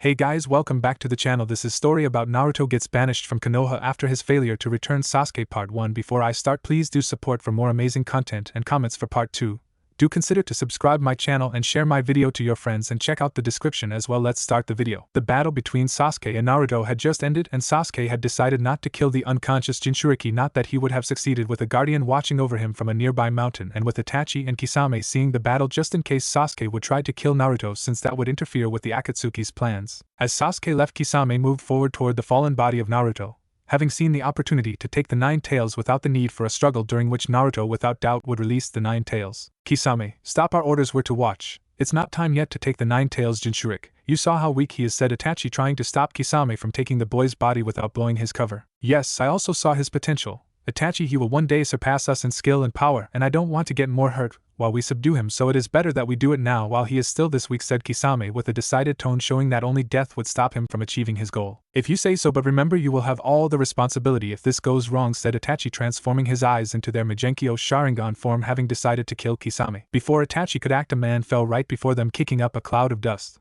Hey guys, welcome back to the channel. This is story about Naruto gets banished from Konoha after his failure to return Sasuke part 1. Before I start, please do support for more amazing content and comments for part 2. Do consider to subscribe my channel and share my video to your friends and check out the description as well. Let's start the video. The battle between Sasuke and Naruto had just ended and Sasuke had decided not to kill the unconscious Jinchuriki, not that he would have succeeded with a guardian watching over him from a nearby mountain and with Itachi and Kisame seeing the battle just in case Sasuke would try to kill Naruto, since that would interfere with the Akatsuki's plans. As Sasuke left, Kisame moved forward toward the fallen body of Naruto, having seen the opportunity to take the 9 tails without the need for a struggle during which Naruto without doubt would release the 9 tails. Kisame, stop, our orders were to watch. It's not time yet to take the 9 tails, Jinchuriki. You saw how weak he is, said Itachi, trying to stop Kisame from taking the boy's body without blowing his cover. Yes, I also saw his potential. Itachi, he will one day surpass us in skill and power, and I don't want to get more hurt while we subdue him, so it is better that we do it now while he is still this weak, said Kisame with a decided tone, showing that only death would stop him from achieving his goal. If you say so, but remember you will have all the responsibility if this goes wrong, said Itachi, transforming his eyes into their Magenkyo Sharingan form, having decided to kill Kisame. Before Itachi could act, a man fell right before them, kicking up a cloud of dust.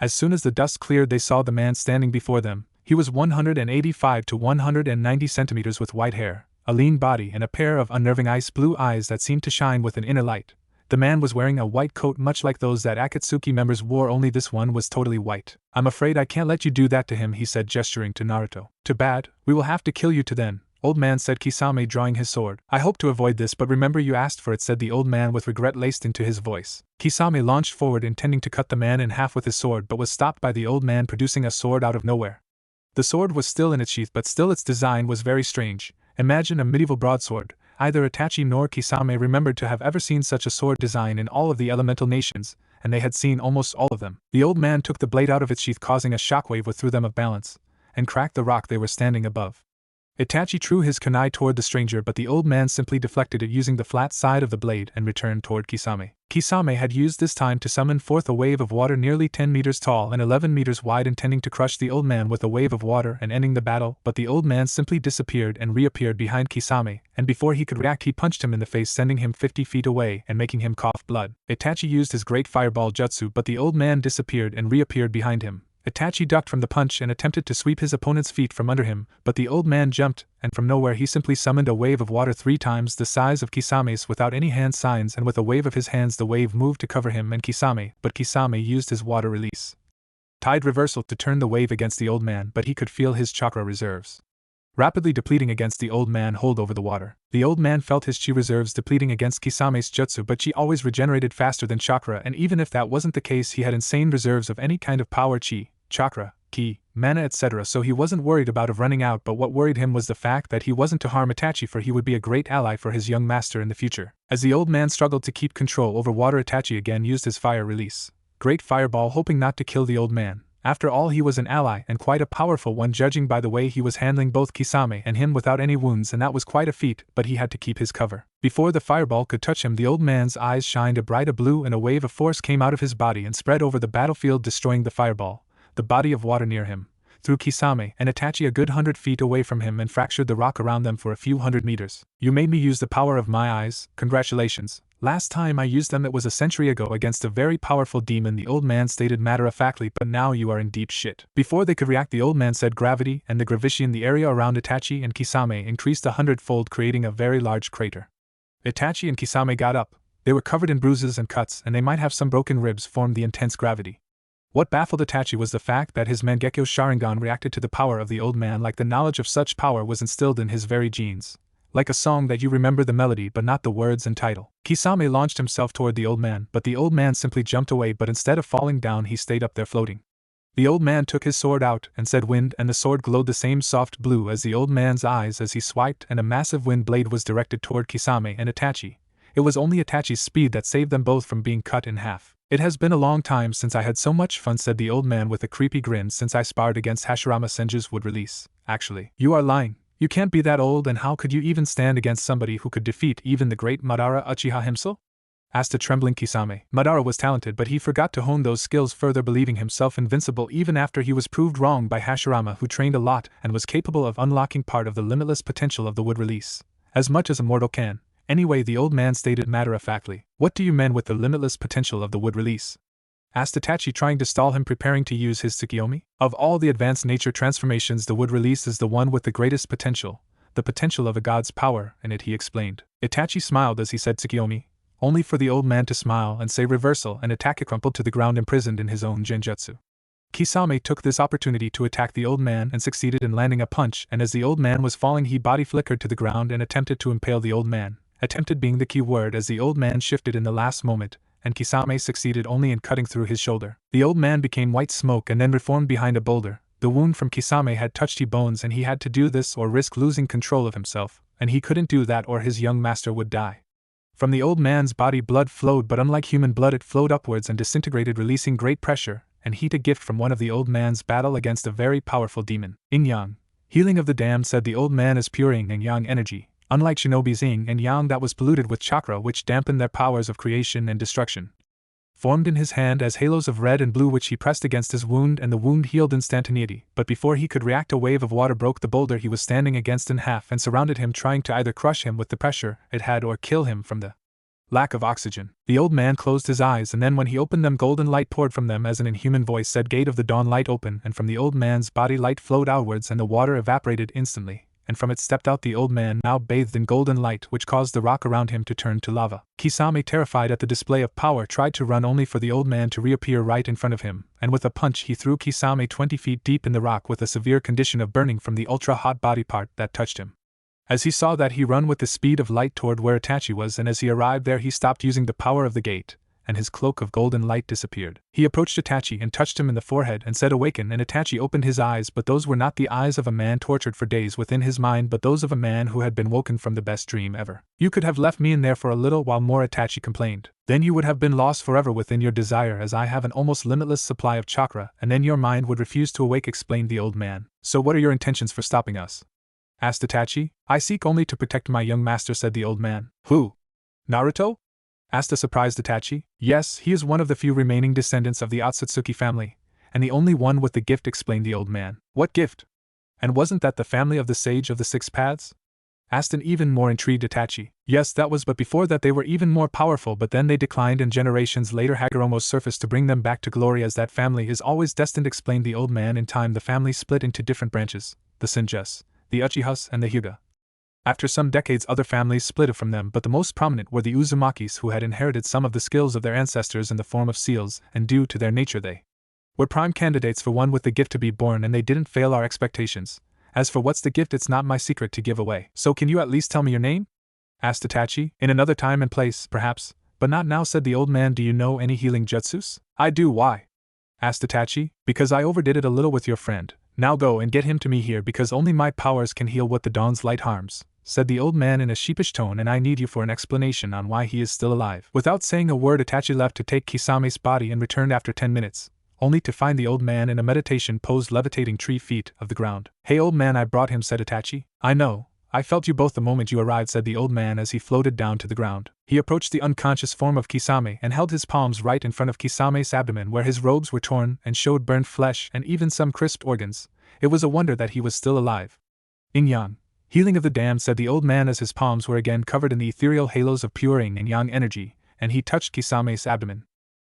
As soon as the dust cleared, they saw the man standing before them. He was 185 to 190 centimeters with white hair, a lean body, and a pair of unnerving ice blue eyes that seemed to shine with an inner light. The man was wearing a white coat much like those that Akatsuki members wore, only this one was totally white. I'm afraid I can't let you do that to him, he said, gesturing to Naruto. Too bad, we will have to kill you to then, old man, said Kisame, drawing his sword. I hope to avoid this, but remember you asked for it, said the old man with regret laced into his voice. Kisame launched forward, intending to cut the man in half with his sword, but was stopped by the old man producing a sword out of nowhere. The sword was still in its sheath, but still its design was very strange. Imagine a medieval broadsword. Neither Itachi nor Kisame remembered to have ever seen such a sword design in all of the elemental nations, and they had seen almost all of them. The old man took the blade out of its sheath, causing a shockwave which threw them off balance, and cracked the rock they were standing above. Itachi threw his kunai toward the stranger, but the old man simply deflected it using the flat side of the blade and returned toward Kisame. Kisame had used this time to summon forth a wave of water nearly 10 meters tall and 11 meters wide, intending to crush the old man with a wave of water and ending the battle, but the old man simply disappeared and reappeared behind Kisame, and before he could react he punched him in the face, sending him 50 feet away and making him cough blood. Itachi used his great fireball jutsu, but the old man disappeared and reappeared behind him. Itachi ducked from the punch and attempted to sweep his opponent's feet from under him, but the old man jumped, and from nowhere he simply summoned a wave of water 3 times the size of Kisame's without any hand signs, and with a wave of his hands the wave moved to cover him and Kisame, but Kisame used his water release tide reversal to turn the wave against the old man, but he could feel his chakra reserves rapidly depleting against the old man hold over the water. The old man felt his chi reserves depleting against Kisame's jutsu, but chi always regenerated faster than chakra, and even if that wasn't the case he had insane reserves of any kind of power, chi, chakra, ki, mana, etc., so he wasn't worried about of running out. But what worried him was the fact that he wasn't to harm Itachi, for he would be a great ally for his young master in the future. As the old man struggled to keep control over water, Itachi again used his fire release great fireball, hoping not to kill the old man. After all, he was an ally and quite a powerful one, judging by the way he was handling both Kisame and him without any wounds, and that was quite a feat, but he had to keep his cover. Before the fireball could touch him, the old man's eyes shined a brighter blue and a wave of force came out of his body and spread over the battlefield, destroying the fireball, the body of water near him, through Kisame and Itachi a good 100 feet away from him, and fractured the rock around them for a few hundred meters. You made me use the power of my eyes, congratulations. Last time I used them it was a century ago against a very powerful demon, the old man stated matter-of-factly, but now you are in deep shit. Before they could react, the old man said gravity and the gravity in the area around Itachi and Kisame increased 100-fold, creating a very large crater. Itachi and Kisame got up. They were covered in bruises and cuts, and they might have some broken ribs formed the intense gravity. What baffled Itachi was the fact that his Mangekyo Sharingan reacted to the power of the old man like the knowledge of such power was instilled in his very genes. Like a song that you remember the melody but not the words and title. Kisame launched himself toward the old man, but the old man simply jumped away, but instead of falling down he stayed up there floating. The old man took his sword out and said wind, and the sword glowed the same soft blue as the old man's eyes as he swiped, and a massive wind blade was directed toward Kisame and Itachi. It was only Itachi's speed that saved them both from being cut in half. It has been a long time since I had so much fun, said the old man with a creepy grin, since I sparred against Hashirama Senju's wood release. Actually, you are lying. You can't be that old, and how could you even stand against somebody who could defeat even the great Madara Uchiha himself? Asked a trembling Kisame. Madara was talented, but he forgot to hone those skills further, believing himself invincible even after he was proved wrong by Hashirama, who trained a lot and was capable of unlocking part of the limitless potential of the wood release. As much as a mortal can. Anyway, the old man stated matter-of-factly, what do you mean with the limitless potential of the wood release? asked Itachi, trying to stall him, preparing to use his Tsukiyomi. Of all the advanced nature transformations, the wood release is the one with the greatest potential, the potential of a god's power in it, he explained. Itachi smiled as he said Tsukiyomi, only for the old man to smile and say reversal and attack it, crumpled to the ground, imprisoned in his own genjutsu. Kisame took this opportunity to attack the old man and succeeded in landing a punch, and as the old man was falling he body flickered to the ground and attempted to impale the old man, attempted being the key word, as the old man shifted in the last moment, and Kisame succeeded only in cutting through his shoulder. The old man became white smoke and then reformed behind a boulder. The wound from Kisame had touched his bones and he had to do this or risk losing control of himself, and he couldn't do that or his young master would die. From the old man's body blood flowed, but unlike human blood it flowed upwards and disintegrated, releasing great pressure and heat, a gift from one of the old man's battle against a very powerful demon. Yin Yang, healing of the damned, said the old man, is pure yin and yang energy, unlike shinobi's yin and yang that was polluted with chakra which dampened their powers of creation and destruction. Formed in his hand as halos of red and blue which he pressed against his wound, and the wound healed instantaneity, but before he could react a wave of water broke the boulder he was standing against in half and surrounded him, trying to either crush him with the pressure it had or kill him from the lack of oxygen. The old man closed his eyes, and then when he opened them golden light poured from them as an inhuman voice said, "Gate of the dawn, light open," and from the old man's body light flowed outwards and the water evaporated instantly, and from it stepped out the old man, now bathed in golden light, which caused the rock around him to turn to lava. Kisame, terrified at the display of power, tried to run, only for the old man to reappear right in front of him, and with a punch he threw Kisame 20 feet deep in the rock with a severe condition of burning from the ultra-hot body part that touched him. As he saw that, he ran with the speed of light toward where Itachi was, and as he arrived there he stopped using the power of the gate, and his cloak of golden light disappeared. He approached Itachi and touched him in the forehead and said, "Awaken," and Itachi opened his eyes, but those were not the eyes of a man tortured for days within his mind, but those of a man who had been woken from the best dream ever. "You could have left me in there for a little while more," Itachi complained. "Then you would have been lost forever within your desire, as I have an almost limitless supply of chakra, and then your mind would refuse to awake," explained the old man. "So what are your intentions for stopping us?" asked Itachi. "I seek only to protect my young master," said the old man. "Who? Naruto?" asked a surprised Itachi. "Yes, he is one of the few remaining descendants of the Akatsuki family, and the only one with the gift," explained the old man. "What gift? And wasn't that the family of the Sage of the Six Paths?" asked an even more intrigued Itachi. "Yes, that was, but before that they were even more powerful, but then they declined and generations later Hagoromo's surfaced to bring them back to glory, as that family is always destined," explained the old man. "In time the family split into different branches, the Senjus, the Uchihas, and the Hyuga. After some decades other families split from them, but the most prominent were the Uzumakis, who had inherited some of the skills of their ancestors in the form of seals, and due to their nature they were prime candidates for one with the gift to be born, and they didn't fail our expectations. As for what's the gift, it's not my secret to give away." "So can you at least tell me your name?" asked Itachi. "In another time and place, perhaps, but not now," said the old man. "Do you know any healing jutsus?" "I do." "Why?" asked Itachi. "Because I overdid it a little with your friend. Now go and get him to me here, because only my powers can heal what the dawn's light harms," said the old man in a sheepish tone, "and I need you for an explanation on why he is still alive." Without saying a word, Itachi left to take Kisame's body and returned after 10 minutes, only to find the old man in a meditation pose levitating 3 feet of the ground. "Hey old man, I brought him," said Itachi. "I know, I felt you both the moment you arrived," said the old man as he floated down to the ground. He approached the unconscious form of Kisame and held his palms right in front of Kisame's abdomen, where his robes were torn and showed burned flesh and even some crisped organs. It was a wonder that he was still alive. "Yin Yang, healing of the damned," said the old man as his palms were again covered in the ethereal halos of pure yin and yang energy, and he touched Kisame's abdomen.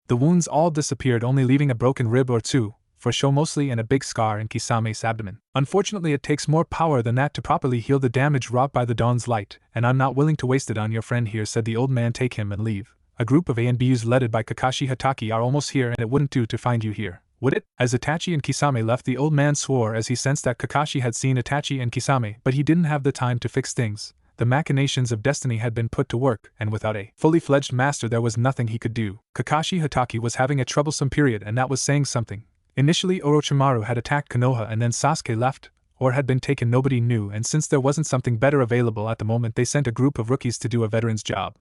The wounds all disappeared, only leaving a broken rib or two, for show mostly, and a big scar in Kisame's abdomen. "Unfortunately, it takes more power than that to properly heal the damage wrought by the dawn's light, and I'm not willing to waste it on your friend here," said the old man. "Take him and leave. A group of A and Bs led by Kakashi Hatake are almost here, and it wouldn't do to find you here, would it?" As Itachi and Kisame left, the old man swore as he sensed that Kakashi had seen Itachi and Kisame, but he didn't have the time to fix things. The machinations of destiny had been put to work, and without a fully fledged master there was nothing he could do. Kakashi Hatake was having a troublesome period, and that was saying something. Initially Orochimaru had attacked Konoha, and then Sasuke left, or had been taken, nobody knew, and since there wasn't something better available at the moment, they sent a group of rookies to do a veteran's job.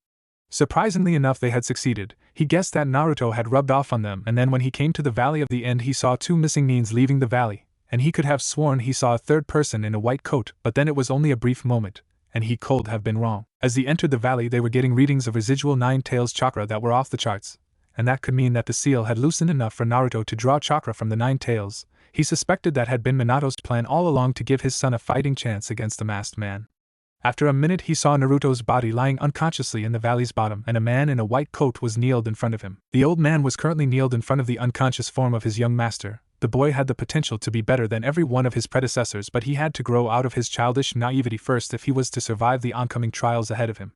Surprisingly enough, they had succeeded. He guessed that Naruto had rubbed off on them, and then when he came to the Valley of the End he saw 2 missing Nins leaving the valley, and he could have sworn he saw a third person in a white coat, but then it was only a brief moment, and he could have been wrong. As they entered the valley they were getting readings of residual 9 tails chakra that were off the charts, and that could mean that the seal had loosened enough for Naruto to draw chakra from the 9 tails. He suspected that had been Minato's plan all along, to give his son a fighting chance against the masked man. After a minute he saw Naruto's body lying unconsciously in the valley's bottom and a man in a white coat was kneeled in front of him. The old man was currently kneeled in front of the unconscious form of his young master. The boy had the potential to be better than every one of his predecessors, but he had to grow out of his childish naivety first if he was to survive the oncoming trials ahead of him.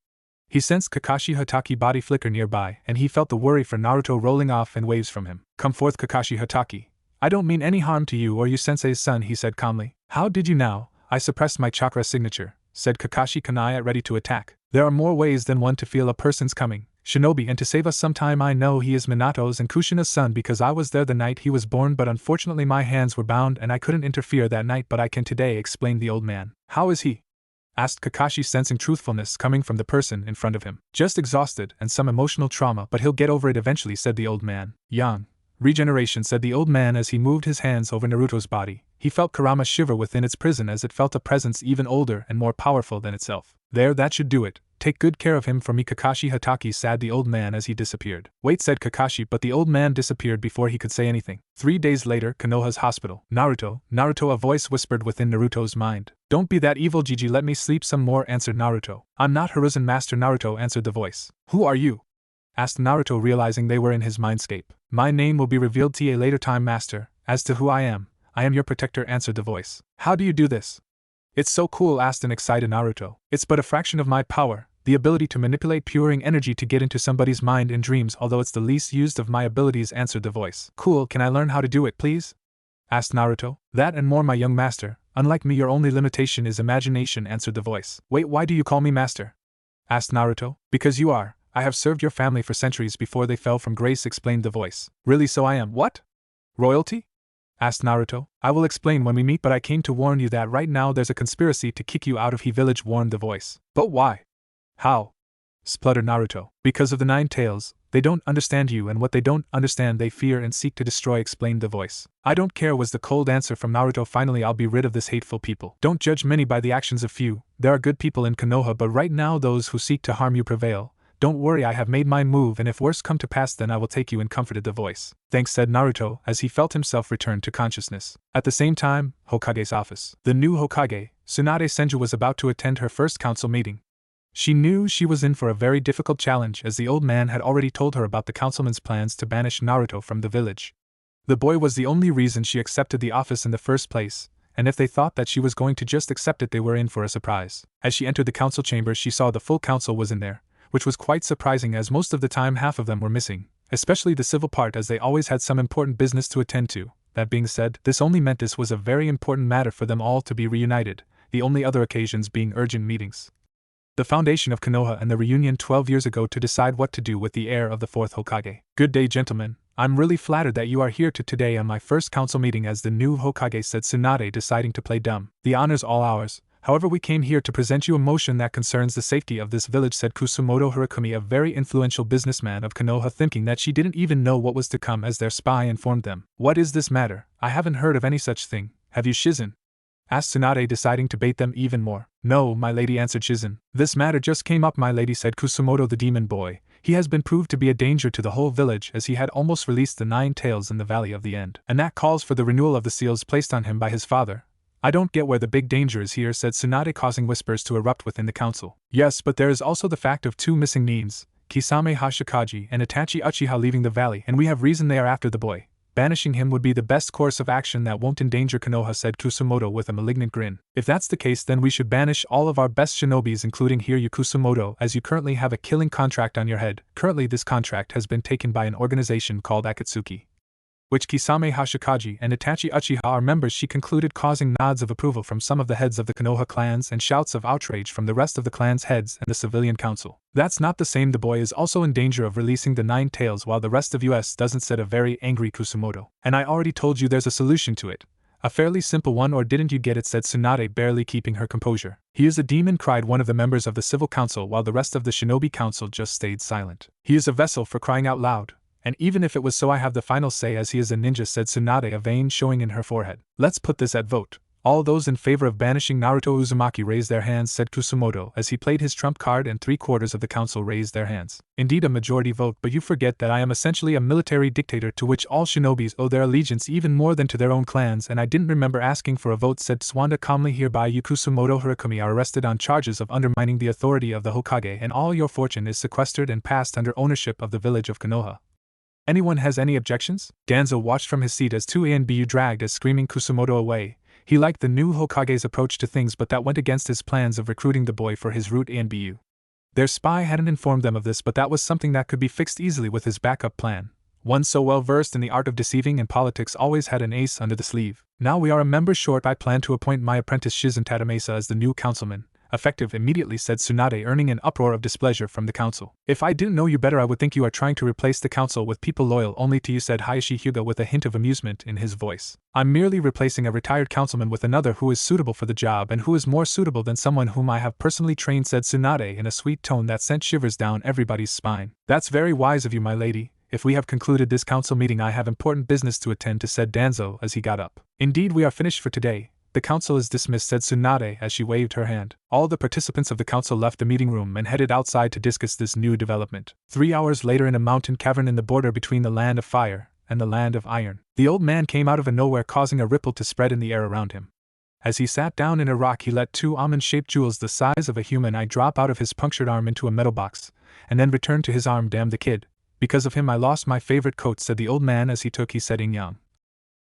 He sensed Kakashi Hatake body flicker nearby, and he felt the worry for Naruto rolling off in waves from him. Come forth, Kakashi Hatake. I don't mean any harm to you or you sensei's son, he said calmly. How did you now? I suppressed my chakra signature, said Kakashi Kanaya, ready to attack. There are more ways than one to feel a person's coming, Shinobi, and to save us some time. I know he is Minato's and Kushina's son because I was there the night he was born, but unfortunately my hands were bound and I couldn't interfere that night, but I can today, explained the old man. How is he? Asked Kakashi, sensing truthfulness coming from the person in front of him. Just exhausted and some emotional trauma, but he'll get over it eventually, said the old man. Yang. Regeneration, said the old man as he moved his hands over Naruto's body. He felt Kurama shiver within its prison as it felt a presence even older and more powerful than itself. There, that should do it. Take good care of him for me, Kakashi Hatake, said the old man as he disappeared. Wait, said Kakashi, but the old man disappeared before he could say anything. 3 days later, Konoha's hospital. Naruto, a voice whispered within Naruto's mind. Don't be that evil, Gigi, let me sleep some more, answered Naruto. I'm not Hiruzen Master Naruto, answered the voice. Who are you? Asked Naruto, realizing they were in his mindscape. My name will be revealed to a later time, Master. As to who I am your protector, answered the voice. How do you do this? It's so cool, asked an excited Naruto. It's but a fraction of my power, the ability to manipulate puring energy to get into somebody's mind in dreams, although it's the least used of my abilities, answered the voice. Cool, can I learn how to do it, please? Asked Naruto. That and more, my young master. Unlike me, your only limitation is imagination, answered the voice. Wait, why do you call me master? Asked Naruto. Because you are. I have served your family for centuries before they fell from grace, explained the voice. Really, so I am what? Royalty? Asked Naruto. I will explain when we meet, but I came to warn you that right now there's a conspiracy to kick you out of He Village, warned the voice. But why? How? Spluttered Naruto. Because of the 9 tails. They don't understand you, and what they don't understand they fear and seek to destroy, explained the voice. I don't care, was the cold answer from Naruto. Finally, I'll be rid of this hateful people. Don't judge many by the actions of few. There are good people in Konoha, but right now those who seek to harm you prevail. Don't worry, I have made my move, and if worse come to pass then I will take you in, comforted the voice. Thanks, said Naruto as he felt himself return to consciousness. At the same time, Hokage's office. The new Hokage, Tsunade Senju, was about to attend her first council meeting. She knew she was in for a very difficult challenge, as the old man had already told her about the councilman's plans to banish Naruto from the village. The boy was the only reason she accepted the office in the first place, and if they thought that she was going to just accept it, they were in for a surprise. As she entered the council chamber, she saw the full council was in there, which was quite surprising as most of the time half of them were missing, especially the civil part, as they always had some important business to attend to. That being said, this only meant this was a very important matter for them all to be reunited, the only other occasions being urgent meetings. The foundation of Konoha and the reunion 12 years ago to decide what to do with the heir of the 4th Hokage. Good day, gentlemen. I'm really flattered that you are here today on my first council meeting as the new Hokage, said Tsunade, deciding to play dumb. The honor's all ours. However, we came here to present you a motion that concerns the safety of this village, said Kusumoto Hirakumi, a very influential businessman of Konoha, thinking that she didn't even know what was to come as their spy informed them. What is this matter? I haven't heard of any such thing. Have you, Shizen? Asked Tsunade, deciding to bait them even more. No, my lady, answered Shizen. This matter just came up, my lady, said Kusumoto the demon boy. He has been proved to be a danger to the whole village, as he had almost released the 9 tails in the Valley of the End. And that calls for the renewal of the seals placed on him by his father. I don't get where the big danger is here, said Tsunade, causing whispers to erupt within the council. Yes, but there is also the fact of 2 missing Nins, Kisame Hashikaji and Itachi Uchiha, leaving the valley, and we have reason they are after the boy. Banishing him would be the best course of action that won't endanger Konoha, said Kusumoto with a malignant grin. If that's the case, then we should banish all of our best shinobis, including here you, Kusumoto, as you currently have a killing contract on your head. Currently this contract has been taken by an organization called Akatsuki, which Kisame Hashikaji and Itachi Uchiha are members, she concluded, causing nods of approval from some of the heads of the Konoha clans and shouts of outrage from the rest of the clan's heads and the civilian council. That's not the same, the boy is also in danger of releasing the 9 tails while the rest of us doesn't, said a very angry Kusumoto. And I already told you there's a solution to it. A fairly simple one, or didn't you get it, said Tsunade, barely keeping her composure. He is a demon, cried one of the members of the civil council, while the rest of the shinobi council just stayed silent. He is a vessel, for crying out loud. And even if it was so, I have the final say, as he is a ninja, said Tsunade, a vein showing in her forehead. Let's put this at vote. All those in favor of banishing Naruto Uzumaki raised their hands, said Kusumoto as he played his trump card, and 3/4 of the council raised their hands. Indeed, a majority vote, but you forget that I am essentially a military dictator to which all shinobis owe their allegiance even more than to their own clans, and I didn't remember asking for a vote, said Swanda calmly. Hereby you Kusumoto Hirakumi are arrested on charges of undermining the authority of the Hokage, and all your fortune is sequestered and passed under ownership of the village of Konoha. Anyone has any objections? Danzo watched from his seat as two ANBU dragged as screaming Kusumoto away. He liked the new Hokage's approach to things, but that went against his plans of recruiting the boy for his route ANBU. Their spy hadn't informed them of this, but that was something that could be fixed easily with his backup plan. One so well versed in the art of deceiving and politics always had an ace under the sleeve. Now we are a member short. I plan to appoint my apprentice Shizen Tatamesa as the new councilman. Effective immediately, said Tsunade, earning an uproar of displeasure from the council. If I didn't know you better, I would think you are trying to replace the council with people loyal only to you, said Hayashi Hyuga with a hint of amusement in his voice. I'm merely replacing a retired councilman with another who is suitable for the job and who is more suitable than someone whom I have personally trained, said Tsunade in a sweet tone that sent shivers down everybody's spine. That's very wise of you, my lady. If we have concluded this council meeting, I have important business to attend to, said Danzo as he got up. Indeed, we are finished for today. The council is dismissed, said Tsunade as she waved her hand. All the participants of the council left the meeting room and headed outside to discuss this new development. 3 hours later, in a mountain cavern in the border between the land of fire and the land of iron, the old man came out of nowhere, causing a ripple to spread in the air around him. As he sat down in a rock, he let 2 almond-shaped jewels the size of a human eye drop out of his punctured arm into a metal box, and then returned to his arm. Damn the kid. Because of him I lost my favorite coat, said the old man as he took his setting yang.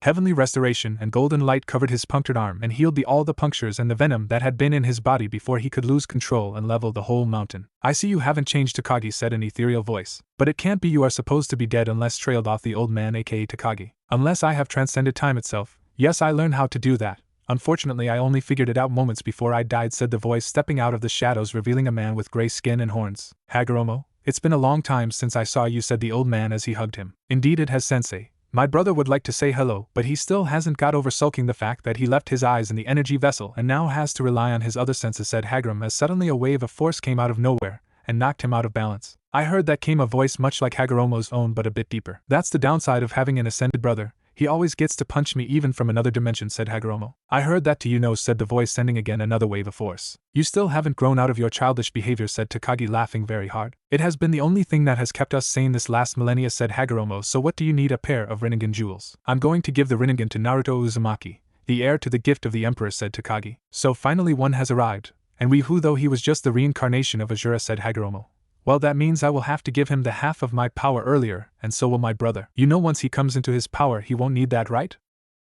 Heavenly restoration and golden light covered his punctured arm and healed all the punctures and the venom that had been in his body before he could lose control and level the whole mountain. I see you haven't changed, Takagi said in an ethereal voice. But it can't be, you are supposed to be dead unless trailed off the old man, aka Takagi. Unless I have transcended time itself. Yes, I learned how to do that. Unfortunately, I only figured it out moments before I died, said the voice, stepping out of the shadows, revealing a man with gray skin and horns. Hagoromo, it's been a long time since I saw you, said the old man as he hugged him. Indeed it has, sensei. My brother would like to say hello, but he still hasn't got over sulking the fact that he left his eyes in the energy vessel and now has to rely on his other senses, said Hagrum as suddenly a wave of force came out of nowhere and knocked him out of balance. I heard that, came a voice much like Hagoromo's own but a bit deeper. That's the downside of having an ascended brother. He always gets to punch me even from another dimension, said Hagoromo. I heard that too, you know, said the voice, sending again another wave of force. You still haven't grown out of your childish behavior, said Takagi, laughing very hard. It has been the only thing that has kept us sane this last millennia, said Hagoromo, so what do you need a pair of Rinnegan jewels? I'm going to give the Rinnegan to Naruto Uzumaki, the heir to the gift of the Emperor, said Takagi. So finally one has arrived, and we who though he was just the reincarnation of Azura, said Hagoromo. Well, that means I will have to give him the half of my power earlier, and so will my brother. You know, once he comes into his power he won't need that, right?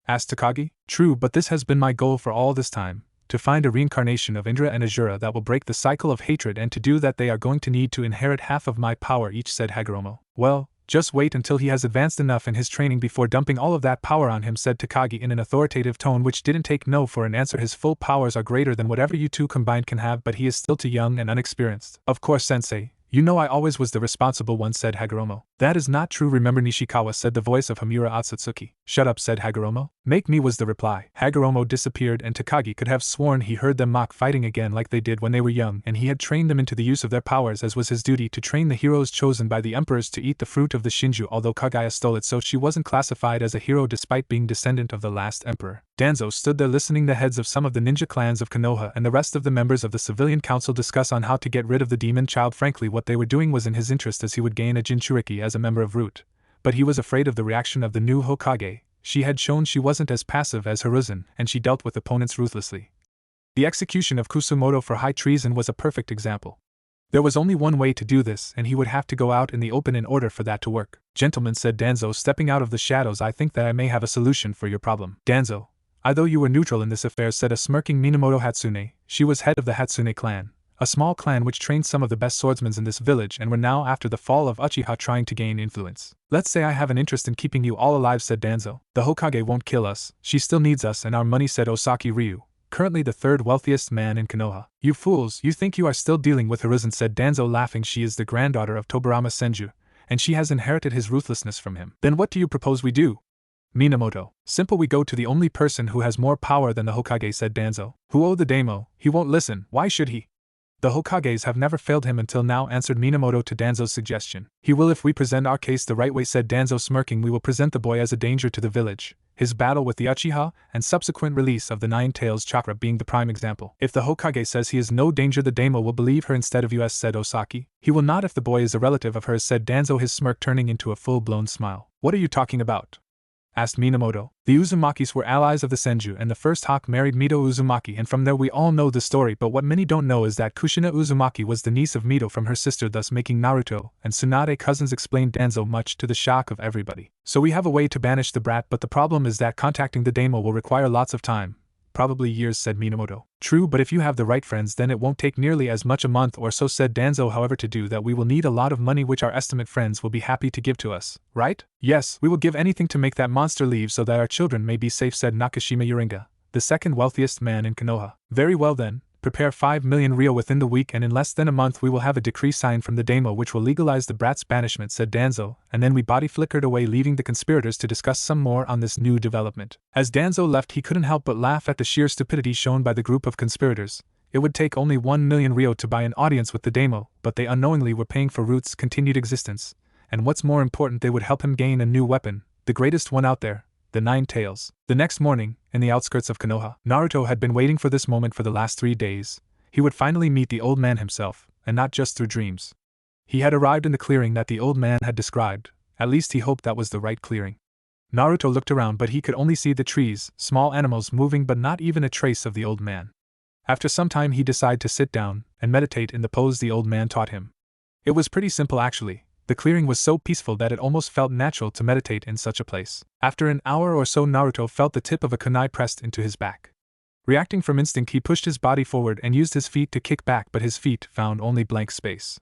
Asked Takagi. True, but this has been my goal for all this time, to find a reincarnation of Indra and Azura that will break the cycle of hatred, and to do that they are going to need to inherit half of my power each, said Hagoromo. Well, just wait until he has advanced enough in his training before dumping all of that power on him, said Takagi in an authoritative tone which didn't take no for an answer. His full powers are greater than whatever you two combined can have, but he is still too young and unexperienced. Of course, sensei. You know I always was the responsible one, said Hagoromo. That is not true, remember Nishikawa, said the voice of Hamura Atsutsuki. Shut up, said Hagoromo. Make me, was the reply. Hagoromo disappeared and Takagi could have sworn he heard them mock fighting again like they did when they were young, and he had trained them into the use of their powers as was his duty to train the heroes chosen by the emperors to eat the fruit of the Shinju, although Kaguya stole it so she wasn't classified as a hero despite being descendant of the last emperor. Danzo stood there listening the heads of some of the ninja clans of Konoha and the rest of the members of the civilian council discuss on how to get rid of the demon child. Frankly, what they were doing was in his interest, as he would gain a Jinchuriki as a member of Root. But he was afraid of the reaction of the new Hokage. She had shown she wasn't as passive as Hiruzen, and she dealt with opponents ruthlessly. The execution of Kusumoto for high treason was a perfect example. There was only one way to do this, and he would have to go out in the open in order for that to work. Gentlemen, said Danzo, stepping out of the shadows, I think that I may have a solution for your problem. Danzo, I thought you were neutral in this affair, said a smirking Minamoto Hatsune. She was head of the Hatsune clan, a small clan which trained some of the best swordsmen in this village and were now, after the fall of Uchiha, trying to gain influence. Let's say I have an interest in keeping you all alive, said Danzo. The Hokage won't kill us, she still needs us and our money, said Osaki Ryu, currently the third wealthiest man in Konoha. You fools, you think you are still dealing with Hiruzen, said Danzo, laughing. She is the granddaughter of Tobarama Senju, and she has inherited his ruthlessness from him. Then what do you propose we do? Minamoto. Simple, we go to the only person who has more power than the Hokage, said Danzo. Who the demo? He won't listen, why should he? The Hokages have never failed him until now, answered Minamoto to Danzo's suggestion. He will if we present our case the right way, said Danzo, smirking. We will present the boy as a danger to the village. his battle with the Uchiha, and subsequent release of the Nine Tails chakra being the prime example. If the Hokage says he is no danger, the daimyo will believe her instead of us, said Osaki. He will not if the boy is a relative of hers, said Danzo, his smirk turning into a full-blown smile. What are you talking about? Asked Minamoto. The Uzumakis were allies of the Senju, and the first Hawk married Mito Uzumaki, and from there we all know the story, but what many don't know is that Kushina Uzumaki was the niece of Mito from her sister, thus making Naruto and Tsunade cousins, explained Danzo, much to the shock of everybody. So we have a way to banish the brat, but the problem is that contacting the daimyo will require lots of time. Probably years, said Minamoto. True, but if you have the right friends then it won't take nearly as much, a month or so, said Danzo. However, to do that we will need a lot of money, which our estimate friends will be happy to give to us, right? Yes, we will give anything to make that monster leave so that our children may be safe, said Nakashima Yuringa, the second wealthiest man in Konoha. Very well then. Prepare 5 million ryo within the week, and in less than a month we will have a decree signed from the daimyo which will legalize the brat's banishment, said Danzo, and then we body flickered away, leaving the conspirators to discuss some more on this new development. As Danzo left, he couldn't help but laugh at the sheer stupidity shown by the group of conspirators. It would take only 1 million ryo to buy an audience with the daimyo, but they unknowingly were paying for Root's continued existence, and what's more important, they would help him gain a new weapon, the greatest one out there, the Nine Tails. The next morning, in the outskirts of Konoha, Naruto had been waiting for this moment for the last 3 days. He would finally meet the old man himself, and not just through dreams. He had arrived in the clearing that the old man had described, at least he hoped that was the right clearing. Naruto looked around, but he could only see the trees, small animals moving, but not even a trace of the old man. After some time he decided to sit down and meditate in the pose the old man taught him. It was pretty simple actually. The clearing was so peaceful that it almost felt natural to meditate in such a place. After an hour or so, Naruto felt the tip of a kunai pressed into his back. Reacting from instinct, he pushed his body forward and used his feet to kick back, but his feet found only blank space.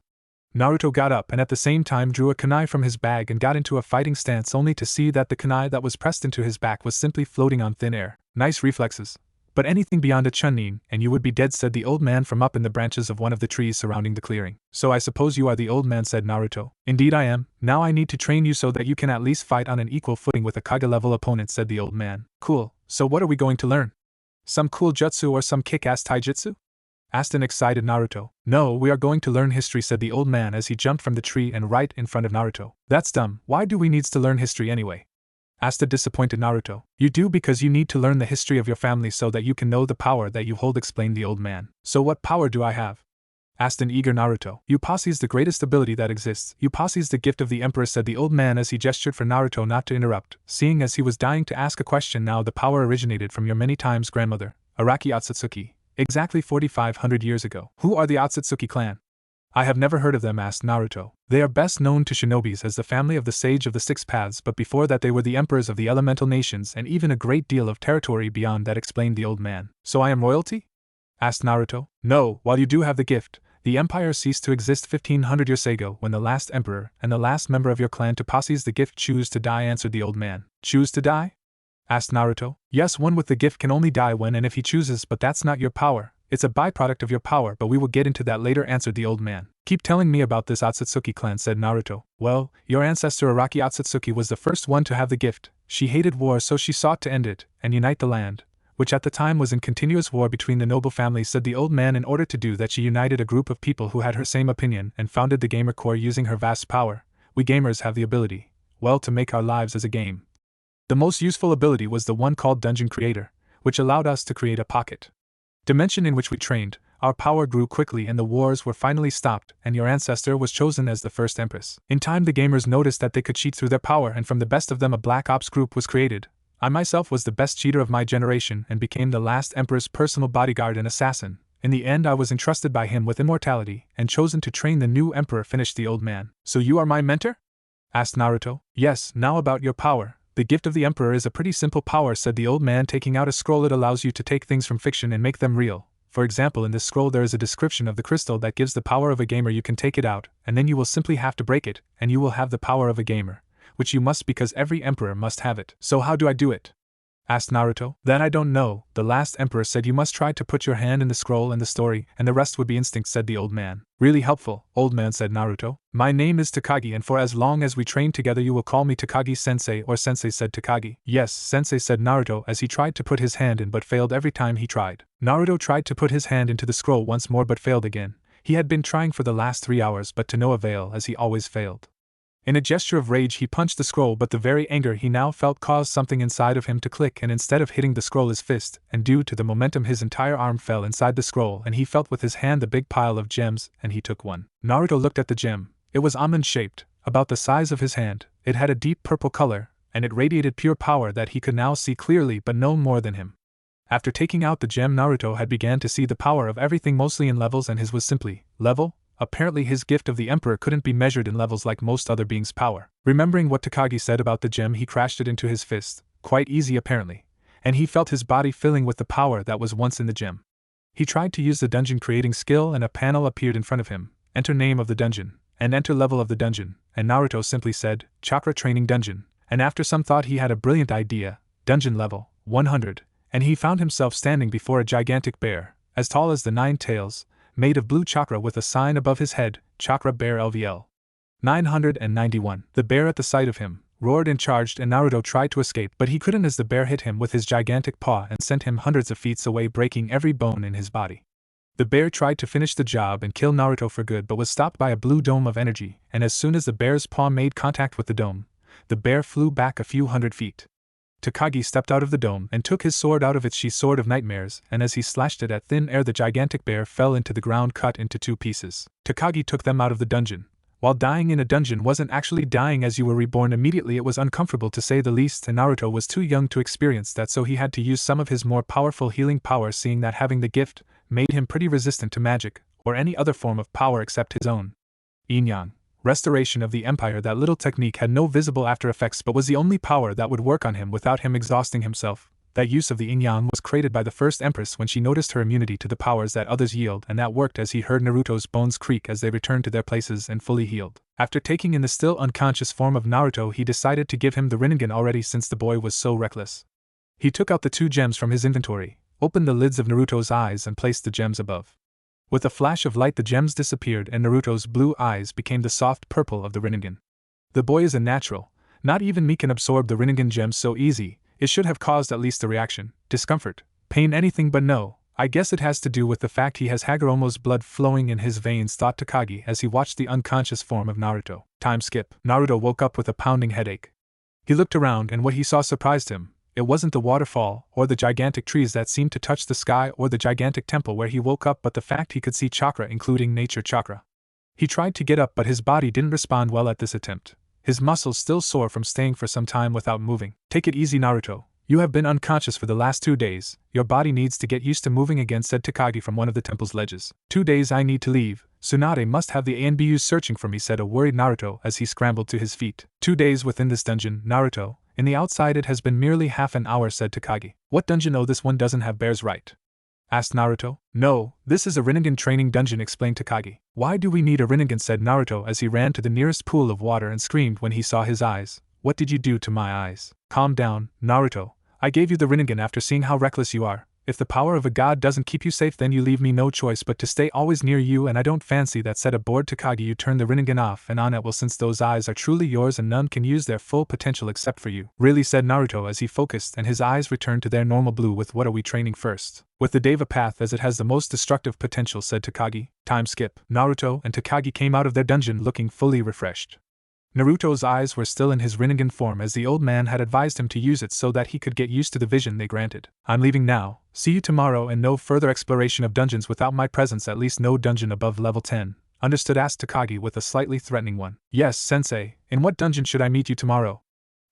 Naruto got up and at the same time drew a kunai from his bag and got into a fighting stance, only to see that the kunai that was pressed into his back was simply floating on thin air. Nice reflexes. But anything beyond a chunin and you would be dead, said the old man from up in the branches of one of the trees surrounding the clearing. So I suppose you are the old man, said Naruto. Indeed I am. Now I need to train you so that you can at least fight on an equal footing with a Kage-level opponent, said the old man. Cool. So what are we going to learn? Some cool jutsu or some kick-ass taijutsu? Asked an excited Naruto. No, we are going to learn history, said the old man as he jumped from the tree and right in front of Naruto. That's dumb. Why do we needs to learn history anyway? Asked a disappointed Naruto. You do because you need to learn the history of your family so that you can know the power that you hold, explained the old man. So what power do I have? Asked an eager Naruto. You possess the greatest ability that exists. You possess the gift of the emperor, said the old man as he gestured for Naruto not to interrupt, seeing as he was dying to ask a question now. The power originated from your many times grandmother, Araki Akatsuki, exactly 4,500 years ago. Who are the Akatsuki clan? I have never heard of them, asked Naruto. They are best known to shinobis as the family of the Sage of the Six Paths, but before that they were the emperors of the elemental nations and even a great deal of territory beyond that, explained the old man. So I am royalty? Asked Naruto. No, while you do have the gift, the empire ceased to exist 1500 years ago when the last emperor and the last member of your clan to possess the gift choose to die, answered the old man. Choose to die? Asked Naruto. Yes, one with the gift can only die when and if he chooses, but that's not your power. It's a byproduct of your power, but we will get into that later, answered the old man. Keep telling me about this Akatsuki clan, said Naruto. Well, your ancestor Araki Akatsuki was the first one to have the gift. She hated war, so she sought to end it and unite the land, which at the time was in continuous war between the noble families, said the old man. In order to do that, she united a group of people who had her same opinion and founded the Gamer Corps. Using her vast power, we gamers have the ability, well, to make our lives as a game. The most useful ability was the one called Dungeon Creator, which allowed us to create a pocket dimension in which we trained. Our power grew quickly and the wars were finally stopped, and your ancestor was chosen as the first empress. In time the gamers noticed that they could cheat through their power, and from the best of them a Black Ops group was created. I myself was the best cheater of my generation and became the last emperor's personal bodyguard and assassin. In the end I was entrusted by him with immortality and chosen to train the new emperor, finished the old man. So you are my mentor? Asked Naruto. Yes, now about your power. The gift of the emperor is a pretty simple power, said the old man, taking out a scroll. It allows you to take things from fiction and make them real. For example, in this scroll there is a description of the crystal that gives the power of a gamer. You can take it out, and then you will simply have to break it, and you will have the power of a gamer, which you must because every emperor must have it. So how do I do it? Asked Naruto. That I don't know. The last emperor said you must try to put your hand in the scroll and the story, and the rest would be instinct, said the old man. Really helpful, old man, said Naruto. My name is Takagi, and for as long as we train together you will call me Takagi-sensei or sensei, said Takagi. Yes, sensei, said Naruto as he tried to put his hand in but failed every time he tried. Naruto tried to put his hand into the scroll once more but failed again. He had been trying for the last 3 hours but to no avail, as he always failed. In a gesture of rage he punched the scroll, but the very anger he now felt caused something inside of him to click, and instead of hitting the scroll his fist, and due to the momentum his entire arm fell inside the scroll, and he felt with his hand the big pile of gems, and he took one. Naruto looked at the gem. It was almond-shaped, about the size of his hand. It had a deep purple color, and it radiated pure power that he could now see clearly but no more than him. After taking out the gem, Naruto had began to see the power of everything mostly in levels, and his was simply level. Apparently his gift of the Emperor couldn't be measured in levels like most other beings' power. Remembering what Takagi said about the gem, he crashed it into his fist, quite easy apparently, and he felt his body filling with the power that was once in the gem. He tried to use the dungeon creating skill, and a panel appeared in front of him. Enter name of the dungeon, and enter level of the dungeon, and Naruto simply said, Chakra Training Dungeon, and after some thought he had a brilliant idea, dungeon level, 100, and he found himself standing before a gigantic bear, as tall as the 9 tails, made of blue chakra with a sign above his head, Chakra Bear LVL. 991. The bear at the sight of him roared and charged, and Naruto tried to escape, but he couldn't as the bear hit him with his gigantic paw and sent him hundreds of feet away, breaking every bone in his body. The bear tried to finish the job and kill Naruto for good, but was stopped by a blue dome of energy, and as soon as the bear's paw made contact with the dome, the bear flew back a few hundred feet. Takagi stepped out of the dome and took his sword out of its sheath, Sword of Nightmares, and as he slashed it at thin air, the gigantic bear fell into the ground, cut into 2 pieces. Takagi took them out of the dungeon. While dying in a dungeon wasn't actually dying as you were reborn immediately, it was uncomfortable to say the least, and Naruto was too young to experience that, so he had to use some of his more powerful healing power, seeing that having the gift made him pretty resistant to magic, or any other form of power except his own. Yin-Yang. Restoration of the Empire. That little technique had no visible after effects but was the only power that would work on him without him exhausting himself. That use of the yin-yang was created by the first Empress when she noticed her immunity to the powers that others yield, and that worked as he heard Naruto's bones creak as they returned to their places and fully healed. After taking in the still unconscious form of Naruto, he decided to give him the Rinnegan already since the boy was so reckless. He took out the 2 gems from his inventory, opened the lids of Naruto's eyes and placed the gems above. With a flash of light the gems disappeared and Naruto's blue eyes became the soft purple of the Rinnegan. The boy is a natural. Not even me can absorb the Rinnegan gems so easy. It should have caused at least a reaction, discomfort, pain, anything, but no. I guess it has to do with the fact he has Hagoromo's blood flowing in his veins, thought Takagi as he watched the unconscious form of Naruto. Time skip. Naruto woke up with a pounding headache. He looked around and what he saw surprised him. It wasn't the waterfall, or the gigantic trees that seemed to touch the sky, or the gigantic temple where he woke up, but the fact he could see chakra, including nature chakra. He tried to get up, but his body didn't respond well at this attempt. His muscles still sore from staying for some time without moving. Take it easy, Naruto. You have been unconscious for the last 2 days. Your body needs to get used to moving again, said Takagi from one of the temple's ledges. 2 days I need to leave. Tsunade must have the ANBUs searching for me, said a worried Naruto as he scrambled to his feet. 2 days within this dungeon, Naruto. In the outside it has been merely half an hour, said Takagi. What dungeon? Oh, this one doesn't have bears, right? Asked Naruto. No, this is a Rinnegan training dungeon, explained Takagi. Why do we need a Rinnegan, said Naruto as he ran to the nearest pool of water and screamed when he saw his eyes. What did you do to my eyes? Calm down, Naruto. I gave you the Rinnegan after seeing how reckless you are. If the power of a god doesn't keep you safe, then you leave me no choice but to stay always near you, and I don't fancy that, said a bored Takagi. You turn the Rinnegan off and on at will, since those eyes are truly yours and none can use their full potential except for you. Really, said Naruto as he focused and his eyes returned to their normal blue. With what are we training first? With the Deva path, as it has the most destructive potential, said Takagi. Time skip. Naruto and Takagi came out of their dungeon looking fully refreshed. Naruto's eyes were still in his Rinnegan form as the old man had advised him to use it so that he could get used to the vision they granted. I'm leaving now. See you tomorrow, and no further exploration of dungeons without my presence, at least no dungeon above level 10. Understood? Asked Takagi with a slightly threatening one. Yes, sensei. In what dungeon should I meet you tomorrow?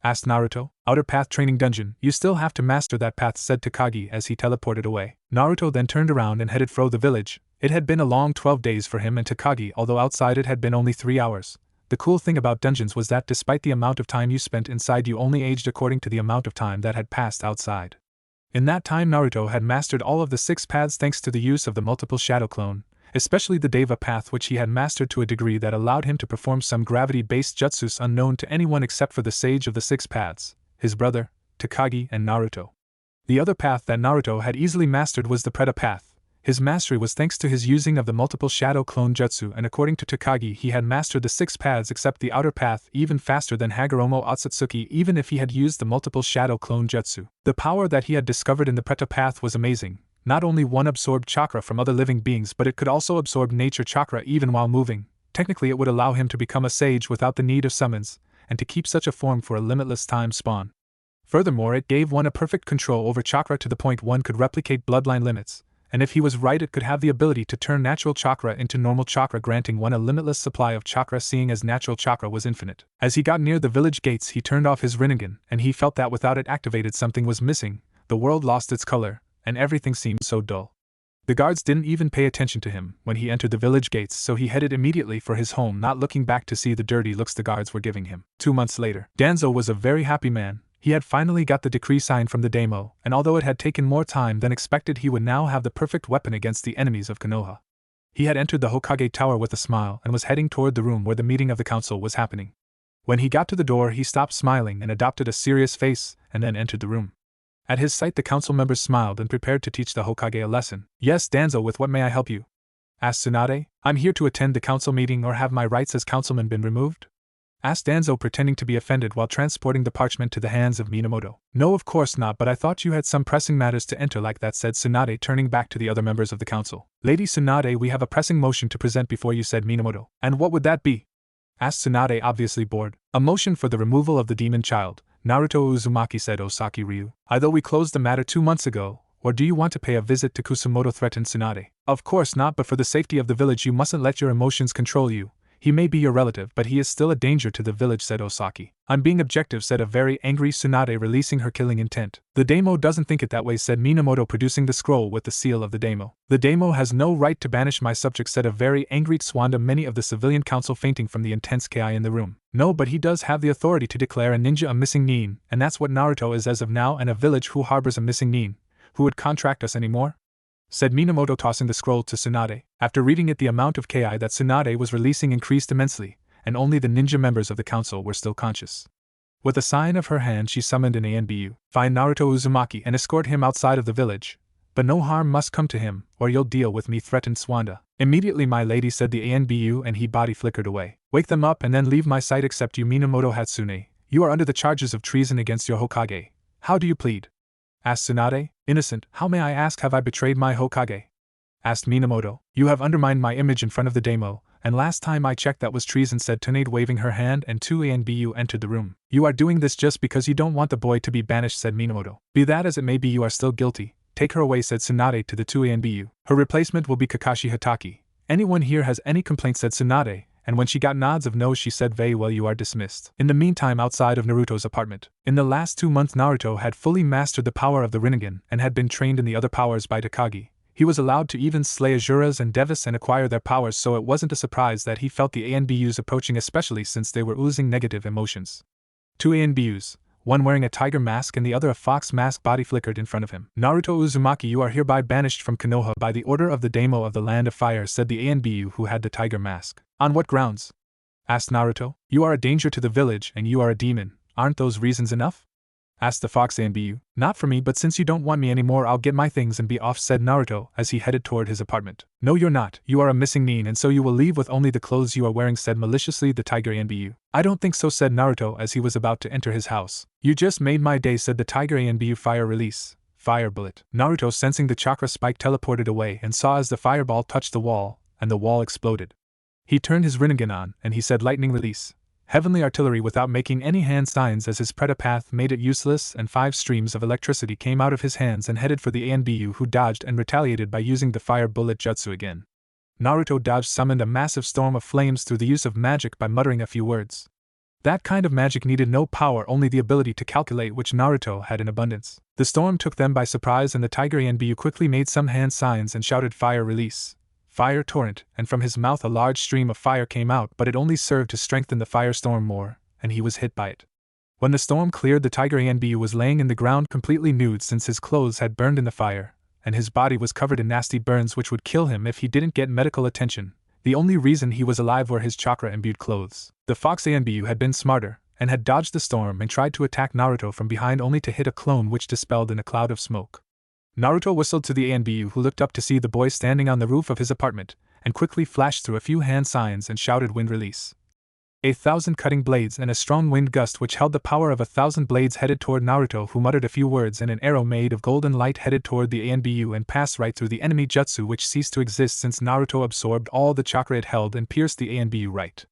Asked Naruto. Outer Path Training Dungeon. You still have to master that path, said Takagi as he teleported away. Naruto then turned around and headed for the village. It had been a long 12 days for him and Takagi, although outside it had been only 3 hours. The cool thing about dungeons was that despite the amount of time you spent inside, you only aged according to the amount of time that had passed outside. In that time, Naruto had mastered all of the 6 paths thanks to the use of the multiple shadow clone, especially the Deva path, which he had mastered to a degree that allowed him to perform some gravity-based jutsus unknown to anyone except for the sage of the 6 paths, his brother, Takagi, and Naruto. The other path that Naruto had easily mastered was the Preta path. His mastery was thanks to his using of the multiple shadow clone jutsu, and according to Takagi he had mastered the 6 paths except the outer path even faster than Hagoromo Akatsuki, even if he had used the multiple shadow clone jutsu. The power that he had discovered in the Preta path was amazing. Not only one absorbed chakra from other living beings, but it could also absorb nature chakra even while moving. Technically it would allow him to become a sage without the need of summons, and to keep such a form for a limitless time span. Furthermore, it gave one a perfect control over chakra to the point one could replicate bloodline limits, and if he was right it could have the ability to turn natural chakra into normal chakra, granting one a limitless supply of chakra, seeing as natural chakra was infinite. As he got near the village gates he turned off his Rinnegan, and he felt that without it activated something was missing, the world lost its color, and everything seemed so dull. The guards didn't even pay attention to him when he entered the village gates, so he headed immediately for his home, not looking back to see the dirty looks the guards were giving him. 2 months later, Danzo was a very happy man. He had finally got the decree signed from the daimyo, and although it had taken more time than expected, he would now have the perfect weapon against the enemies of Konoha. He had entered the Hokage tower with a smile and was heading toward the room where the meeting of the council was happening. When he got to the door he stopped smiling and adopted a serious face, and then entered the room. At his sight the council members smiled and prepared to teach the Hokage a lesson. "Yes, Danzo, with what may I help you?" asked Tsunade. "I'm here to attend the council meeting, or have my rights as councilman been removed?" asked Danzo, pretending to be offended while transporting the parchment to the hands of Minamoto. "No, of course not, but I thought you had some pressing matters to enter like that," said Tsunade, turning back to the other members of the council. "Lady Tsunade, we have a pressing motion to present before you," said Minamoto. "And what would that be?" asked Tsunade, obviously bored. "A motion for the removal of the demon child, Naruto Uzumaki," said Osaki Ryu. "Either we closed the matter 2 months ago, or do you want to pay a visit to Kusumoto?" threatened Tsunade. "Of course not, but for the safety of the village you mustn't let your emotions control you. He may be your relative, but he is still a danger to the village," said Osaki. "I'm being objective," said a very angry Tsunade, releasing her killing intent. "The daimyo doesn't think it that way," said Minamoto, producing the scroll with the seal of the daimyo. "The daimyo has no right to banish my subject," said a very angry Tswanda, many of the civilian council fainting from the intense ki in the room. "No, but he does have the authority to declare a ninja a missing nin, and that's what Naruto is as of now, and a village who harbors a missing nin. Who would contract us anymore?" said Minamoto, tossing the scroll to Tsunade. After reading it, the amount of ki that Tsunade was releasing increased immensely, and only the ninja members of the council were still conscious. With a sign of her hand she summoned an ANBU. "Find Naruto Uzumaki and escort him outside of the village. But no harm must come to him, or you'll deal with me," threatened Swanda. "Immediately, my lady," said the ANBU, and he body flickered away. "Wake them up and then leave my sight, except you, Minamoto Hatsune. You are under the charges of treason against your Hokage. How do you plead?" asked Tsunade. "Innocent. How may I ask? Have I betrayed my Hokage?" asked Minamoto. "You have undermined my image in front of the daimyo, and last time I checked that was treason," said Tsunade, waving her hand, and 2 ANBU entered the room. "You are doing this just because you don't want the boy to be banished," said Minamoto. "Be that as it may be, you are still guilty. Take her away," said Tsunade to the 2 ANBU. "Her replacement will be Kakashi Hatake. Anyone here has any complaints?" said Tsunade, and when she got nods of no she said, "Very well, you are dismissed." In the meantime, outside of Naruto's apartment, in the last 2 months Naruto had fully mastered the power of the Rinnegan and had been trained in the other powers by Takagi. He was allowed to even slay Azuras and Devis and acquire their powers, so it wasn't a surprise that he felt the ANBUs approaching, especially since they were oozing negative emotions. 2 ANBUs, one wearing a tiger mask and the other a fox mask, body flickered in front of him. "Naruto Uzumaki, you are hereby banished from Konoha by the order of the daimyo of the Land of Fire," said the ANBU who had the tiger mask. "On what grounds?" asked Naruto. "You are a danger to the village and you are a demon. Aren't those reasons enough?" asked the fox ANBU. "Not for me, but since you don't want me anymore I'll get my things and be off," said Naruto as he headed toward his apartment. "No, you're not. You are a missing nin, and so you will leave with only the clothes you are wearing," said maliciously the tiger ANBU. "I don't think so," said Naruto as he was about to enter his house. "You just made my day," said the tiger ANBU. "Fire release. Fire bullet." Naruto, sensing the chakra spike, teleported away and saw as the fireball touched the wall, and the wall exploded. He turned his Rinnegan on, and he said, "Lightning release. Heavenly artillery," without making any hand signs as his predapath made it useless, and 5 streams of electricity came out of his hands and headed for the ANBU, who dodged and retaliated by using the fire bullet jutsu again. Naruto dodged, summoned a massive storm of flames through the use of magic by muttering a few words. That kind of magic needed no power, only the ability to calculate, which Naruto had in abundance. The storm took them by surprise, and the tiger ANBU quickly made some hand signs and shouted, "Fire release. Fire torrent," and from his mouth a large stream of fire came out, but it only served to strengthen the firestorm more, and he was hit by it. When the storm cleared, the tiger ANBU was laying in the ground completely nude, since his clothes had burned in the fire, and his body was covered in nasty burns which would kill him if he didn't get medical attention. The only reason he was alive were his chakra-imbued clothes. The fox ANBU had been smarter, and had dodged the storm and tried to attack Naruto from behind, only to hit a clone which dispelled in a cloud of smoke. Naruto whistled to the ANBU, who looked up to see the boy standing on the roof of his apartment, and quickly flashed through a few hand signs and shouted, "Wind release." 1,000 cutting blades and a strong wind gust which held the power of 1,000 blades headed toward Naruto, who muttered a few words, and an arrow made of golden light headed toward the ANBU and passed right through the enemy jutsu, which ceased to exist since Naruto absorbed all the chakra it held and pierced the ANBU right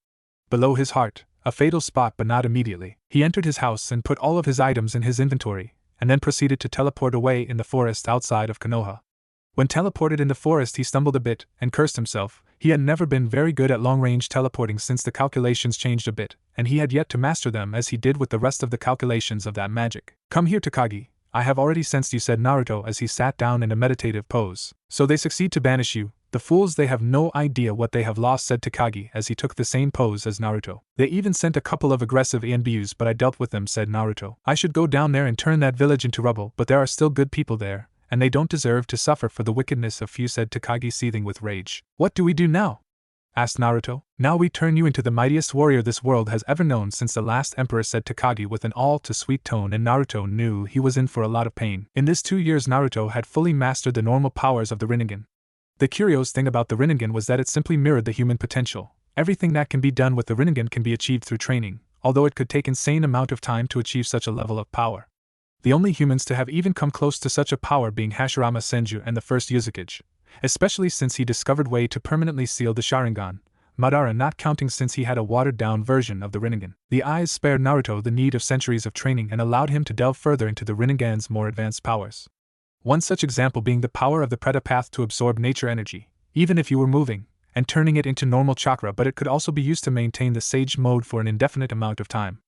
below his heart, a fatal spot, but not immediately. He entered his house and put all of his items in his inventory, and then proceeded to teleport away in the forest outside of Konoha. When teleported in the forest, he stumbled a bit and cursed himself. He had never been very good at long-range teleporting since the calculations changed a bit, and he had yet to master them as he did with the rest of the calculations of that magic. "Come here, Takagi. I have already sensed you," said Naruto as he sat down in a meditative pose. "So they succeed to banish you. The fools, they have no idea what they have lost," said Takagi as he took the same pose as Naruto. "They even sent a couple of aggressive ANBUs, but I dealt with them," said Naruto. "I should go down there and turn that village into rubble, but there are still good people there, and they don't deserve to suffer for the wickedness of few," said Takagi, seething with rage. "What do we do now?" asked Naruto. "Now we turn you into the mightiest warrior this world has ever known since the last emperor," said Takagi with an all-too-sweet tone, and Naruto knew he was in for a lot of pain. In this 2 years Naruto had fully mastered the normal powers of the Rinnegan. The curious thing about the Rinnegan was that it simply mirrored the human potential. Everything that can be done with the Rinnegan can be achieved through training, although it could take insane amount of time to achieve such a level of power. The only humans to have even come close to such a power being Hashirama Senju and the first Uzukage, especially since he discovered way to permanently seal the Sharingan, Madara not counting since he had a watered-down version of the Rinnegan. The eyes spared Naruto the need of centuries of training and allowed him to delve further into the Rinnegan's more advanced powers. One such example being the power of the Preta Path to absorb nature energy, even if you were moving, and turning it into normal chakra, but it could also be used to maintain the Sage mode for an indefinite amount of time.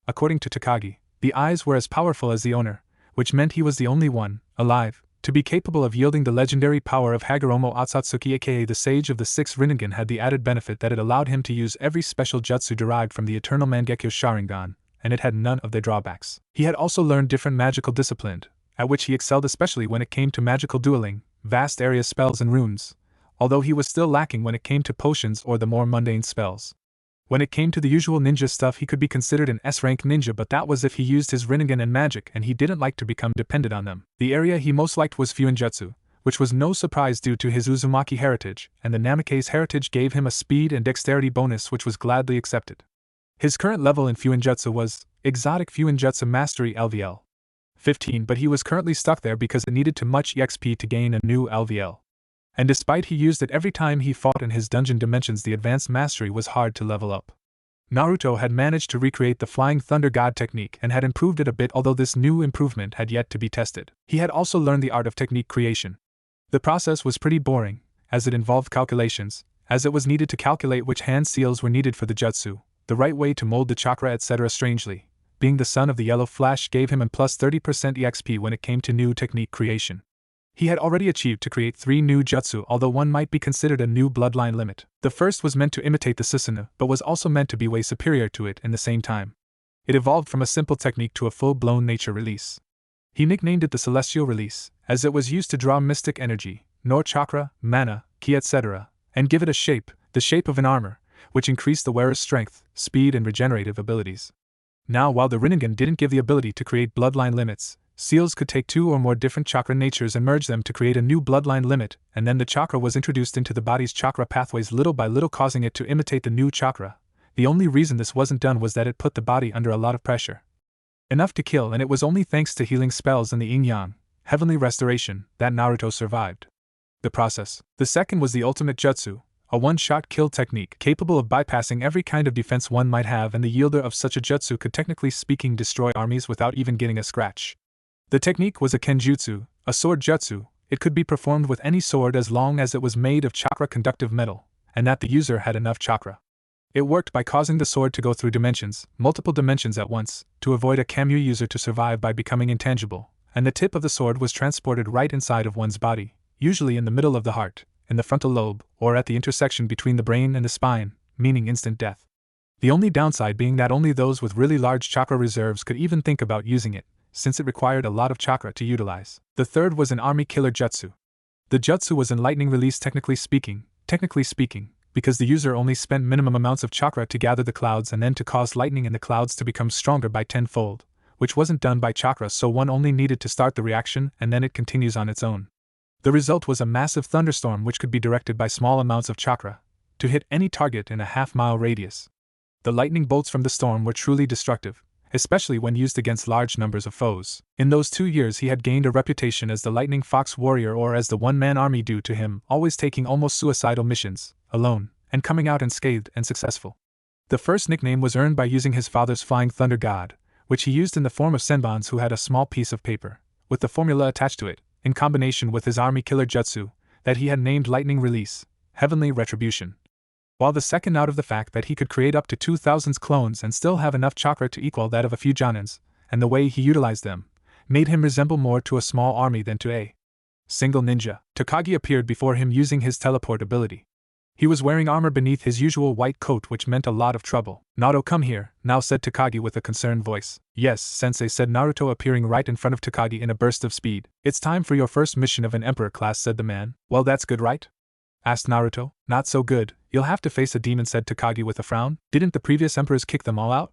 According to Takagi, the eyes were as powerful as the owner, which meant he was the only one, alive, to be capable of yielding the legendary power of Hagoromo Akatsuki, aka the Sage of the Six Rinnegan. Had the added benefit that it allowed him to use every special jutsu derived from the eternal Mangekyo Sharingan, and it had none of their drawbacks. He had also learned different magical disciplines, at which he excelled especially when it came to magical dueling, vast area spells and runes, although he was still lacking when it came to potions or the more mundane spells. When it came to the usual ninja stuff, he could be considered an S-rank ninja, but that was if he used his Rinnegan and magic, and he didn't like to become dependent on them. The area he most liked was Fuinjutsu, which was no surprise due to his Uzumaki heritage, and the Namikaze heritage gave him a speed and dexterity bonus which was gladly accepted. His current level in Fuinjutsu was Exotic Fuinjutsu Mastery LVL 15, but he was currently stuck there because it needed too much EXP to gain a new LVL. And despite he used it every time he fought in his dungeon dimensions, the advanced mastery was hard to level up. Naruto had managed to recreate the Flying Thunder God technique and had improved it a bit, although this new improvement had yet to be tested. He had also learned the art of technique creation. The process was pretty boring, as it involved calculations, as it was needed to calculate which hand seals were needed for the jutsu, the right way to mold the chakra, etc. Strangely, being the son of the Yellow Flash gave him a plus 30% EXP when it came to new technique creation. He had already achieved to create 3 new jutsu, although one might be considered a new bloodline limit. The first was meant to imitate the Susanoo, but was also meant to be way superior to it in the same time. It evolved from a simple technique to a full-blown nature release. He nicknamed it the Celestial Release, as it was used to draw mystic energy, nor chakra, mana, ki, etc., and give it a shape, the shape of an armor, which increased the wearer's strength, speed, and regenerative abilities. Now, while the Rinnegan didn't give the ability to create bloodline limits, seals could take 2 or more different chakra natures and merge them to create a new bloodline limit, and then the chakra was introduced into the body's chakra pathways little by little, causing it to imitate the new chakra. The only reason this wasn't done was that it put the body under a lot of pressure. Enough to kill, and it was only thanks to healing spells and the yin-yang, heavenly restoration, that Naruto survived the process. The second was the ultimate jutsu, a one-shot kill technique capable of bypassing every kind of defense one might have, and the yielder of such a jutsu could technically speaking destroy armies without even getting a scratch. The technique was a kenjutsu, a sword jutsu. It could be performed with any sword as long as it was made of chakra-conductive metal, and that the user had enough chakra. It worked by causing the sword to go through dimensions, multiple dimensions at once, to avoid a Kamyu user to survive by becoming intangible, and the tip of the sword was transported right inside of one's body, usually in the middle of the heart, in the frontal lobe, or at the intersection between the brain and the spine, meaning instant death. The only downside being that only those with really large chakra reserves could even think about using it, since it required a lot of chakra to utilize. The third was an army killer jutsu. The jutsu was an lightning release technically speaking, because the user only spent minimum amounts of chakra to gather the clouds and then to cause lightning in the clouds to become stronger by 10-fold, which wasn't done by chakra, so one only needed to start the reaction and then it continues on its own. The result was a massive thunderstorm which could be directed by small amounts of chakra, to hit any target in a half-mile radius. The lightning bolts from the storm were truly destructive, especially when used against large numbers of foes. In those 2 years he had gained a reputation as the Lightning Fox Warrior, or as the one-man army, due to him always taking almost suicidal missions, alone, and coming out unscathed and successful. The first nickname was earned by using his father's Flying Thunder God, which he used in the form of senbons who had a small piece of paper, with the formula attached to it, in combination with his army killer jutsu, that he had named Lightning Release, Heavenly Retribution. While the second out of the fact that he could create up to 2,000 clones and still have enough chakra to equal that of a few Jonins, and the way he utilized them, made him resemble more to a small army than to a single ninja. Takagi appeared before him using his teleport ability. He was wearing armor beneath his usual white coat, which meant a lot of trouble. "Naruto, come here," now said Takagi with a concerned voice. "Yes, sensei," said Naruto, appearing right in front of Takagi in a burst of speed. "It's time for your first mission of an emperor class," said the man. "Well, that's good, right?" asked Naruto. "Not so good. You'll have to face a demon," said Takagi with a frown. "Didn't the previous emperors kick them all out?"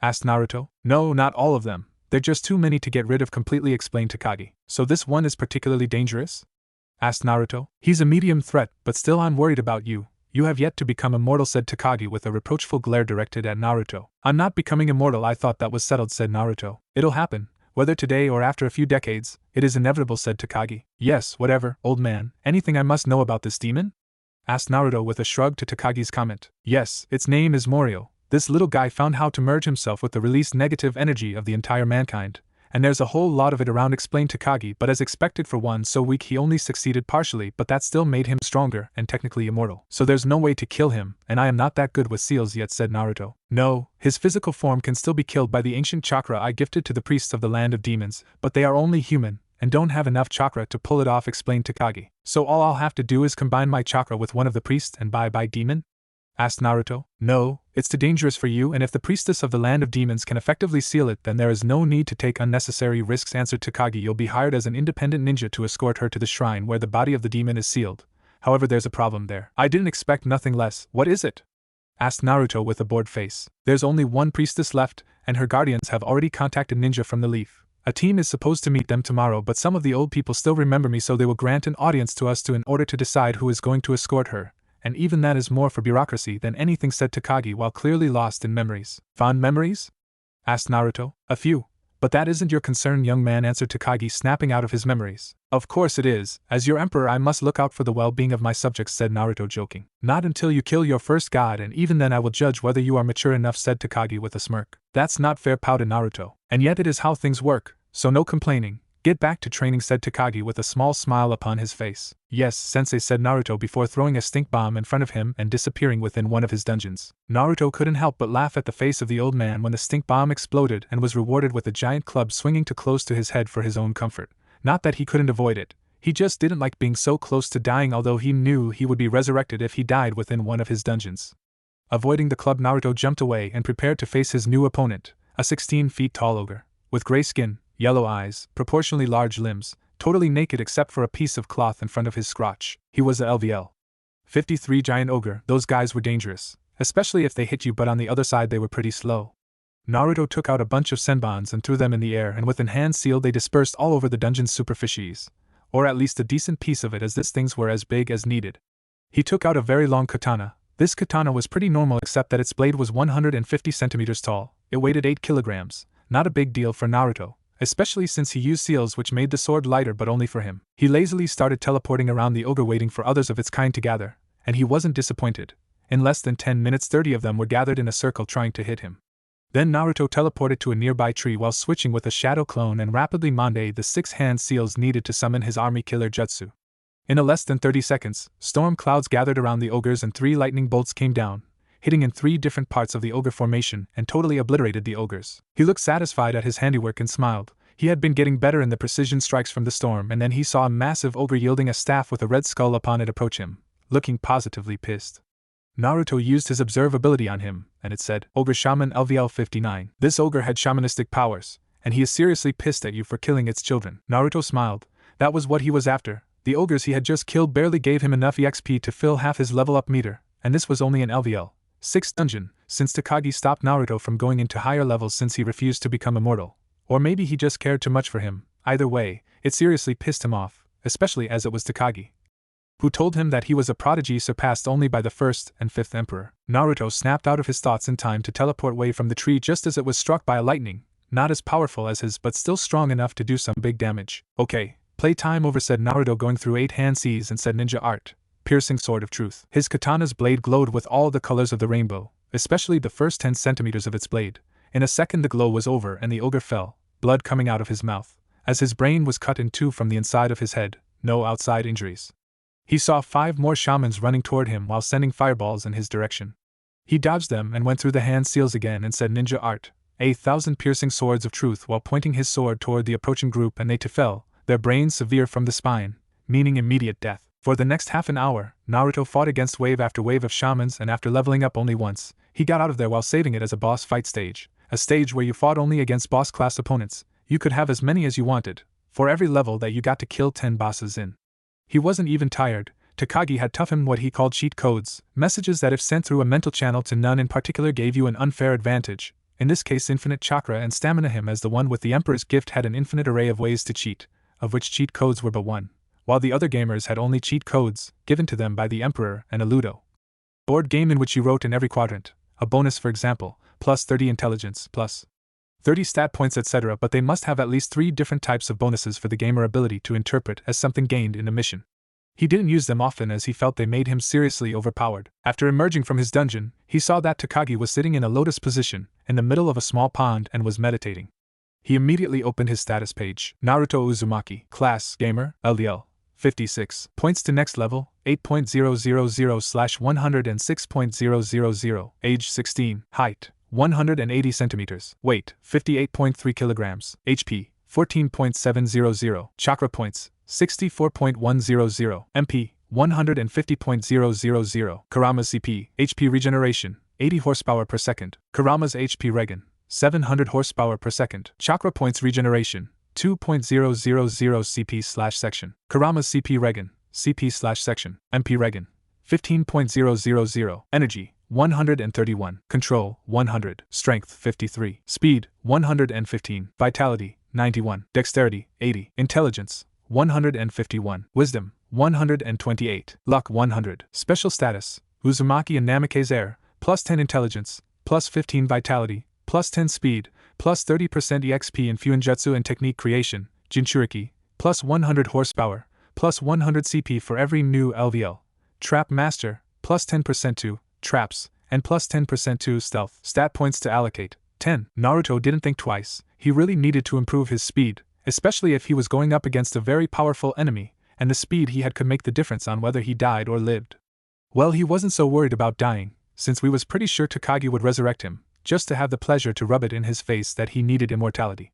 asked Naruto. "No, not all of them. They're just too many to get rid of," completely explained Takagi. "So this one is particularly dangerous?" asked Naruto. "He's a medium threat, but still I'm worried about you. You have yet to become immortal," said Takagi with a reproachful glare directed at Naruto. "I'm not becoming immortal, I thought that was settled," said Naruto. "It'll happen, whether today or after a few decades, it is inevitable," said Takagi. "Yes, whatever, old man. Anything I must know about this demon?" asked Naruto with a shrug to Takagi's comment. "Yes, its name is Morio. This little guy found how to merge himself with the released negative energy of the entire mankind, and there's a whole lot of it around," explained Takagi, "but as expected for one so weak he only succeeded partially, but that still made him stronger and technically immortal. So there's no way to kill him, and I am not that good with seals yet," said Naruto. "No, his physical form can still be killed by the ancient chakra I gifted to the priests of the land of demons, but they are only human, and don't have enough chakra to pull it off," explained Takagi. "So all I'll have to do is combine my chakra with one of the priests and bye-bye demon?" asked Naruto. "No, it's too dangerous for you, and if the priestess of the land of demons can effectively seal it, then there is no need to take unnecessary risks," answered Takagi. "You'll be hired as an independent ninja to escort her to the shrine where the body of the demon is sealed. However, there's a problem there." "I didn't expect nothing less. What is it?" asked Naruto with a bored face. "There's only one priestess left, and her guardians have already contacted ninja from the Leaf. A team is supposed to meet them tomorrow, but some of the old people still remember me, so they will grant an audience to us in order to decide who is going to escort her. And even that is more for bureaucracy than anything," said Takagi while clearly lost in memories. "Fond memories?" asked Naruto. "A few. But that isn't your concern, young man," answered Takagi, snapping out of his memories. "Of course it is. As your emperor I must look out for the well-being of my subjects," said Naruto, joking. "Not until you kill your first god, and even then I will judge whether you are mature enough," said Takagi with a smirk. "That's not fair," pouted Naruto. "And yet it is how things work, so no complaining. Get back to training," said Takagi with a small smile upon his face. "Yes, sensei," said Naruto before throwing a stink bomb in front of him and disappearing within one of his dungeons. Naruto couldn't help but laugh at the face of the old man when the stink bomb exploded and was rewarded with a giant club swinging too close to his head for his own comfort. Not that he couldn't avoid it, he just didn't like being so close to dying, although he knew he would be resurrected if he died within one of his dungeons. Avoiding the club, Naruto jumped away and prepared to face his new opponent, a 16 feet tall ogre, with gray skin, yellow eyes, proportionally large limbs, totally naked except for a piece of cloth in front of his crotch. He was a LVL 53 giant ogre. Those guys were dangerous, especially if they hit you, but on the other side they were pretty slow. Naruto took out a bunch of senbons and threw them in the air, and with enhanced seal they dispersed all over the dungeon's superficies, or at least a decent piece of it, as these things were as big as needed. He took out a very long katana. This katana was pretty normal except that its blade was 150 centimeters tall. It weighed 8 kilograms, not a big deal for Naruto, especially since he used seals which made the sword lighter, but only for him. He lazily started teleporting around the ogre, waiting for others of its kind to gather, and he wasn't disappointed. In less than 10 minutes 30 of them were gathered in a circle trying to hit him. Then Naruto teleported to a nearby tree while switching with a shadow clone and rapidly monded the 6-hand seals needed to summon his army killer jutsu. In a less than 30 seconds, storm clouds gathered around the ogres and 3 lightning bolts came down, hitting in 3 different parts of the ogre formation and totally obliterated the ogres. He looked satisfied at his handiwork and smiled. He had been getting better in the precision strikes from the storm, and then he saw a massive ogre yielding a staff with a red skull upon it approach him, looking positively pissed. Naruto used his observe ability on him, and it said, "Ogre Shaman LVL 59. This ogre had shamanistic powers, and he is seriously pissed at you for killing its children." Naruto smiled. That was what he was after. The ogres he had just killed barely gave him enough EXP to fill half his level up meter, and this was only an LVL 6 dungeon, since Takagi stopped Naruto from going into higher levels since he refused to become immortal. Or maybe he just cared too much for him. Either way, it seriously pissed him off, especially as it was Takagi. who told him that he was a prodigy surpassed only by the 1st and 5th emperor. Naruto snapped out of his thoughts in time to teleport away from the tree just as it was struck by a lightning, not as powerful as his but still strong enough to do some big damage. Okay, play time over, said Naruto, going through 8 hand seas and said ninja art, piercing sword of truth. His katana's blade glowed with all the colors of the rainbow, especially the first 10 centimeters of its blade. In a second the glow was over and the ogre fell, blood coming out of his mouth, as his brain was cut in two from the inside of his head, no outside injuries. He saw 5 more shamans running toward him while sending fireballs in his direction. He dodged them and went through the hand seals again and said ninja art, 1,000 piercing swords of truth, while pointing his sword toward the approaching group, and they too fell, their brains severe from the spine, meaning immediate death. For the next half an hour, Naruto fought against wave after wave of shamans, and after leveling up only once, he got out of there while saving it as a boss fight stage, a stage where you fought only against boss class opponents. You could have as many as you wanted, for every level that you got to kill 10 bosses in. He wasn't even tired. Takagi had taught him what he called cheat codes, messages that if sent through a mental channel to none in particular gave you an unfair advantage, in this case infinite chakra and stamina. Him as the one with the Emperor's gift had an infinite array of ways to cheat, of which cheat codes were but one, while the other gamers had only cheat codes, given to them by the Emperor and a Ludo board game in which you wrote in every quadrant, a bonus for example, plus 30 intelligence, plus 30 stat points etc., but they must have at least 3 different types of bonuses for the gamer ability to interpret as something gained in a mission. He didn't use them often as he felt they made him seriously overpowered. After emerging from his dungeon, he saw that Takagi was sitting in a lotus position, in the middle of a small pond, and was meditating. He immediately opened his status page. Naruto Uzumaki, Class, Gamer, LDL, 56, points to next level, 8.000/106.000, age 16, height, 180 centimeters, weight, 58.3 kilograms, HP, 14.700, chakra points, 64.100, MP, 150.000, Kurama's CP, HP regeneration, 80 horsepower per second, Kurama's HP regen, 700 horsepower per second, chakra points regeneration, 2.000 CP/section, Kurama's CP regen, CP/section, MP regen, 15.000, energy, 131, control, 100, strength, 53, speed, 115, vitality, 91, dexterity, 80, intelligence, 151, wisdom, 128, luck, 100, special status, Uzumaki and Namake's heir, plus 10 intelligence, plus 15 vitality, plus 10 speed, plus 30% EXP in Fuinjutsu and technique creation, Jinchuriki, plus 100 horsepower, plus 100 CP for every new LVL, trap master, plus 10% to traps, and plus 10% to stealth. Stat points to allocate, 10. Naruto didn't think twice. He really needed to improve his speed, especially if he was going up against a very powerful enemy, and the speed he had could make the difference on whether he died or lived. Well, he wasn't so worried about dying, since we was pretty sure Takagi would resurrect him, just to have the pleasure to rub it in his face that he needed immortality.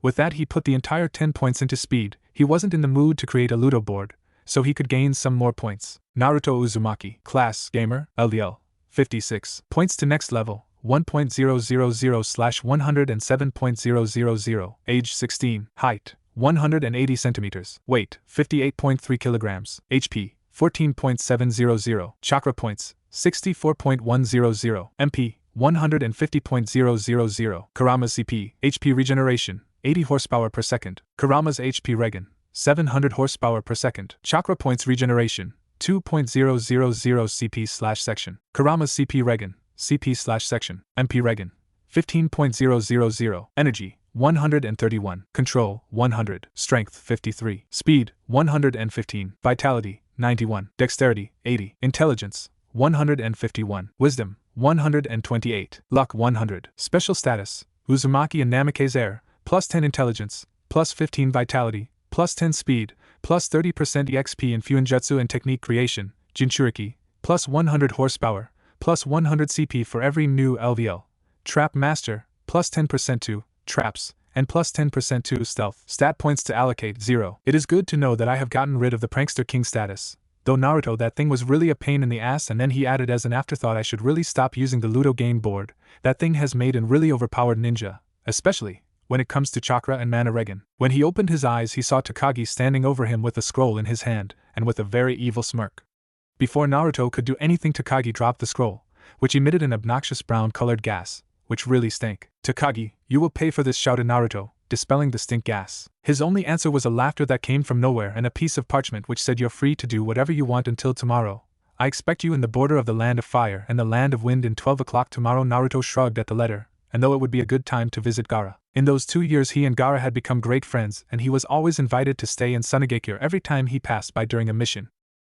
With that he put the entire 10 points into speed. He wasn't in the mood to create a Ludo board, so he could gain some more points. Naruto Uzumaki, Class, Gamer, LDL, 56, points to next level, 1.000/107.000, age 16, height, 180 centimeters, weight, 58.3 kilograms, HP, 14.700, chakra points, 64.100, MP, 150.000, Kurama's CP, HP regeneration, 80 horsepower per second, Kurama's HP regen, 700 horsepower per second, chakra points regeneration, 2.000 CP/section, Kurama's CP regen, CP/section, MP regen, 15.000, energy, 131, control, 100, strength, 53, speed, 115, vitality, 91, dexterity, 80, intelligence, 151, wisdom, 128, luck, 100, special status, Uzumaki and Namake's heir, plus 10 intelligence, plus 15 vitality, plus 10 speed, plus 30% EXP in Fuinjutsu and technique creation, Jinchuriki, plus 100 horsepower, plus 100 CP for every new LVL, trap master, plus 10% to traps, and plus 10% to stealth. Stat points to allocate, 0. It is good to know that I have gotten rid of the prankster king status. Though Naruto, that thing was really a pain in the ass, and then he added as an afterthought I should really stop using the Ludo game board. That thing has made a really overpowered ninja, especially when it comes to chakra and mana regen. When he opened his eyes he saw Takagi standing over him with a scroll in his hand, and with a very evil smirk. Before Naruto could do anything Takagi dropped the scroll, which emitted an obnoxious brown-colored gas, which really stank. Takagi, you will pay for this, shouted Naruto, dispelling the stink gas. His only answer was a laughter that came from nowhere and a piece of parchment which said, "You're free to do whatever you want until tomorrow. I expect you in the border of the land of fire and the land of wind in 12 o'clock tomorrow." Naruto shrugged at the letter, and though it would be a good time to visit Gaara. In those 2 years he and Gaara had become great friends, and he was always invited to stay in Sunagakure every time he passed by during a mission.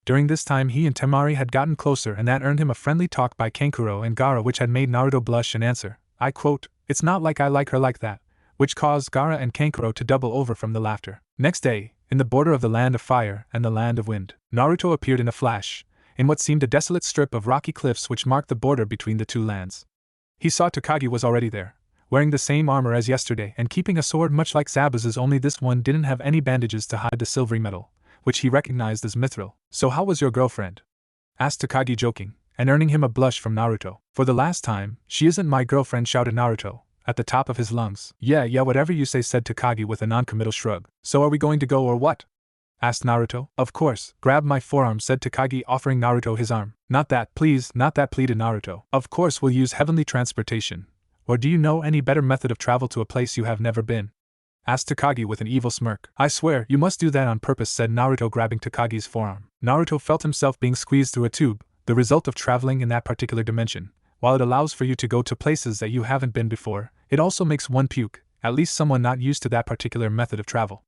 During this time he and Temari had gotten closer, and that earned him a friendly talk by Kankuro and Gaara which had made Naruto blush and answer, I quote, "It's not like I like her like that," which caused Gaara and Kankuro to double over from the laughter. Next day, in the border of the land of fire and the land of wind, Naruto appeared in a flash, in what seemed a desolate strip of rocky cliffs which marked the border between the two lands. He saw Takagi was already there, wearing the same armor as yesterday and keeping a sword much like Zabuza's, only this one didn't have any bandages to hide the silvery metal, which he recognized as mithril. "So how was your girlfriend?" asked Takagi joking, and earning him a blush from Naruto. "For the last time, she isn't my girlfriend," shouted Naruto, at the top of his lungs. Yeah, whatever you say," said Takagi with a non-committal shrug. "So are we going to go or what?" asked Naruto. "Of course, grab my forearm," said Takagi, offering Naruto his arm. "Not that, please, not that," pleaded Naruto. "Of course we'll use heavenly transportation. Or do you know any better method of travel to a place you have never been?" asked Takagi with an evil smirk. "I swear, you must do that on purpose," said Naruto, grabbing Takagi's forearm. Naruto felt himself being squeezed through a tube, the result of traveling in that particular dimension. While it allows for you to go to places that you haven't been before, it also makes one puke, at least someone not used to that particular method of travel.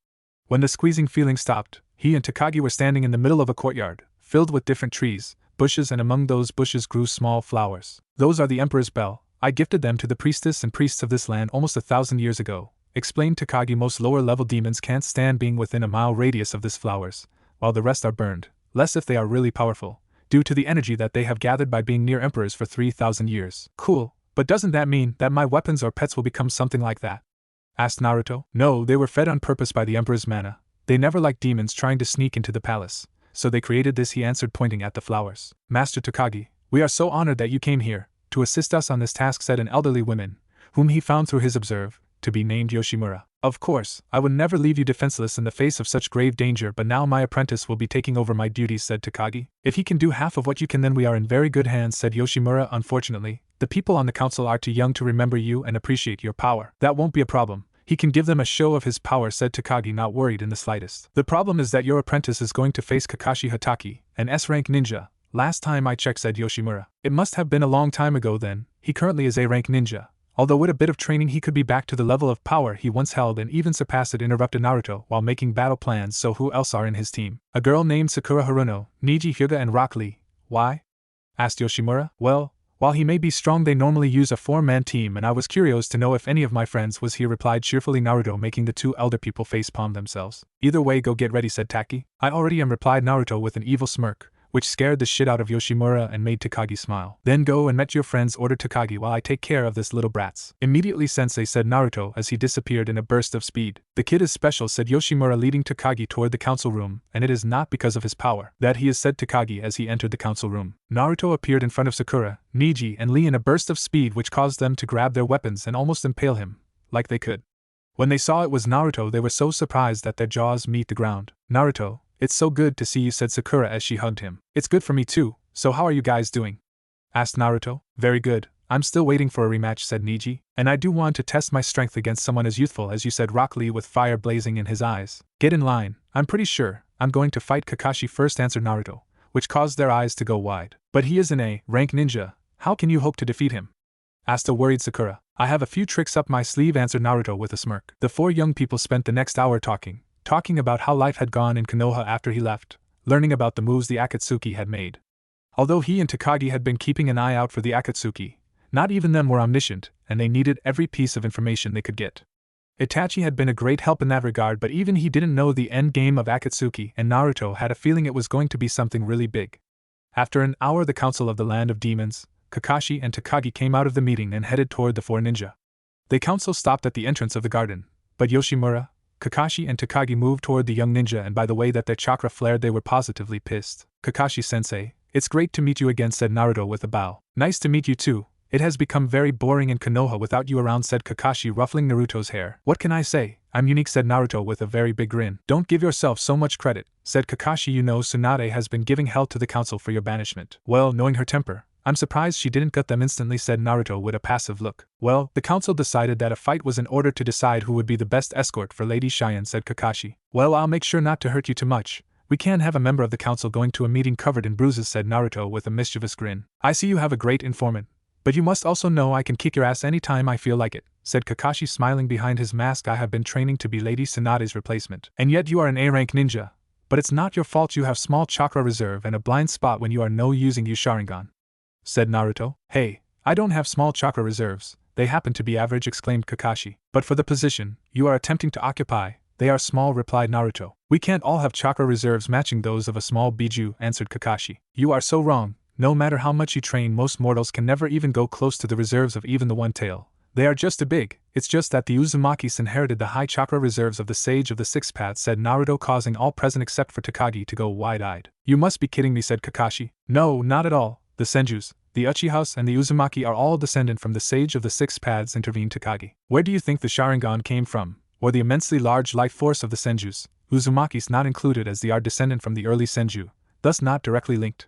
When the squeezing feeling stopped, he and Takagi were standing in the middle of a courtyard, filled with different trees, bushes, and among those bushes grew small flowers. "Those are the Emperor's bell. I gifted them to the priestess and priests of this land almost 1,000 years ago," explained Takagi. "Most lower-level demons can't stand being within a mile radius of these flowers, while the rest are burned, less if they are really powerful, due to the energy that they have gathered by being near emperors for 3,000 years. "Cool, but doesn't that mean that my weapons or pets will become something like that?" asked Naruto. "No, they were fed on purpose by the Emperor's mana. They never liked demons trying to sneak into the palace, so they created this," he answered, pointing at the flowers. "Master Takagi, we are so honored that you came here to assist us on this task," said an elderly woman, whom he found through his observe to be named Yoshimura. "Of course, I would never leave you defenseless in the face of such grave danger, but now my apprentice will be taking over my duties," said Takagi. "If he can do half of what you can, then we are in very good hands," said Yoshimura. "Unfortunately, the people on the council are too young to remember you and appreciate your power." "That won't be a problem. He can give them a show of his power," said Takagi, not worried in the slightest. "The problem is that your apprentice is going to face Kakashi Hatake, an S-rank ninja. Last time I checked," said Yoshimura. "It must have been a long time ago then. He currently is A-rank ninja. Although with a bit of training he could be back to the level of power he once held and even surpass it," interrupted Naruto while making battle plans. "So who else are in his team?" "A girl named Sakura Haruno, Niji Hyuga, and Rock Lee." "Why?" asked Yoshimura. "Well, while he may be strong, they normally use a 4-man team, and I was curious to know if any of my friends was here," replied cheerfully Naruto, making the two elder people facepalm themselves. "Either way, go get ready," said Taki. "I already am," replied Naruto with an evil smirk, which scared the shit out of Yoshimura and made Takagi smile. "Then go and met your friends," ordered Takagi, "while I take care of this little brats." "Immediately, sensei," said Naruto as he disappeared in a burst of speed. "The kid is special," said Yoshimura, leading Takagi toward the council room, "and it is not because of his power that he is," said Takagi as he entered the council room. Naruto appeared in front of Sakura, Niji, and Lee in a burst of speed which caused them to grab their weapons and almost impale him, like they could. When they saw it was Naruto, they were so surprised that their jaws meet the ground. "Naruto, it's so good to see you," said Sakura as she hugged him. "It's good for me too. So how are you guys doing?" asked Naruto. "Very good. I'm still waiting for a rematch," said Niji. "And I do want to test my strength against someone as youthful as you," said Rock Lee with fire blazing in his eyes. "Get in line. I'm pretty sure I'm going to fight Kakashi first," answered Naruto, which caused their eyes to go wide. "But he is an A-rank ninja. How can you hope to defeat him?" asked a worried Sakura. "I have a few tricks up my sleeve," answered Naruto with a smirk. The four young people spent the next hour talking about how life had gone in Konoha after he left, learning about the moves the Akatsuki had made. Although he and Takagi had been keeping an eye out for the Akatsuki, not even them were omniscient, and they needed every piece of information they could get. Itachi had been a great help in that regard, but even he didn't know the end game of Akatsuki, and Naruto had a feeling it was going to be something really big. After an hour, the Council of the Land of Demons, Kakashi and Takagi came out of the meeting and headed toward the four ninja. The council stopped at the entrance of the garden, but Yoshimura, Kakashi and Takagi moved toward the young ninja, and by the way that their chakra flared they were positively pissed. "Kakashi-sensei, it's great to meet you again," said Naruto with a bow. "Nice to meet you too. It has become very boring in Konoha without you around," said Kakashi, ruffling Naruto's hair. "What can I say? I'm unique," said Naruto with a very big grin. "Don't give yourself so much credit," said Kakashi. "You know Tsunade has been giving hell to the council for your banishment." "Well, knowing her temper, I'm surprised she didn't gut them instantly, said Naruto with a passive look. Well, the council decided that a fight was in order to decide who would be the best escort for Lady Cheyenne, said Kakashi. Well, I'll make sure not to hurt you too much. We can't have a member of the council going to a meeting covered in bruises, said Naruto with a mischievous grin. I see you have a great informant. But you must also know I can kick your ass any time I feel like it, said Kakashi smiling behind his mask. I have been training to be Lady Tsunade's replacement. And yet you are an A-rank ninja. But it's not your fault you have small chakra reserve and a blind spot when you are no using your Sharingan, said Naruto. Hey, I don't have small chakra reserves, they happen to be average, exclaimed Kakashi. But for the position you are attempting to occupy, they are small, replied Naruto. We can't all have chakra reserves matching those of a small biju, answered Kakashi. You are so wrong. No matter how much you train, most mortals can never even go close to the reserves of even the one tail. They are just too big. It's just that the Uzumakis inherited the high chakra reserves of the Sage of the Six Paths, said Naruto, causing all present except for Takagi to go wide-eyed. You must be kidding me, said Kakashi. No, not at all. The Senjus, the Uchihas, and the Uzumaki are all descendant from the Sage of the Six Paths, intervened Takagi. Where do you think the Sharingan came from? Or the immensely large life force of the Senjus, Uzumakis not included as they are descendant from the early Senju, thus not directly linked?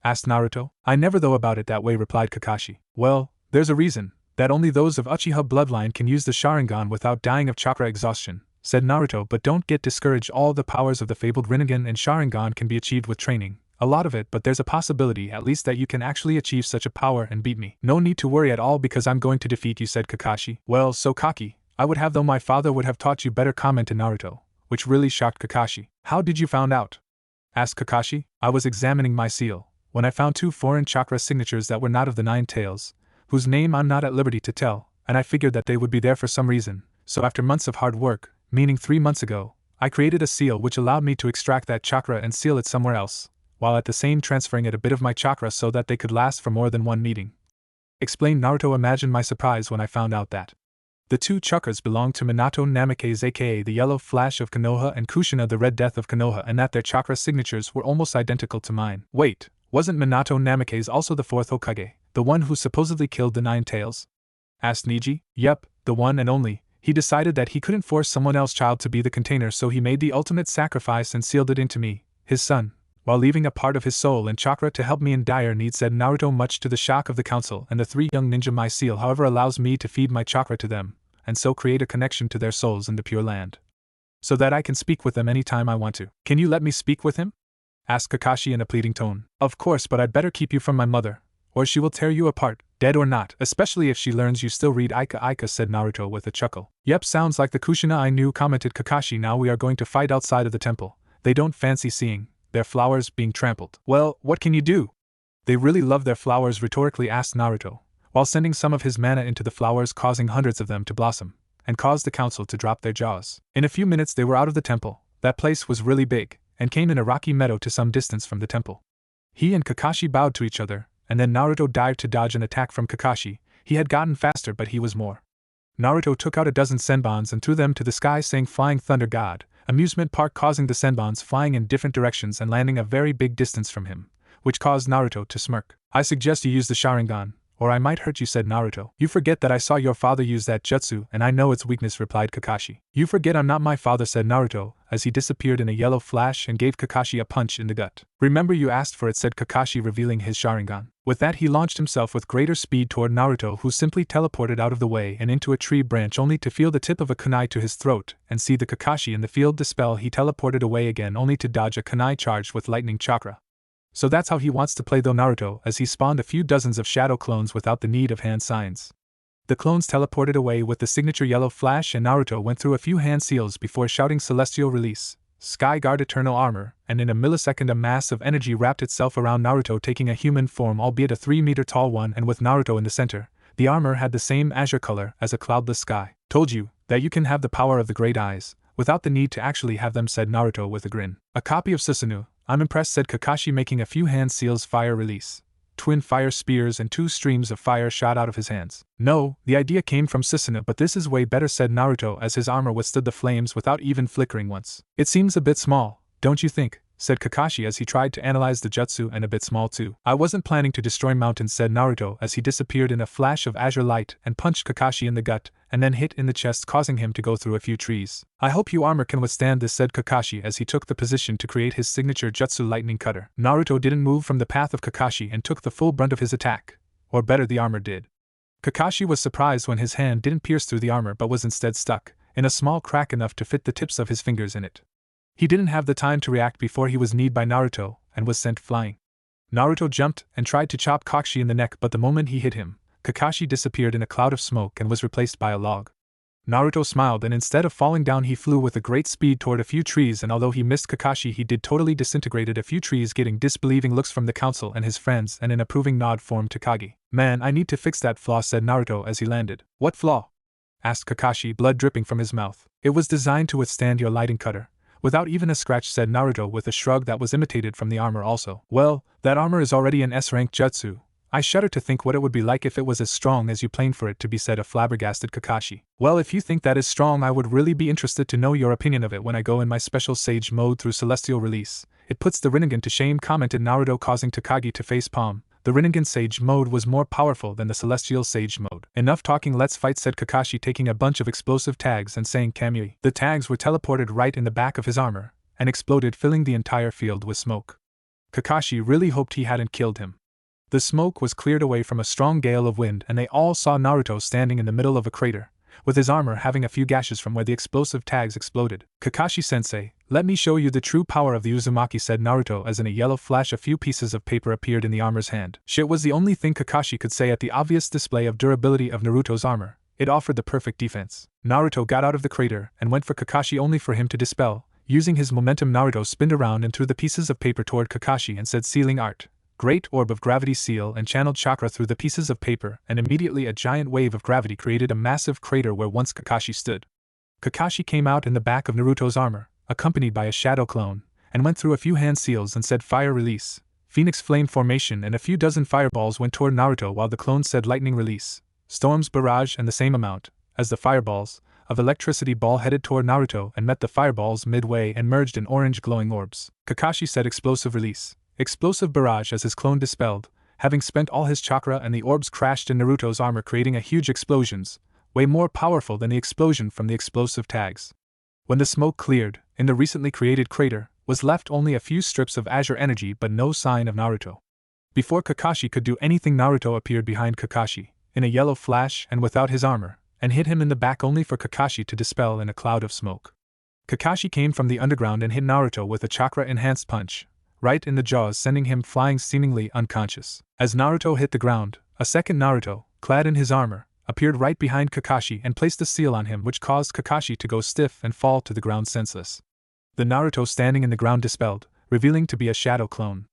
Asked Naruto. I never thought about it that way, replied Kakashi. Well, there's a reason, that only those of Uchiha bloodline can use the Sharingan without dying of chakra exhaustion, said Naruto. But don't get discouraged, all the powers of the fabled Rinnegan and Sharingan can be achieved with training. A lot of it, but there's a possibility at least that you can actually achieve such a power and beat me. No need to worry at all because I'm going to defeat you, said Kakashi. Well, so cocky, I would have, though my father would have taught you better, commented Naruto, which really shocked Kakashi. How did you found out? Asked Kakashi. I was examining my seal, when I found 2 foreign chakra signatures that were not of the 9 tails, whose name I'm not at liberty to tell, and I figured that they would be there for some reason, so after months of hard work, meaning 3 months ago, I created a seal which allowed me to extract that chakra and seal it somewhere else, while at the same transferring it a bit of my chakra so that they could last for more than one meeting. Explained Naruto. Imagine my surprise when I found out that the 2 chakras belonged to Minato Namikaze, aka the Yellow Flash of Konoha, and Kushina, the Red Death of Konoha, and that their chakra signatures were almost identical to mine. Wait, wasn't Minato Namikaze also the 4th Hokage, the one who supposedly killed the 9 tails? Asked Neji. Yep, the one and only. He decided that he couldn't force someone else's child to be the container, so he made the ultimate sacrifice and sealed it into me, his son, while leaving a part of his soul and chakra to help me in dire need, said Naruto, much to the shock of the council and the 3 young ninja. My seal, however, allows me to feed my chakra to them, and so create a connection to their souls in the Pure Land, so that I can speak with them anytime I want to. Can you let me speak with him? Asked Kakashi in a pleading tone. Of course, but I'd better keep you from my mother, or she will tear you apart, dead or not, especially if she learns you still read Aika, said Naruto with a chuckle. Yep, sounds like the Kushina I knew, commented Kakashi. Now we are going to fight outside of the temple. They don't fancy seeing their flowers being trampled. Well, what can you do? They really love their flowers, rhetorically asked Naruto, while sending some of his mana into the flowers, causing hundreds of them to blossom, and caused the council to drop their jaws. In a few minutes they were out of the temple. That place was really big, and came in a rocky meadow to some distance from the temple. He and Kakashi bowed to each other, and then Naruto dived to dodge an attack from Kakashi. He had gotten faster, but he was more. Naruto took out a dozen senbons and threw them to the sky, saying Flying Thunder God, amusement park, causing the senbons flying in different directions and landing a very big distance from him, which caused Naruto to smirk. I suggest you use the Sharingan, or I might hurt you, said Naruto. You forget that I saw your father use that jutsu and I know its weakness, replied Kakashi. You forget I'm not my father, said Naruto, as he disappeared in a yellow flash and gave Kakashi a punch in the gut. Remember you asked for it, said Kakashi, revealing his Sharingan. With that he launched himself with greater speed toward Naruto, who simply teleported out of the way and into a tree branch, only to feel the tip of a kunai to his throat and see the Kakashi in the field dispel. He teleported away again, only to dodge a kunai charged with lightning chakra. So that's how he wants to play though, Naruto, as he spawned a few dozens of shadow clones without the need of hand signs. The clones teleported away with the signature yellow flash, and Naruto went through a few hand seals before shouting Celestial Release, Sky Guard Eternal Armor, and in a millisecond a mass of energy wrapped itself around Naruto, taking a human form, albeit a 3-meter tall one, and with Naruto in the center. The armor had the same azure color as a cloudless sky. Told you that you can have the power of the great eyes, without the need to actually have them, said Naruto with a grin. A copy of Susanoo. I'm impressed, said Kakashi, making a few hand seals. Fire release. Twin fire spears and 2 streams of fire shot out of his hands. No, the idea came from Susanoo, but this is way better, said Naruto, as his armor withstood the flames without even flickering once. It seems a bit small, don't you think? said Kakashi as he tried to analyze the jutsu, and a bit small too. I wasn't planning to destroy mountains, said Naruto as he disappeared in a flash of azure light and punched Kakashi in the gut, and then hit in the chest, causing him to go through a few trees. I hope your armor can withstand this, said Kakashi as he took the position to create his signature jutsu lightning cutter. Naruto didn't move from the path of Kakashi and took the full brunt of his attack. Or better, the armor did. Kakashi was surprised when his hand didn't pierce through the armor but was instead stuck in a small crack enough to fit the tips of his fingers in it. He didn't have the time to react before he was kneed by Naruto and was sent flying. Naruto jumped and tried to chop Kakashi in the neck, but the moment he hit him, Kakashi disappeared in a cloud of smoke and was replaced by a log. Naruto smiled, and instead of falling down he flew with a great speed toward a few trees, and although he missed Kakashi, he did totally disintegrated a few trees, getting disbelieving looks from the council and his friends and an approving nod from Takagi. Man, I need to fix that flaw, said Naruto as he landed. What flaw? Asked Kakashi, blood dripping from his mouth. It was designed to withstand your lightning cutter. Without even a scratch, said Naruto with a shrug that was imitated from the armor also. Well, that armor is already an S-rank jutsu. I shudder to think what it would be like if it was as strong as you planned for it to be, said a flabbergasted Kakashi. Well, if you think that is strong, I would really be interested to know your opinion of it when I go in my special Sage mode through Celestial Release. It puts the Rinnegan to shame, commented Naruto, causing Takagi to facepalm. The Rinnegan Sage mode was more powerful than the Celestial Sage mode. Enough talking, let's fight, said Kakashi, taking a bunch of explosive tags and saying Kamui. The tags were teleported right in the back of his armor and exploded, filling the entire field with smoke. Kakashi really hoped he hadn't killed him. The smoke was cleared away from a strong gale of wind, and they all saw Naruto standing in the middle of a crater, with his armor having a few gashes from where the explosive tags exploded. Kakashi-sensei, let me show you the true power of the Uzumaki, said Naruto as in a yellow flash a few pieces of paper appeared in the armor's hand. Shit was the only thing Kakashi could say at the obvious display of durability of Naruto's armor. It offered the perfect defense. Naruto got out of the crater and went for Kakashi only for him to dispel. Using his momentum, Naruto spinned around and threw the pieces of paper toward Kakashi and said, sealing art. Great orb of gravity, seal and channeled chakra through the pieces of paper, and immediately a giant wave of gravity created a massive crater where once Kakashi stood. Kakashi came out in the back of Naruto's armor, accompanied by a shadow clone, and went through a few hand seals and said fire release, phoenix flame formation, and a few dozen fireballs went toward Naruto while the clone said lightning release, storms barrage, and the same amount, as the fireballs, of electricity ball headed toward Naruto and met the fireballs midway and merged in orange glowing orbs. Kakashi said explosive release, explosive barrage as his clone dispelled, having spent all his chakra, and the orbs crashed in Naruto's armor creating a huge explosions, way more powerful than the explosion from the explosive tags. When the smoke cleared, in the recently created crater, was left only a few strips of azure energy but no sign of Naruto. Before Kakashi could do anything, Naruto appeared behind Kakashi, in a yellow flash and without his armor, and hit him in the back only for Kakashi to dispel in a cloud of smoke. Kakashi came from the underground and hit Naruto with a chakra-enhanced punch, right in the jaws, sending him flying seemingly unconscious. As Naruto hit the ground, a second Naruto, clad in his armor, appeared right behind Kakashi and placed a seal on him which caused Kakashi to go stiff and fall to the ground senseless. The Naruto standing in the ground dispelled, revealing to be a shadow clone.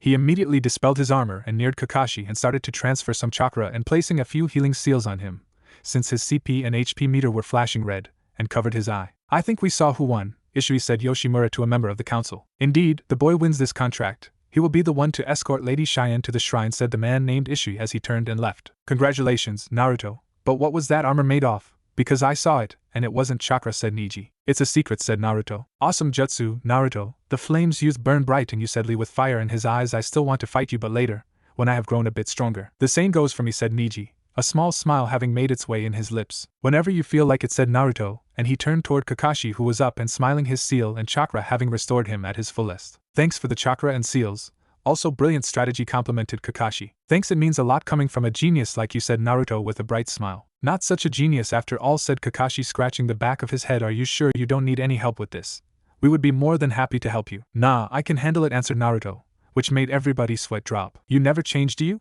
He immediately dispelled his armor and neared Kakashi and started to transfer some chakra and placing a few healing seals on him, since his CP and HP meter were flashing red, and covered his eye. I think we saw who won, Ishii said Yoshimura to a member of the council. Indeed, the boy wins this contract. He will be the one to escort Lady Cheyenne to the shrine, said the man named Ishii as he turned and left. Congratulations, Naruto. But what was that armor made of? Because I saw it, and it wasn't chakra, said Neji. It's a secret, said Naruto. Awesome jutsu, Naruto. The flames youth burn bright in you, said Lee with fire in his eyes. I still want to fight you, but later, when I have grown a bit stronger. The same goes for me, said Neji, a small smile having made its way in his lips. Whenever you feel like it, said Naruto, and he turned toward Kakashi who was up and smiling, his seal and chakra having restored him at his fullest. Thanks for the chakra and seals. Also brilliant strategy, complimented Kakashi. Thanks, it means a lot coming from a genius like you, said Naruto with a bright smile. Not such a genius after all, said Kakashi scratching the back of his head. Are you sure you don't need any help with this? We would be more than happy to help you. Nah, I can handle it, answered Naruto, which made everybody's sweat drop. You never change, do you?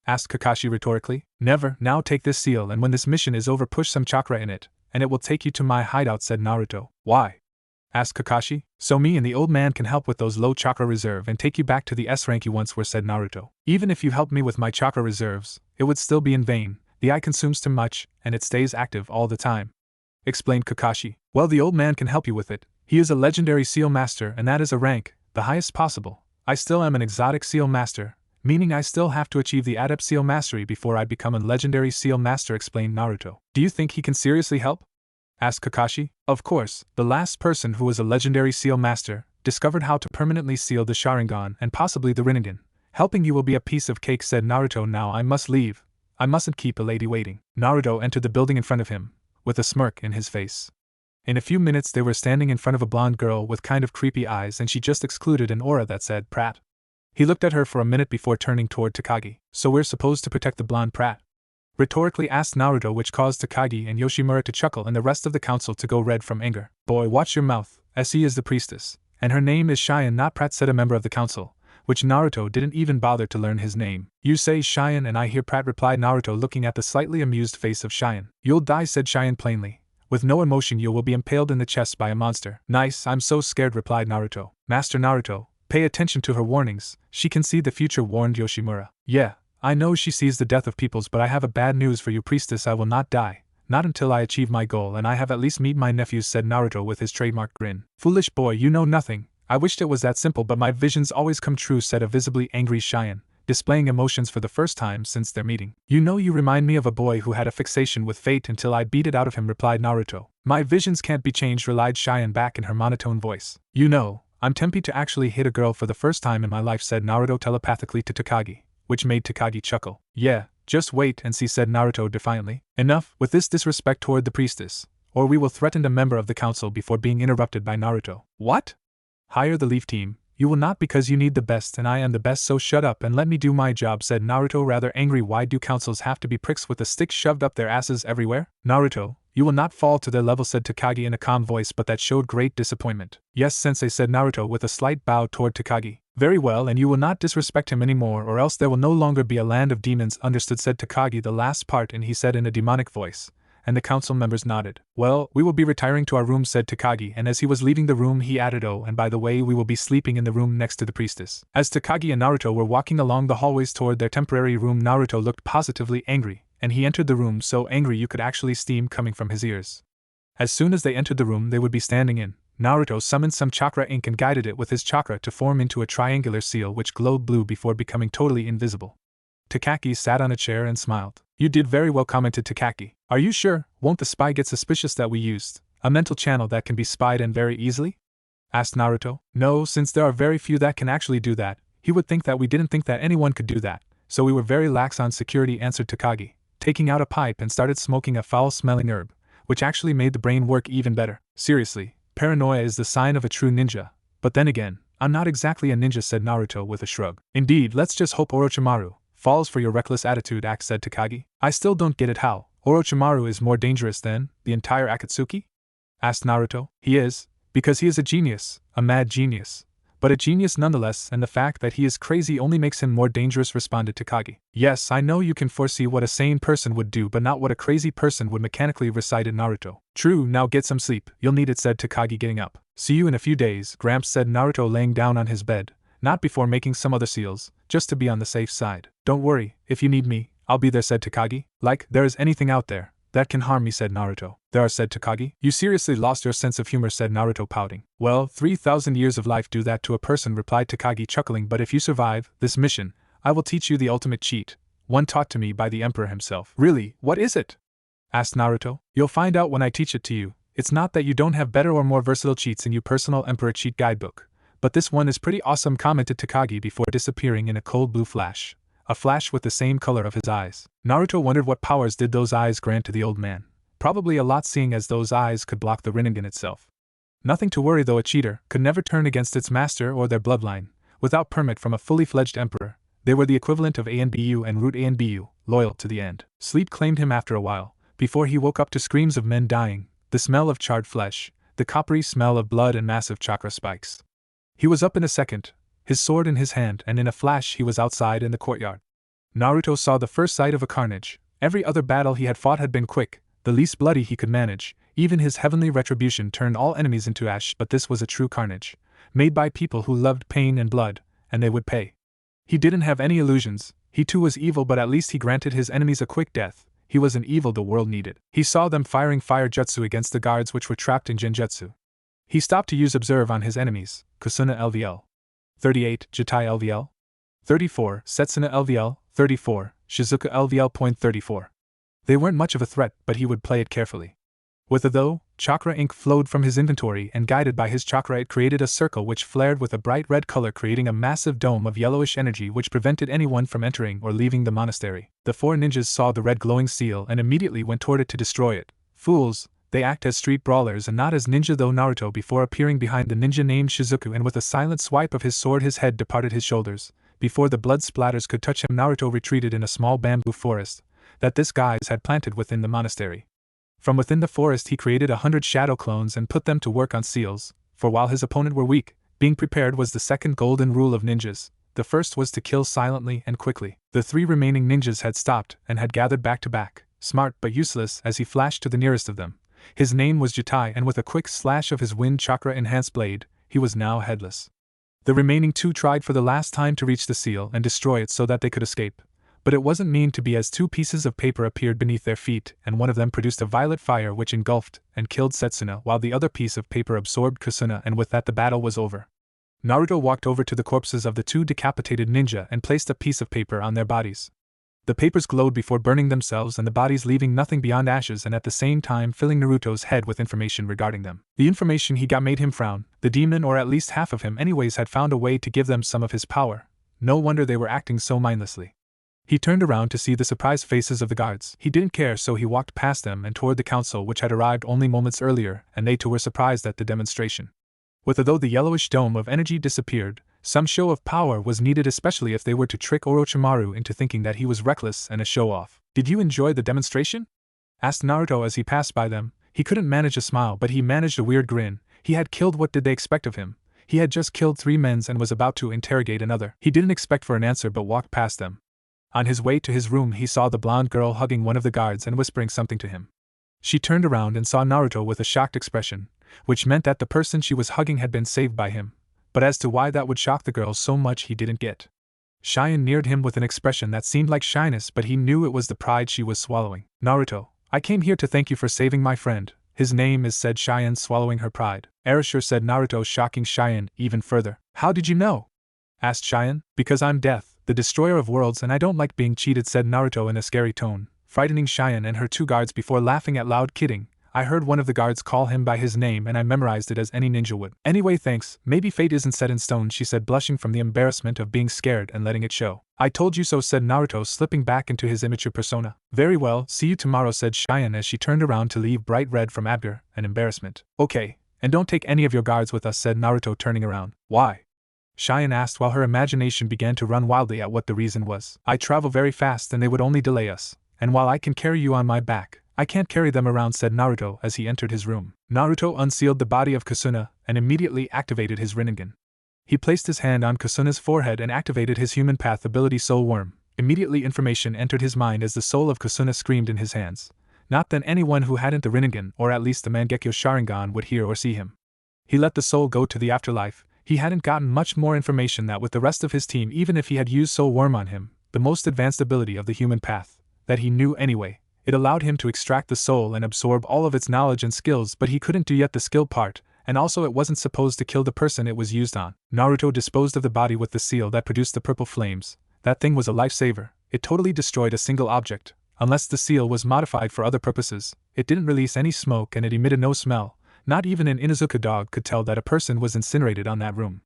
Asked Kakashi rhetorically. Never. Now take this seal, and when this mission is over push some chakra in it, and it will take you to my hideout, said Naruto. Why? Asked Kakashi. So me and the old man can help with those low chakra reserve and take you back to the S rank you once were, said Naruto. Even if you helped me with my chakra reserves, it would still be in vain. The eye consumes too much, and it stays active all the time, explained Kakashi. Well, the old man can help you with it. He is a legendary seal master, and that is a rank, the highest possible. I still am an exotic seal master, meaning I still have to achieve the adept seal mastery before I become a legendary seal master, explained Naruto. Do you think he can seriously help? Asked Kakashi. Of course, the last person who was a legendary seal master discovered how to permanently seal the Sharingan and possibly the Rinnegan. Helping you will be a piece of cake, said Naruto. Now I must leave. I mustn't keep a lady waiting. Naruto entered the building in front of him, with a smirk in his face. In a few minutes they were standing in front of a blonde girl with kind of creepy eyes, and she just exuded an aura that said prat. He looked at her for a minute before turning toward Takagi. So we're supposed to protect the blonde prat? Rhetorically asked Naruto, which caused Takagi and Yoshimura to chuckle and the rest of the council to go red from anger. Boy, watch your mouth, SE is the priestess, and her name is Cheyenne, not Prat, said a member of the council, which Naruto didn't even bother to learn his name. You say Cheyenne and I hear Prat, replied Naruto, looking at the slightly amused face of Cheyenne. You'll die, said Cheyenne plainly. With no emotion, you will be impaled in the chest by a monster. Nice, I'm so scared, replied Naruto. Master Naruto, pay attention to her warnings, she can see the future, warned Yoshimura. Yeah, I know she sees the death of peoples, but I have a bad news for you, priestess. I will not die, not until I achieve my goal, and I have at least meet my nephews, said Naruto with his trademark grin. Foolish boy, you know nothing. I wished it was that simple, but my visions always come true, said a visibly angry Cheyenne, displaying emotions for the first time since their meeting. You know, you remind me of a boy who had a fixation with fate until I beat it out of him, replied Naruto. My visions can't be changed, relied Cheyenne back in her monotone voice. You know, I'm tempted to actually hit a girl for the first time in my life, said Naruto telepathically to Takagi, which made Takagi chuckle. Yeah, just wait and see, said Naruto defiantly. Enough with this disrespect toward the priestess, or we will threaten a member of the council, before being interrupted by Naruto. What? Hire the Leaf Team. You will not, because you need the best and I am the best, so shut up and let me do my job, said Naruto, rather angry. Why do councils have to be pricks with a stick shoved up their asses everywhere? Naruto, you will not fall to their level, said Takagi in a calm voice, but that showed great disappointment. Yes, sensei, said Naruto with a slight bow toward Takagi. Very well, and you will not disrespect him anymore, or else there will no longer be a land of demons, understood, said Takagi the last part, and he said in a demonic voice, and the council members nodded. Well, we will be retiring to our room, said Takagi, and as he was leaving the room he added, oh, and by the way, we will be sleeping in the room next to the priestess. As Takagi and Naruto were walking along the hallways toward their temporary room, Naruto looked positively angry, and he entered the room so angry you could actually steam coming from his ears. As soon as they entered the room they would be standing in, Naruto summoned some chakra ink and guided it with his chakra to form into a triangular seal which glowed blue before becoming totally invisible. Takagi sat on a chair and smiled. You did very well, commented Takagi. Are you sure? Won't the spy get suspicious that we used a mental channel that can be spied and very easily? Asked Naruto. No, since there are very few that can actually do that, he would think that we didn't think that anyone could do that, so we were very lax on security, answered Takagi, taking out a pipe and started smoking a foul-smelling herb, which actually made the brain work even better. Seriously, paranoia is the sign of a true ninja, but then again, I'm not exactly a ninja, said Naruto with a shrug. Indeed, let's just hope Orochimaru falls for your reckless attitude act, said Takagi. I still don't get it, how Orochimaru is more dangerous than the entire Akatsuki? Asked Naruto. He is, because he is a genius, a mad genius, but a genius nonetheless, and the fact that he is crazy only makes him more dangerous, responded Takagi. Yes, I know you can foresee what a sane person would do, but not what a crazy person would mechanically, recited Naruto. True, now get some sleep, you'll need it, said Takagi, getting up. See you in a few days, Gramps, said Naruto, laying down on his bed, not before making some other seals, just to be on the safe side. Don't worry, if you need me, I'll be there, said Takagi. Like there is anything out there that can harm me, said Naruto. There are, said Takagi. You seriously lost your sense of humor, said Naruto, pouting. Well, 3,000 years of life do that to a person, replied Takagi, chuckling, but if you survive this mission, I will teach you the ultimate cheat, one taught to me by the Emperor himself. Really, what is it? Asked Naruto. You'll find out when I teach it to you. It's not that you don't have better or more versatile cheats in your personal Emperor cheat guidebook, but this one is pretty awesome, commented Takagi before disappearing in a cold blue flash, a flash with the same color of his eyes. Naruto wondered what powers did those eyes grant to the old man. Probably a lot, seeing as those eyes could block the Rinnegan itself. Nothing to worry though, a cheater could never turn against its master or their bloodline, without permit from a fully fledged emperor. They were the equivalent of ANBU and root ANBU, loyal to the end. Sleep claimed him after a while, before he woke up to screams of men dying, the smell of charred flesh, the coppery smell of blood and massive chakra spikes. He was up in a second, his sword in his hand, and in a flash he was outside in the courtyard. Naruto saw the first sight of a carnage. Every other battle he had fought had been quick, the least bloody he could manage. Even his heavenly retribution turned all enemies into ash, but this was a true carnage, made by people who loved pain and blood, and they would pay. He didn't have any illusions. He too was evil, but at least he granted his enemies a quick death. He was an evil the world needed. He saw them firing fire jutsu against the guards which were trapped in genjutsu. He stopped to use observe on his enemies. Kusuna LVL 38, Jitai LVL 34, Setsuna LVL 34, Shizuka LVL.34. They weren't much of a threat, but he would play it carefully. With a though, chakra ink flowed from his inventory, and guided by his chakra it created a circle which flared with a bright red color, creating a massive dome of yellowish energy which prevented anyone from entering or leaving the monastery. The 4 ninjas saw the red glowing seal and immediately went toward it to destroy it. Fools, they act as street brawlers and not as ninja, though Naruto, before appearing behind the ninja named Shizuku, and with a silent swipe of his sword his head departed his shoulders. Before the blood splatters could touch him, Naruto retreated in a small bamboo forest that this guise had planted within the monastery. From within the forest he created 100 shadow clones and put them to work on seals, for while his opponent were weak, being prepared was the second golden rule of ninjas. The first was to kill silently and quickly. The 3 remaining ninjas had stopped and had gathered back to back, smart but useless, as he flashed to the nearest of them. His name was Jutai, and with a quick slash of his wind chakra-enhanced blade, he was now headless. The remaining 2 tried for the last time to reach the seal and destroy it so that they could escape, but it wasn't mean to be, as 2 pieces of paper appeared beneath their feet, and one of them produced a violet fire which engulfed and killed Setsuna, while the other piece of paper absorbed Kusuna, and with that the battle was over. Naruto walked over to the corpses of the 2 decapitated ninja and placed a piece of paper on their bodies. The papers glowed before burning themselves, and the bodies leaving nothing beyond ashes, and at the same time filling Naruto's head with information regarding them. The information he got made him frown. The demon, or at least half of him anyways, had found a way to give them some of his power. No wonder they were acting so mindlessly. He turned around to see the surprised faces of the guards. He didn't care, so he walked past them and toward the council, which had arrived only moments earlier, and they too were surprised at the demonstration. Although the yellowish dome of energy disappeared, some show of power was needed, especially if they were to trick Orochimaru into thinking that he was reckless and a show-off. "Did you enjoy the demonstration?" asked Naruto as he passed by them. He couldn't manage a smile, but he managed a weird grin. He had killed. What did they expect of him? He had just killed 3 men and was about to interrogate another. He didn't expect for an answer but walked past them. On his way to his room he saw the blonde girl hugging one of the guards and whispering something to him. She turned around and saw Naruto with a shocked expression, which meant that the person she was hugging had been saved by him. But as to why that would shock the girl so much he didn't get. Cheyenne neared him with an expression that seemed like shyness, but he knew it was the pride she was swallowing. "Naruto, I came here to thank you for saving my friend. His name is," said Cheyenne, swallowing her pride. "Erasure," said Naruto, shocking Cheyenne even further. "How did you know?" asked Cheyenne. "Because I'm Death, the destroyer of worlds, and I don't like being cheated," said Naruto in a scary tone, frightening Cheyenne and her 2 guards before laughing out loud. "Kidding. I heard one of the guards call him by his name and I memorized it as any ninja would. Anyway, thanks. Maybe fate isn't set in stone," she said, blushing from the embarrassment of being scared and letting it show. "I told you so," said Naruto, slipping back into his immature persona. "Very well, see you tomorrow," said Cheyenne as she turned around to leave, bright red from anger and embarrassment. "Okay, and don't take any of your guards with us," said Naruto, turning around. "Why?" Cheyenne asked, while her imagination began to run wildly at what the reason was. "I travel very fast and they would only delay us, and while I can carry you on my back, I can't carry them around," said Naruto as he entered his room. Naruto unsealed the body of Kusuna and immediately activated his Rinnegan. He placed his hand on Kusuna's forehead and activated his human path ability, Soul Worm. Immediately information entered his mind as the soul of Kusuna screamed in his hands. Not that anyone who hadn't the Rinnegan, or at least the Mangekyo Sharingan, would hear or see him. He let the soul go to the afterlife. He hadn't gotten much more information that with the rest of his team, even if he had used Soul Worm on him, the most advanced ability of the human path, that he knew anyway. It allowed him to extract the soul and absorb all of its knowledge and skills, but he couldn't do yet the skill part, and also it wasn't supposed to kill the person it was used on. Naruto disposed of the body with the seal that produced the purple flames. That thing was a lifesaver. It totally destroyed a single object. Unless the seal was modified for other purposes, it didn't release any smoke and it emitted no smell. Not even an Inuzuka dog could tell that a person was incinerated on that room.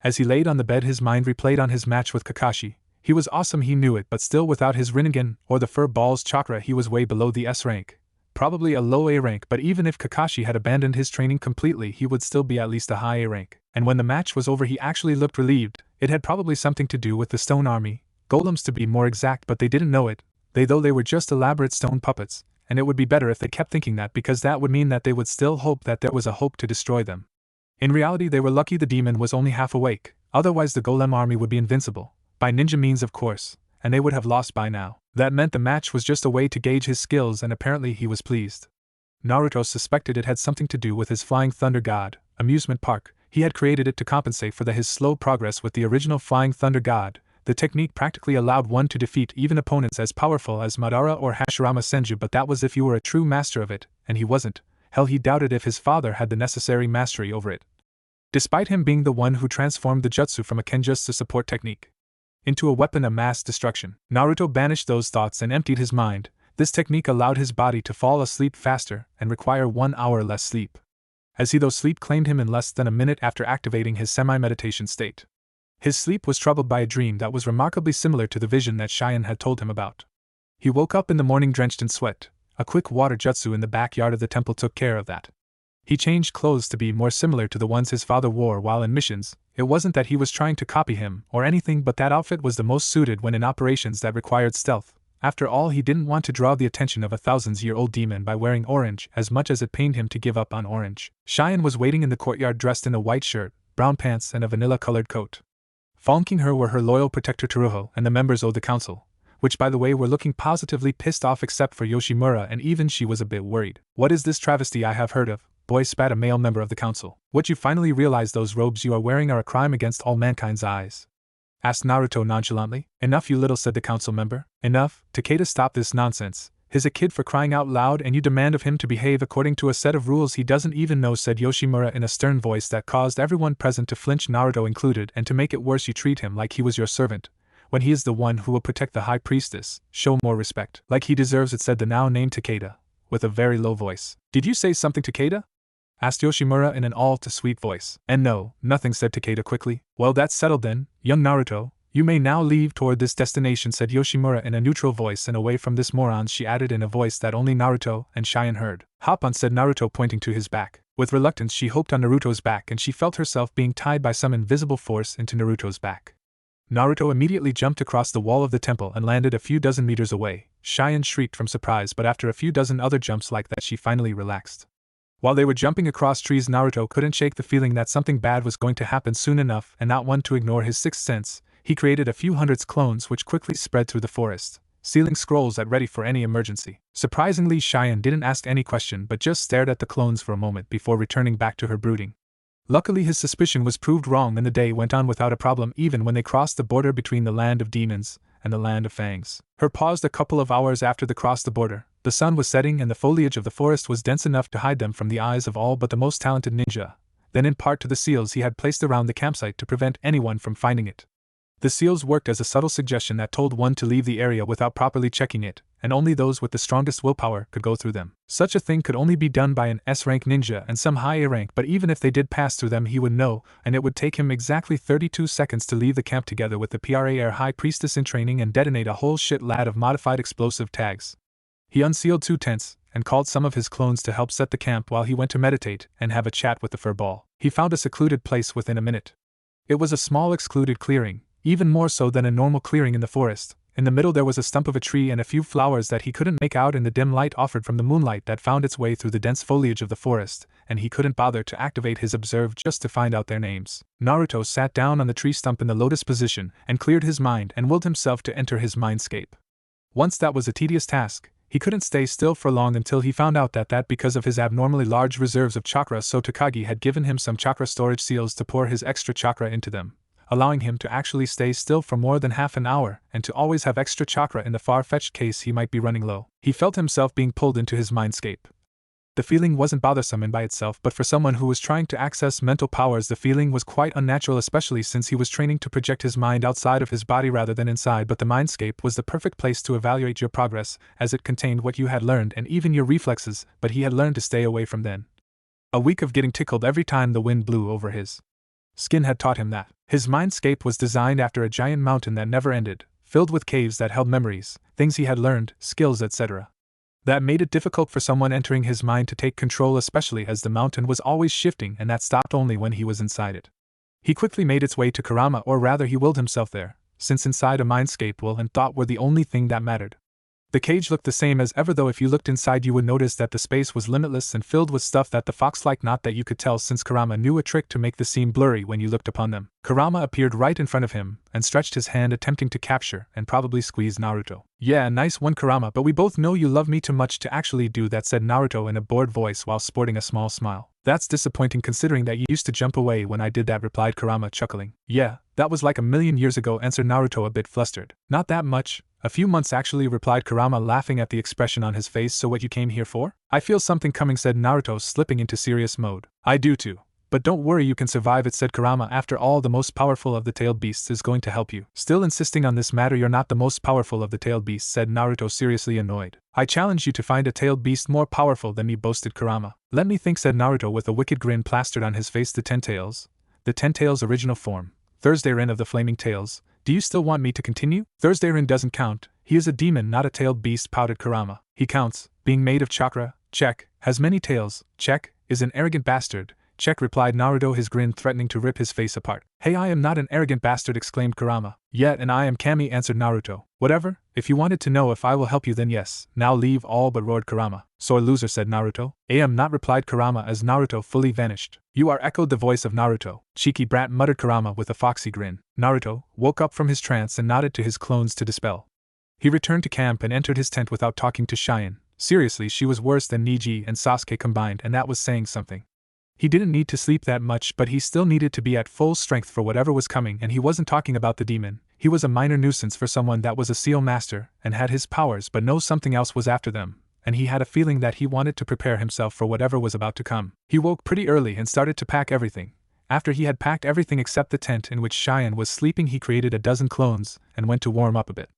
As he laid on the bed, his mind replayed on his match with Kakashi. He was awesome, he knew it, but still without his Rinnegan or the Fur Ball's chakra he was way below the S rank. Probably a low A rank, but even if Kakashi had abandoned his training completely he would still be at least a high A rank. And when the match was over he actually looked relieved. It had probably something to do with the stone army, golems to be more exact, but they didn't know it, though they were just elaborate stone puppets, and it would be better if they kept thinking that, because that would mean that they would still hope that there was a hope to destroy them. In reality they were lucky the demon was only half awake, otherwise the golem army would be invincible. By ninja means, of course, and they would have lost by now. That meant the match was just a way to gauge his skills, and apparently he was pleased. Naruto suspected it had something to do with his Flying Thunder God amusement park. He had created it to compensate for his slow progress with the original Flying Thunder God. The technique practically allowed one to defeat even opponents as powerful as Madara or Hashirama Senju, but that was if you were a true master of it, and he wasn't. Hell, he doubted if his father had the necessary mastery over it. Despite him being the one who transformed the jutsu from a kenjutsu support technique into a weapon of mass destruction. Naruto banished those thoughts and emptied his mind, This technique allowed his body to fall asleep faster and require 1 hour less sleep, as he though sleep claimed him in less than a minute after activating his semi-meditation state. His sleep was troubled by a dream that was remarkably similar to the vision that Cheyenne had told him about. He woke up in the morning drenched in sweat. A quick water jutsu in the backyard of the temple took care of that. He changed clothes to be more similar to the ones his father wore while in missions. It wasn't that he was trying to copy him or anything, but that outfit was the most suited when in operations that required stealth. After all, he didn't want to draw the attention of a thousands-year-old demon by wearing orange as much as it pained him to give up on orange. Cheyenne was waiting in the courtyard dressed in a white shirt, brown pants and a vanilla-colored coat. Flanking her were her loyal protector Teruho and the members of the council, which by the way were looking positively pissed off except for Yoshimura, and even she was a bit worried. "What is this travesty I have heard of?" Boy spat a male member of the council. "What, you finally realize those robes you are wearing are a crime against all mankind's eyes?" asked Naruto nonchalantly. "Enough, you little," said the council member. "Enough, Takeda, stop this nonsense. He's a kid, for crying out loud, and you demand of him to behave according to a set of rules he doesn't even know," said Yoshimura in a stern voice that caused everyone present to flinch, Naruto included, "and to make it worse you treat him like he was your servant, when he is the one who will protect the high priestess. Show more respect." "Like he deserves it," said the now named Takeda, with a very low voice. "Did you say something, Takeda?" asked Yoshimura in an all-too-sweet voice. "And no, nothing," said Takeda quickly. "Well, that's settled then, young Naruto. You may now leave toward this destination," said Yoshimura in a neutral voice, "and away from this moron," she added in a voice that only Naruto and Cheyenne heard. "Hop on," said Naruto, pointing to his back. With reluctance she hopped on Naruto's back, and she felt herself being tied by some invisible force into Naruto's back. Naruto immediately jumped across the wall of the temple and landed a few dozen meters away. Cheyenne shrieked from surprise, but after a few dozen other jumps like that she finally relaxed. While they were jumping across trees, Naruto couldn't shake the feeling that something bad was going to happen soon enough, and not one to ignore his sixth sense. He created a few hundred clones which quickly spread through the forest, sealing scrolls at ready for any emergency. Surprisingly, Cheyenne didn't ask any question but just stared at the clones for a moment before returning back to her brooding. Luckily his suspicion was proved wrong, and the day went on without a problem even when they crossed the border between the land of demons and the land of fangs. Her paused a couple of hours after they crossed the border. The sun was setting and the foliage of the forest was dense enough to hide them from the eyes of all but the most talented ninja, then in part to the seals he had placed around the campsite to prevent anyone from finding it. The seals worked as a subtle suggestion that told one to leave the area without properly checking it, and only those with the strongest willpower could go through them. Such a thing could only be done by an S-rank ninja and some high A rank, but even if they did pass through them he would know, and it would take him exactly 32 seconds to leave the camp together with the PRA High Priestess in training and detonate a whole shitload of modified explosive tags. He unsealed 2 tents, and called some of his clones to help set the camp while he went to meditate and have a chat with the furball. He found a secluded place within a minute. It was a small excluded clearing, even more so than a normal clearing in the forest. In the middle there was a stump of a tree and a few flowers that he couldn't make out in the dim light offered from the moonlight that found its way through the dense foliage of the forest, and he couldn't bother to activate his observe just to find out their names. Naruto sat down on the tree stump in the lotus position and cleared his mind and willed himself to enter his mindscape. Once that was a tedious task. He couldn't stay still for long until he found out that because of his abnormally large reserves of chakra, so Takagi had given him some chakra storage seals to pour his extra chakra into them, allowing him to actually stay still for more than half an hour and to always have extra chakra in the far-fetched case he might be running low. He felt himself being pulled into his mindscape. The feeling wasn't bothersome in by itself, but for someone who was trying to access mental powers the feeling was quite unnatural, especially since he was training to project his mind outside of his body rather than inside. But the mindscape was the perfect place to evaluate your progress, as it contained what you had learned and even your reflexes, but he had learned to stay away from them. A week of getting tickled every time the wind blew over his skin had taught him that. His mindscape was designed after a giant mountain that never ended, filled with caves that held memories, things he had learned, skills, etc. That made it difficult for someone entering his mind to take control, especially as the mountain was always shifting and that stopped only when he was inside it. He quickly made its way to Kurama, or rather he willed himself there, since inside a mindscape will and thought were the only thing that mattered. The cage looked the same as ever, though if you looked inside you would notice that the space was limitless and filled with stuff that the fox liked, not that you could tell, since Kurama knew a trick to make the scene blurry when you looked upon them. Kurama appeared right in front of him and stretched his hand, attempting to capture and probably squeeze Naruto. "Yeah, nice one, Kurama, but we both know you love me too much to actually do that," said Naruto in a bored voice while sporting a small smile. "That's disappointing considering that you used to jump away when I did that," replied Kurama, chuckling. "Yeah, that was like a million years ago," answered Naruto, a bit flustered. "Not that much. A few months actually," replied Kurama, laughing at the expression on his face. "So what you came here for?" "I feel something coming," said Naruto, slipping into serious mode. "I do too. But don't worry, you can survive it, said Kurama. After all, the most powerful of the tailed beasts is going to help you. Still insisting on this matter, you're not the most powerful of the tailed beasts, said Naruto, seriously annoyed. I challenge you to find a tailed beast more powerful than me, boasted Kurama. Let me think, said Naruto with a wicked grin plastered on his face. The Ten Tails original form. Thursday Rin of the Flaming Tails. Do you still want me to continue? Thursday Rin doesn't count. He is a demon, not a tailed beast, pouted Kurama. He counts. Being made of chakra, check. Has many tails, check. Is an arrogant bastard, check, replied Naruto, his grin threatening to rip his face apart. Hey, I am not an arrogant bastard, exclaimed Kurama. Yet, and I am Kami, answered Naruto. Whatever, if you wanted to know if I will help you, then yes. Now leave all but, roared Kurama. Sore loser, said Naruto. I am not, replied Kurama as Naruto fully vanished. You are, echoed the voice of Naruto. Cheeky brat, muttered Kurama with a foxy grin. Naruto woke up from his trance and nodded to his clones to dispel. He returned to camp and entered his tent without talking to Cheyenne. Seriously, she was worse than Neji and Sasuke combined, and that was saying something. He didn't need to sleep that much, but he still needed to be at full strength for whatever was coming, and he wasn't talking about the demon. He was a minor nuisance for someone that was a seal master and had his powers but know something else was after them, and he had a feeling that he wanted to prepare himself for whatever was about to come. He woke pretty early and started to pack everything. After he had packed everything except the tent in which Cheyenne was sleeping, he created a dozen clones and went to warm up a bit.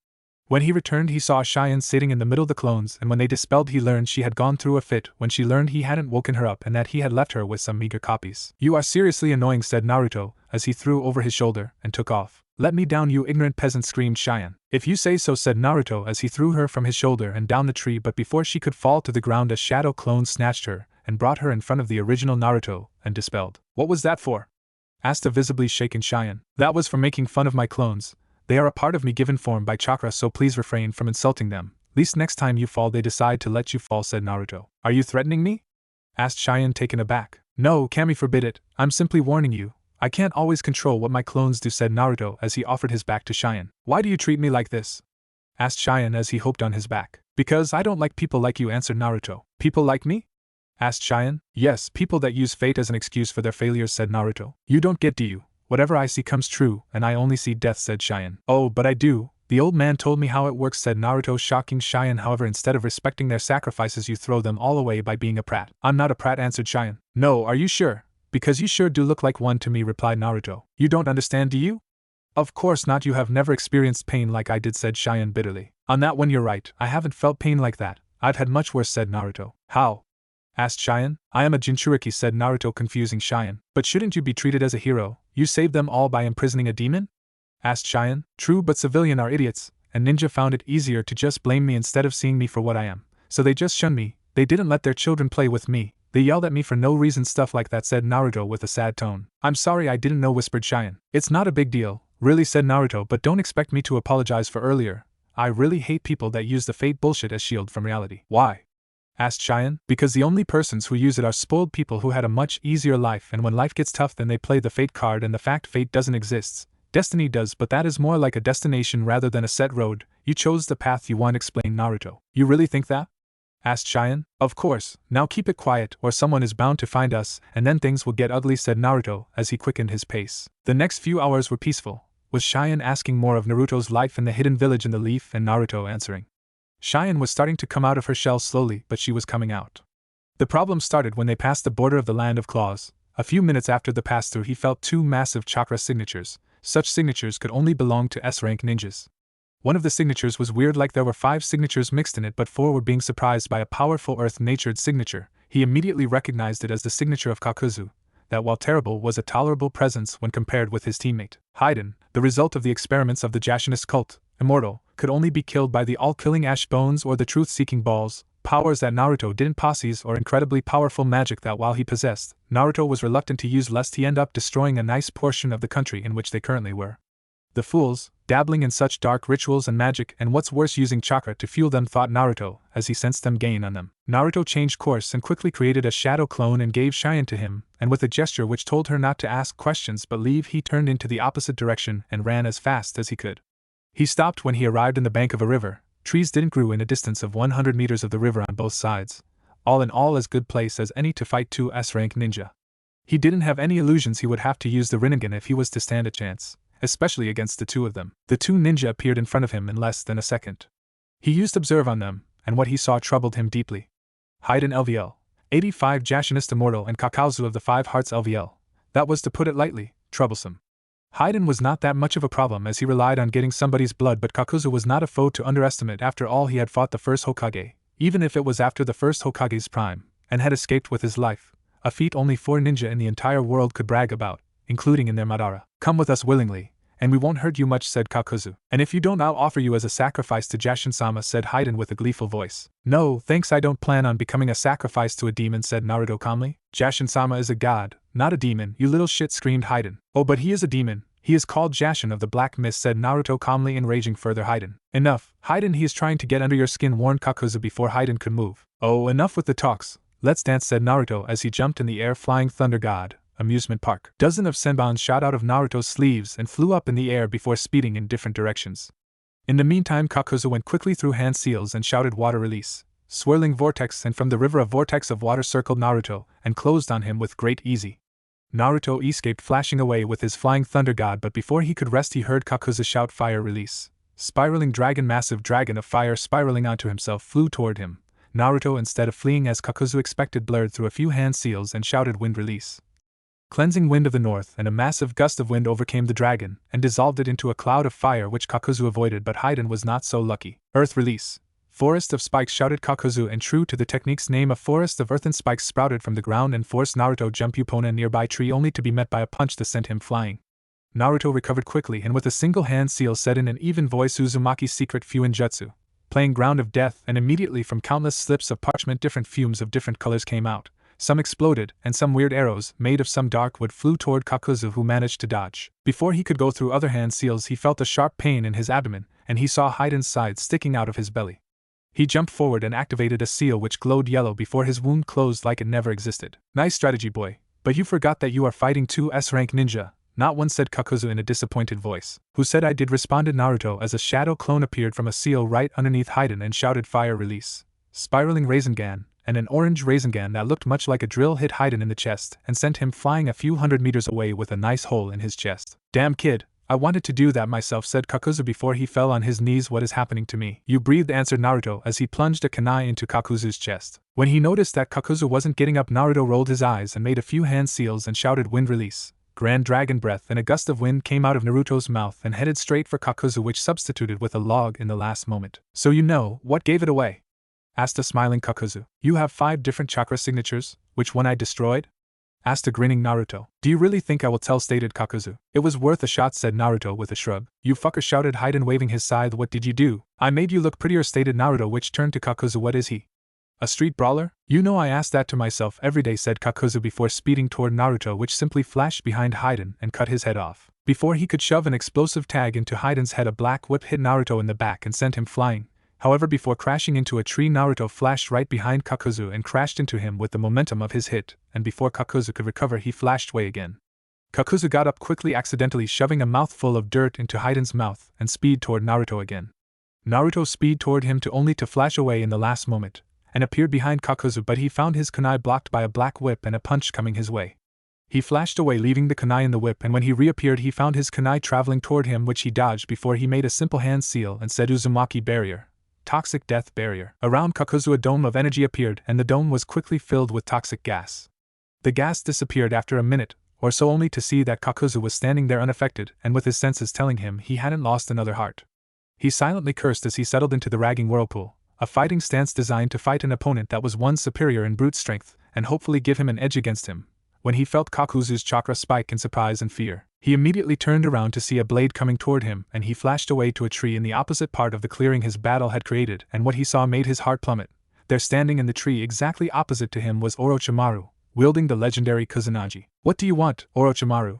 When he returned, he saw Cheyenne sitting in the middle of the clones, and when they dispelled, he learned she had gone through a fit when she learned he hadn't woken her up and that he had left her with some meager copies. You are seriously annoying, said Naruto, as he threw over his shoulder and took off. Let me down, you ignorant peasant, screamed Cheyenne. If you say so, said Naruto as he threw her from his shoulder and down the tree, but before she could fall to the ground, a shadow clone snatched her and brought her in front of the original Naruto and dispelled. What was that for? Asked a visibly shaken Cheyenne. That was for making fun of my clones. They are a part of me given form by chakra, so please refrain from insulting them. Least next time you fall they decide to let you fall, said Naruto. Are you threatening me? Asked Cheyenne, taken aback. No, Kami forbid it, I'm simply warning you. I can't always control what my clones do, said Naruto as he offered his back to Cheyenne. Why do you treat me like this? Asked Cheyenne as he hopped on his back. Because I don't like people like you, answered Naruto. People like me? Asked Cheyenne. Yes, people that use fate as an excuse for their failures, said Naruto. You don't get, do you? Whatever I see comes true, and I only see death, said Cheyenne. Oh, but I do. The old man told me how it works, said Naruto, shocking Cheyenne. However, instead of respecting their sacrifices, you throw them all away by being a prat. I'm not a prat, answered Cheyenne. No, are you sure? Because you sure do look like one to me, replied Naruto. You don't understand, do you? Of course not, you have never experienced pain like I did, said Cheyenne bitterly. On that one you're right, I haven't felt pain like that. I've had much worse, said Naruto. How? Asked Cheyenne. I am a Jinchuriki, said Naruto, confusing Cheyenne. But shouldn't you be treated as a hero? You saved them all by imprisoning a demon? Asked Cheyenne. True, but civilians are idiots, and ninja found it easier to just blame me instead of seeing me for what I am. So they just shunned me. They didn't let their children play with me. They yelled at me for no reason, stuff like that, said Naruto with a sad tone. I'm sorry, I didn't know, whispered Cheyenne. It's not a big deal, really, said Naruto, but don't expect me to apologize for earlier. I really hate people that use the fate bullshit as shield from reality. Why? Asked Cheyenne. Because the only persons who use it are spoiled people who had a much easier life, and when life gets tough then they play the fate card, and the fact fate doesn't exist. Destiny does, but that is more like a destination rather than a set road. You chose the path you want, explained Naruto. You really think that? Asked Cheyenne. Of course. Now keep it quiet or someone is bound to find us, and then things will get ugly, said Naruto as he quickened his pace. The next few hours were peaceful, with Cheyenne asking more of Naruto's life in the hidden village in the leaf and Naruto answering. Cheyenne was starting to come out of her shell slowly, but she was coming out. The problem started when they passed the border of the Land of Claws. A few minutes after the pass-through, he felt two massive chakra signatures. Such signatures could only belong to S-rank ninjas. One of the signatures was weird, like there were 5 signatures mixed in it, but 4 were being surprised by a powerful earth-natured signature. He immediately recognized it as the signature of Kakuzu, that while terrible was a tolerable presence when compared with his teammate. Haiden, the result of the experiments of the Jashinist cult, immortal, could only be killed by the all-killing ash bones or the truth-seeking balls, powers that Naruto didn't possess, or incredibly powerful magic that while he possessed, Naruto was reluctant to use lest he end up destroying a nice portion of the country in which they currently were. The fools, dabbling in such dark rituals and magic, and what's worse, using chakra to fuel them, thought Naruto, as he sensed them gain on them. Naruto changed course and quickly created a shadow clone and gave Cheyenne to him, and with a gesture which told her not to ask questions but leave, he turned into the opposite direction and ran as fast as he could. He stopped when he arrived in the bank of a river. Trees didn't grow in a distance of 100 meters of the river on both sides. All in all, as good place as any to fight 2 S-rank ninja. He didn't have any illusions he would have to use the Rinnegan if he was to stand a chance, especially against the 2 of them. The 2 ninja appeared in front of him in less than a second. He used observe on them, and what he saw troubled him deeply. Haiden LVL, 85 Jashinist Immortal, and Kakazu of the 5 Hearts LVL, That was, to put it lightly, troublesome. Haiden was not that much of a problem as he relied on getting somebody's blood, but Kakuzu was not a foe to underestimate. After all, he had fought the first Hokage, even if it was after the first Hokage's prime, and had escaped with his life, a feat only 4 ninja in the entire world could brag about, including in their Madara. Come with us willingly, and we won't hurt you much, said Kakuzu. And if you don't, I'll offer you as a sacrifice to Jashin-sama, said Haiden with a gleeful voice. No, thanks, I don't plan on becoming a sacrifice to a demon, said Naruto calmly. Jashin-sama is a god, not a demon, you little shit, screamed Haiden. Oh, but he is a demon. He is called Jashin of the Black Mist, said Naruto calmly, enraging further Haiden. Enough, Haiden, he is trying to get under your skin, warned Kakuzu before Haiden could move. Oh, enough with the talks. Let's dance, said Naruto as he jumped in the air, flying Thunder God, amusement park. Dozens of senbons shot out of Naruto's sleeves and flew up in the air before speeding in different directions. In the meantime, Kakuzu went quickly through hand seals and shouted water release. Swirling vortex, and from the river a vortex of water circled Naruto and closed on him with great ease. Naruto escaped, flashing away with his flying Thunder God, but before he could rest he heard Kakuzu shout fire release. Spiraling dragon, massive dragon of fire spiraling onto himself, flew toward him. Naruto, instead of fleeing as Kakuzu expected, blurred through a few hand seals and shouted wind release. Cleansing wind of the north, and a massive gust of wind overcame the dragon and dissolved it into a cloud of fire, which Kakuzu avoided, but Haiden was not so lucky. Earth release. Forest of spikes, shouted Kakuzu, and true to the technique's name, a forest of earthen spikes sprouted from the ground and forced Naruto jump upon a nearby tree, only to be met by a punch that sent him flying. Naruto recovered quickly and with a single hand seal said in an even voice Uzumaki's secret Fuin Jutsu, playing ground of death, and immediately from countless slips of parchment different fumes of different colors came out. Some exploded, and some weird arrows, made of some dark wood, flew toward Kakuzu, who managed to dodge. Before he could go through other hand seals he felt a sharp pain in his abdomen, and he saw Haiden's side sticking out of his belly. He jumped forward and activated a seal which glowed yellow before his wound closed like it never existed. Nice strategy, boy, but you forgot that you are fighting 2 S-rank ninja, not 1, said Kakuzu in a disappointed voice. Who said I did, responded Naruto as a shadow clone appeared from a seal right underneath Haiden and shouted fire release. Spiraling Rasengan, and an orange Rasengan that looked much like a drill hit Haiden in the chest and sent him flying a few hundred meters away with a nice hole in his chest. Damn kid, I wanted to do that myself, said Kakuzu before he fell on his knees. What is happening to me? You breathed, answered Naruto as he plunged a kunai into Kakuzu's chest. When he noticed that Kakuzu wasn't getting up, Naruto rolled his eyes and made a few hand seals and shouted wind release. Grand dragon breath, and a gust of wind came out of Naruto's mouth and headed straight for Kakuzu, which substituted with a log in the last moment. So you know what gave it away? Asked a smiling Kakuzu. You have 5 different chakra signatures, which one I destroyed? Asked a grinning Naruto. Do you really think I will tell, stated Kakuzu. It was worth a shot, said Naruto with a shrug. You fucker, shouted Haiden waving his scythe. What did you do? I made you look prettier, stated Naruto, which turned to Kakuzu. What is he? A street brawler? You know I ask that to myself every day, said Kakuzu before speeding toward Naruto, which simply flashed behind Haiden and cut his head off. Before he could shove an explosive tag into Haiden's head, a black whip hit Naruto in the back and sent him flying. However, before crashing into a tree, Naruto flashed right behind Kakuzu and crashed into him with the momentum of his hit, and before Kakuzu could recover he flashed away again. Kakuzu got up quickly, accidentally shoving a mouthful of dirt into Haiden's mouth, and speed toward Naruto again. Naruto speed toward him only to flash away in the last moment, and appeared behind Kakuzu, but he found his kunai blocked by a black whip and a punch coming his way. He flashed away, leaving the kunai in the whip, and when he reappeared he found his kunai traveling toward him, which he dodged before he made a simple hand seal and said Uzumaki barrier. Toxic death barrier. Around Kakuzu a dome of energy appeared, and the dome was quickly filled with toxic gas. The gas disappeared after a minute or so, only to see that Kakuzu was standing there unaffected and with his senses telling him he hadn't lost another heart. He silently cursed as he settled into the ragging whirlpool, a fighting stance designed to fight an opponent that was one superior in brute strength and hopefully give him an edge against him. When he felt Kakuzu's chakra spike in surprise and fear, he immediately turned around to see a blade coming toward him, and he flashed away to a tree in the opposite part of the clearing his battle had created, and what he saw made his heart plummet. There, standing in the tree exactly opposite to him, was Orochimaru, wielding the legendary Kusanagi. What do you want, Orochimaru?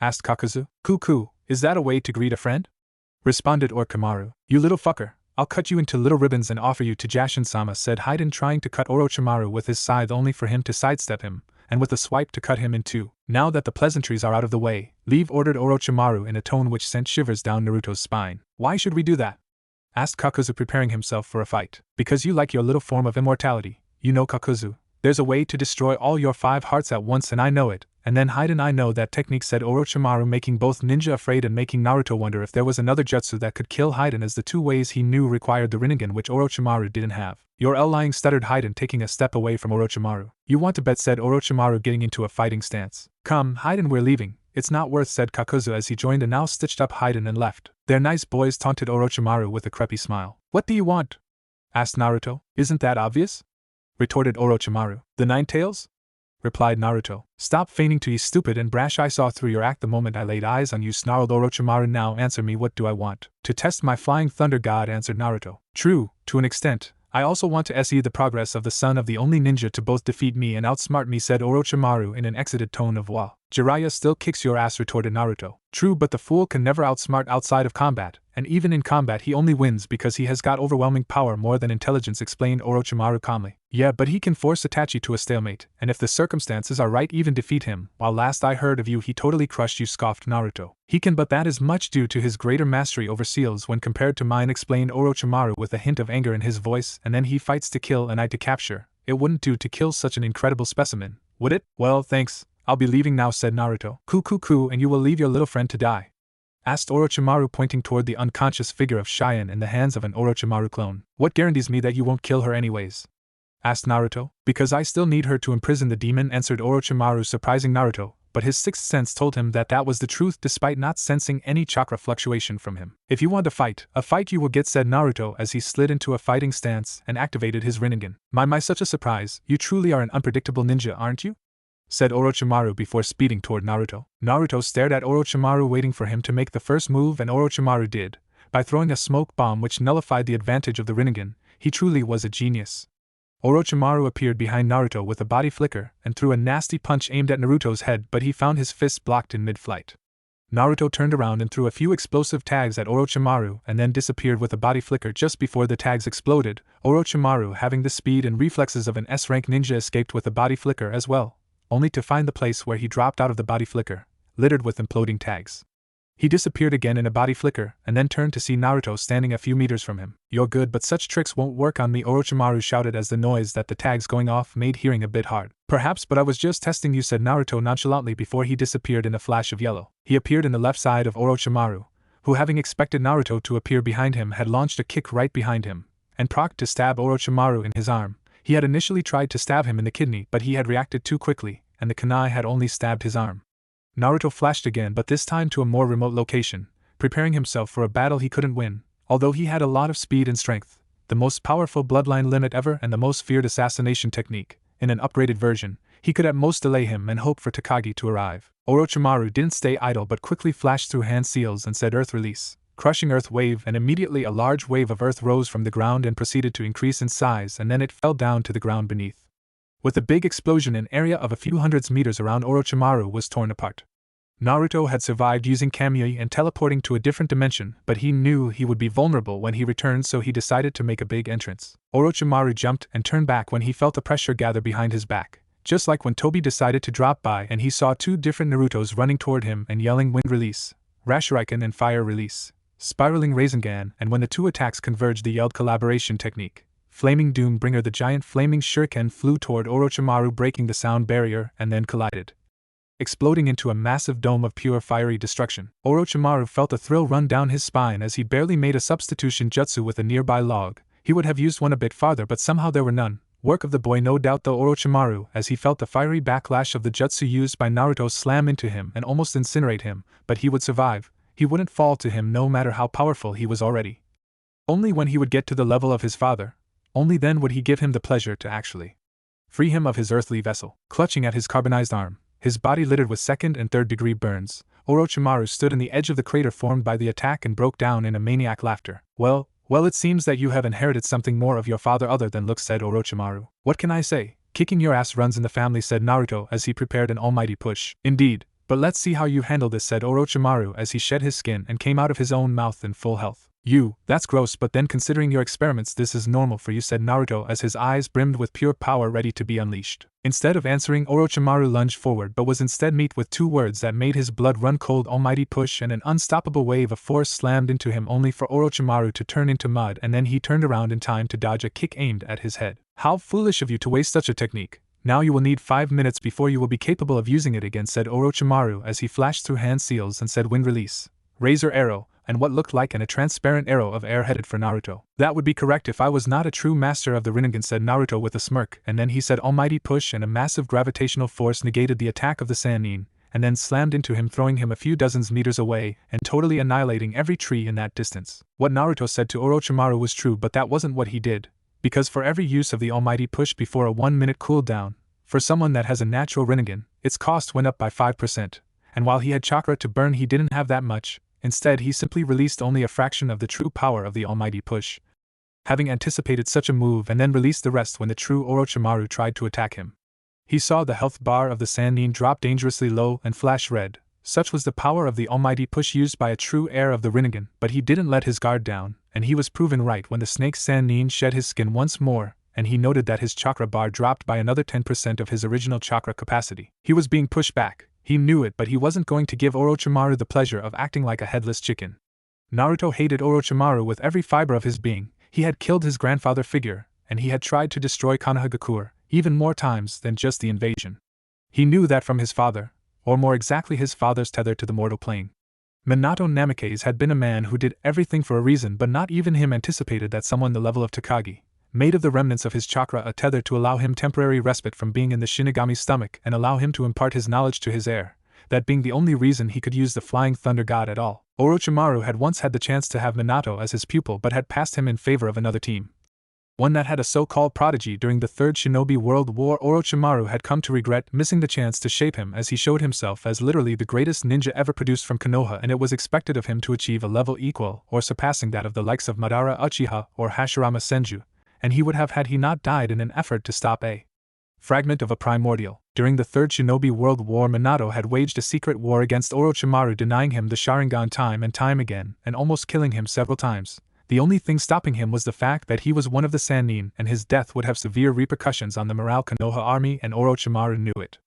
Asked Kakuzu. Cuckoo, is that a way to greet a friend? Responded Orochimaru. You little fucker, I'll cut you into little ribbons and offer you to Jashin-sama, said Haiden, trying to cut Orochimaru with his scythe only for him to sidestep him, and with a swipe to cut him in two. Now that the pleasantries are out of the way, leave, ordered Orochimaru in a tone which sent shivers down Naruto's spine. Why should we do that? Asked Kakuzu, preparing himself for a fight. Because you like your little form of immortality. You know, Kakuzu, there's a way to destroy all your 5 hearts at once, and I know it. And then Haiden, I know that technique, said Orochimaru, making both ninja afraid and making Naruto wonder if there was another jutsu that could kill Haiden, as the 2 ways he knew required the Rinnegan, which Orochimaru didn't have. You're lying, stuttered Haiden, taking a step away from Orochimaru. You want to bet, said Orochimaru, getting into a fighting stance. Come, Haiden, we're leaving. It's not worth, said Kakuzu as he joined a now stitched up Haiden and left. They're nice boys, taunted Orochimaru with a creepy smile. What do you want? Asked Naruto. Isn't that obvious? Retorted Orochimaru. The Nine Tails? Replied Naruto. Stop feigning to be stupid and brash. I saw through your act the moment I laid eyes on you, snarled Orochimaru. Now answer me, what do I want? To test my flying thunder god, answered Naruto. True, to an extent. I also want to see the progress of the son of the only ninja to both defeat me and outsmart me, said Orochimaru in an excited tone of wow. Jiraiya still kicks your ass, retorted Naruto. True, but the fool can never outsmart outside of combat, and even in combat he only wins because he has got overwhelming power more than intelligence, explained Orochimaru calmly. Yeah, but he can force Itachi to a stalemate, and if the circumstances are right, even defeat him. While last I heard of you he totally crushed you, scoffed Naruto. He can, but that is much due to his greater mastery over seals when compared to mine, explained Orochimaru with a hint of anger in his voice, and then he fights to kill and I to capture. It wouldn't do to kill such an incredible specimen, would it? Well, thanks. I'll be leaving now, said Naruto. Coo, and you will leave your little friend to die? Asked Orochimaru, pointing toward the unconscious figure of Cheyenne in the hands of an Orochimaru clone. What guarantees me that you won't kill her anyways? Asked Naruto. Because I still need her to imprison the demon, answered Orochimaru, surprising Naruto, but his sixth sense told him that that was the truth despite not sensing any chakra fluctuation from him. If you want a fight you will get, said Naruto as he slid into a fighting stance and activated his Rinnegan. My, such a surprise. You truly are an unpredictable ninja, aren't you? Said Orochimaru before speeding toward Naruto. Naruto stared at Orochimaru, waiting for him to make the first move, and Orochimaru did, by throwing a smoke bomb which nullified the advantage of the Rinnegan. He truly was a genius. Orochimaru appeared behind Naruto with a body flicker and threw a nasty punch aimed at Naruto's head, but he found his fist blocked in mid-flight. Naruto turned around and threw a few explosive tags at Orochimaru and then disappeared with a body flicker just before the tags exploded. Orochimaru, having the speed and reflexes of an S-rank ninja, escaped with a body flicker as well, only to find the place where he dropped out of the body flicker littered with imploding tags. He disappeared again in a body flicker, and then turned to see Naruto standing a few meters from him. You're good, but such tricks won't work on me, Orochimaru shouted as the noise that the tags going off made hearing a bit hard. Perhaps, but I was just testing you, said Naruto nonchalantly before he disappeared in a flash of yellow. He appeared in the left side of Orochimaru, who, having expected Naruto to appear behind him, had launched a kick right behind him, and procced to stab Orochimaru in his arm. He had initially tried to stab him in the kidney, but he had reacted too quickly, and the kunai had only stabbed his arm. Naruto flashed again, but this time to a more remote location, preparing himself for a battle he couldn't win. Although he had a lot of speed and strength, the most powerful bloodline limit ever and the most feared assassination technique, in an upgraded version, he could at most delay him and hope for Takagi to arrive. Orochimaru didn't stay idle but quickly flashed through hand seals and said earth release, crushing earth wave, and immediately a large wave of earth rose from the ground and proceeded to increase in size, and then it fell down to the ground beneath. With a big explosion, an area of a few hundreds meters around Orochimaru was torn apart. Naruto had survived using Kamui and teleporting to a different dimension, but he knew he would be vulnerable when he returned, so he decided to make a big entrance. Orochimaru jumped and turned back when he felt the pressure gather behind his back, just like when Tobi decided to drop by and he saw two different Narutos running toward him and yelling wind release, Rashuriken, and fire release, spiraling Rasengan, and when the two attacks converged, they yelled collaboration technique. Flaming Doombringer. The giant flaming shuriken flew toward Orochimaru, breaking the sound barrier, and then collided, exploding into a massive dome of pure fiery destruction. Orochimaru felt a thrill run down his spine as he barely made a substitution jutsu with a nearby log. He would have used one a bit farther, but somehow there were none. Work of the boy, no doubt, though Orochimaru, as he felt the fiery backlash of the jutsu used by Naruto slam into him and almost incinerate him, but he would survive. He wouldn't fall to him no matter how powerful he was already. Only when he would get to the level of his father, only then would he give him the pleasure to actually free him of his earthly vessel. Clutching at his carbonized arm, his body littered with second and third degree burns, Orochimaru stood in the edge of the crater formed by the attack and broke down in a maniac laughter. Well, it seems that you have inherited something more of your father other than looks, said Orochimaru. What can I say? Kicking your ass runs in the family, said Naruto as he prepared an almighty push. Indeed, but let's see how you handle this, said Orochimaru as he shed his skin and came out of his own mouth in full health. That's gross, but then considering your experiments this is normal for you, said Naruto as his eyes brimmed with pure power ready to be unleashed. Instead of answering, Orochimaru lunged forward but was instead met with two words that made his blood run cold: almighty push, and an unstoppable wave of force slammed into him only for Orochimaru to turn into mud, and then he turned around in time to dodge a kick aimed at his head. How foolish of you to waste such a technique. Now you will need 5 minutes before you will be capable of using it again, said Orochimaru as he flashed through hand seals and said wind release, razor arrow, and what looked like a transparent arrow of air headed for Naruto. That would be correct if I was not a true master of the Rinnegan, said Naruto with a smirk, and then he said almighty push, and a massive gravitational force negated the attack of the Sannin, and then slammed into him, throwing him a few dozens meters away and totally annihilating every tree in that distance. What Naruto said to Orochimaru was true, but that wasn't what he did, because for every use of the almighty push before a 1-minute cooldown, for someone that has a natural Rinnegan, its cost went up by 5%, and while he had chakra to burn he didn't have that much. Instead he simply released only a fraction of the true power of the almighty push, having anticipated such a move, and then released the rest when the true Orochimaru tried to attack him. He saw the health bar of the Sannin drop dangerously low and flash red. Such was the power of the almighty push used by a true heir of the Rinnegan, but he didn't let his guard down, and he was proven right when the snake Sannin shed his skin once more, and he noted that his chakra bar dropped by another 10% of his original chakra capacity. He was being pushed back, he knew it, but he wasn't going to give Orochimaru the pleasure of acting like a headless chicken. Naruto hated Orochimaru with every fiber of his being. He had killed his grandfather figure, and he had tried to destroy Konoha even more times than just the invasion. He knew that from his father, or more exactly his father's tether to the mortal plane. Minato Namikaze had been a man who did everything for a reason, but not even him anticipated that someone the level of Takagi, made of the remnants of his chakra a tether to allow him temporary respite from being in the Shinigami's stomach and allow him to impart his knowledge to his heir, that being the only reason he could use the Flying Thunder God at all. Orochimaru had once had the chance to have Minato as his pupil but had passed him in favor of another team, one that had a so-called prodigy. During the Third Shinobi World War, Orochimaru had come to regret missing the chance to shape him, as he showed himself as literally the greatest ninja ever produced from Konoha, and it was expected of him to achieve a level equal or surpassing that of the likes of Madara Uchiha or Hashirama Senju, and he would have had he not died in an effort to stop a fragment of a primordial. During the Third Shinobi World War, Minato had waged a secret war against Orochimaru, denying him the Sharingan time and time again, and almost killing him several times. The only thing stopping him was the fact that he was one of the Sannin, and his death would have severe repercussions on the morale Konoha army, and Orochimaru knew it.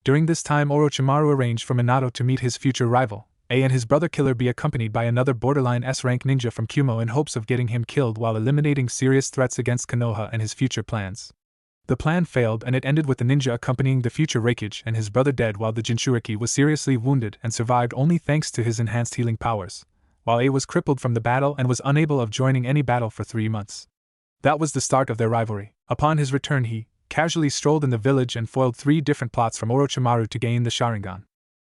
During this time, Orochimaru arranged for Minato to meet his future rival, and his brother Killer be accompanied by another borderline S-rank ninja from Kumo in hopes of getting him killed while eliminating serious threats against Konoha and his future plans. The plan failed, and it ended with the ninja accompanying the future Raikage and his brother dead, while the Jinchuriki was seriously wounded and survived only thanks to his enhanced healing powers, while A was crippled from the battle and was unable of joining any battle for 3 months. That was the start of their rivalry. Upon his return he casually strolled in the village and foiled 3 different plots from Orochimaru to gain the Sharingan.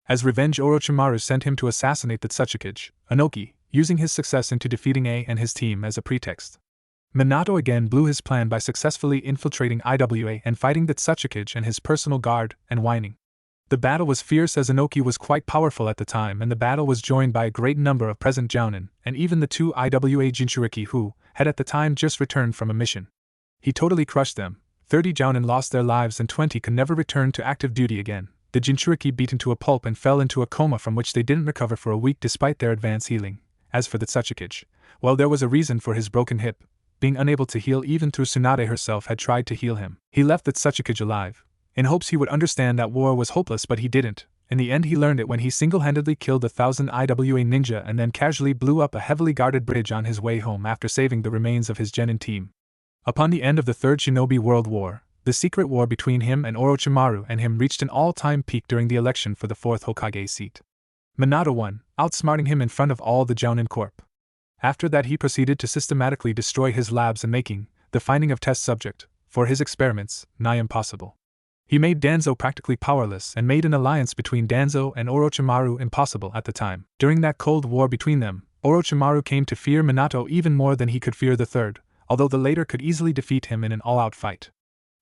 As revenge, Orochimaru sent him to assassinate the Tsuchikage, Inoki, using his success into defeating A and his team as a pretext. Minato again blew his plan by successfully infiltrating IWA and fighting the Tsuchikage and his personal guard, and whining. The battle was fierce, as Inoki was quite powerful at the time, and the battle was joined by a great number of present Jounin, and even the 2 IWA Jinchuriki who had at the time just returned from a mission. He totally crushed them. 30 Jounin lost their lives and 20 could never return to active duty again. The Jinchuriki beaten to a pulp and fell into a coma from which they didn't recover for a week despite their advanced healing. As for the Tsuchikage, well, there was a reason for his broken hip. Being unable to heal even through Tsunade herself had tried to heal him. He left the Tsuchikage alive, in hopes he would understand that war was hopeless, but he didn't. In the end he learned it when he single-handedly killed 1,000 IWA ninja and then casually blew up a heavily guarded bridge on his way home after saving the remains of his genin team. Upon the end of the Third Shinobi World War, the secret war between him and Orochimaru and him reached an all-time peak during the election for the 4th Hokage seat. Minato won, outsmarting him in front of all the Jounin Corp. After that he proceeded to systematically destroy his labs and making the finding of test subject for his experiments nigh impossible. He made Danzo practically powerless and made an alliance between Danzo and Orochimaru impossible at the time. During that cold war between them, Orochimaru came to fear Minato even more than he could fear the third, although the latter could easily defeat him in an all-out fight.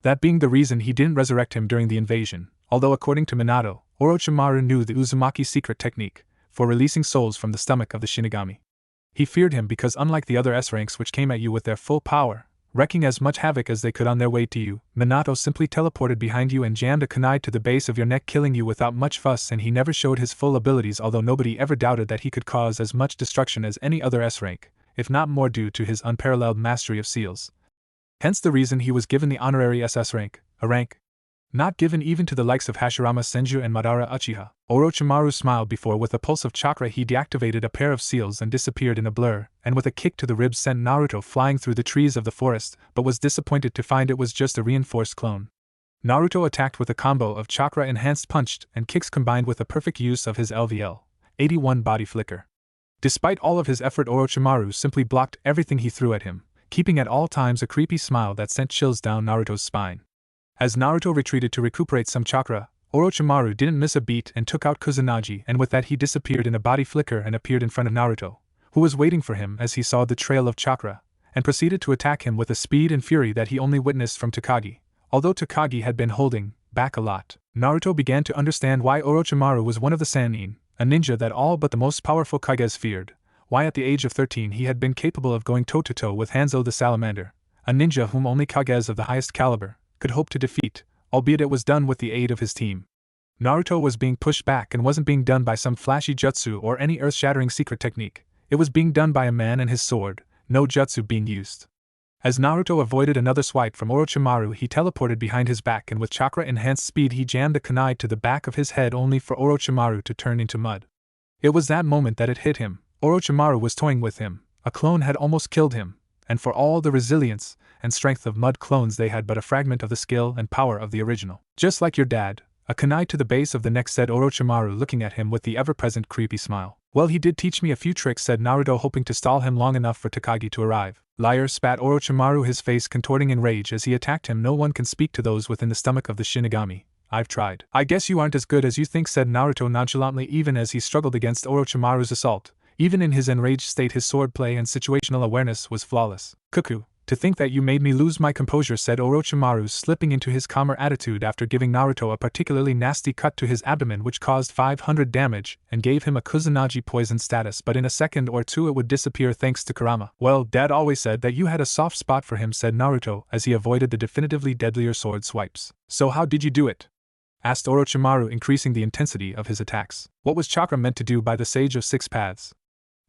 That being the reason he didn't resurrect him during the invasion, although according to Minato, Orochimaru knew the Uzumaki's secret technique for releasing souls from the stomach of the Shinigami. He feared him because, unlike the other S-ranks which came at you with their full power, wreaking as much havoc as they could on their way to you, Minato simply teleported behind you and jammed a kunai to the base of your neck, killing you without much fuss, and he never showed his full abilities, although nobody ever doubted that he could cause as much destruction as any other S-rank, if not more, due to his unparalleled mastery of seals. Hence the reason he was given the honorary SS rank, a rank not given even to the likes of Hashirama Senju and Madara Uchiha. Orochimaru smiled before with a pulse of chakra he deactivated a pair of seals and disappeared in a blur, and with a kick to the ribs sent Naruto flying through the trees of the forest, but was disappointed to find it was just a reinforced clone. Naruto attacked with a combo of chakra-enhanced punch and kicks combined with a perfect use of his LVL 81 body flicker. Despite all of his effort, Orochimaru simply blocked everything he threw at him, keeping at all times a creepy smile that sent chills down Naruto's spine. As Naruto retreated to recuperate some chakra, Orochimaru didn't miss a beat and took out Kusanagi, and with that he disappeared in a body flicker and appeared in front of Naruto, who was waiting for him as he saw the trail of chakra, and proceeded to attack him with a speed and fury that he only witnessed from Takagi, although Takagi had been holding back a lot. Naruto began to understand why Orochimaru was one of the Sannin, a ninja that all but the most powerful Kages feared, why at the age of 13 he had been capable of going toe-to-toe with Hanzo the Salamander, a ninja whom only Kages of the highest caliber could hope to defeat, albeit it was done with the aid of his team. Naruto was being pushed back and wasn't being done by some flashy jutsu or any earth-shattering secret technique. It was being done by a man and his sword, no jutsu being used. As Naruto avoided another swipe from Orochimaru, he teleported behind his back and with chakra-enhanced speed he jammed the kunai to the back of his head only for Orochimaru to turn into mud. It was that moment that it hit him. Orochimaru was toying with him. A clone had almost killed him, and for all the resilience and strength of mud clones they had but a fragment of the skill and power of the original. Just like your dad, a kunai to the base of the neck, said Orochimaru, looking at him with the ever-present creepy smile. Well, he did teach me a few tricks, said Naruto, hoping to stall him long enough for Takagi to arrive. Liar, spat Orochimaru, his face contorting in rage as he attacked him. No one can speak to those within the stomach of the Shinigami. I've tried. I guess you aren't as good as you think, said Naruto nonchalantly, even as he struggled against Orochimaru's assault. Even in his enraged state his swordplay and situational awareness was flawless. Cuckoo, to think that you made me lose my composure, said Orochimaru, slipping into his calmer attitude after giving Naruto a particularly nasty cut to his abdomen which caused 500 damage and gave him a Kusanagi poison status, but in a second or two it would disappear thanks to Kurama. Well, Dad always said that you had a soft spot for him, said Naruto as he avoided the definitively deadlier sword swipes. So how did you do it? Asked Orochimaru, increasing the intensity of his attacks. What was chakra meant to do by the Sage of Six Paths?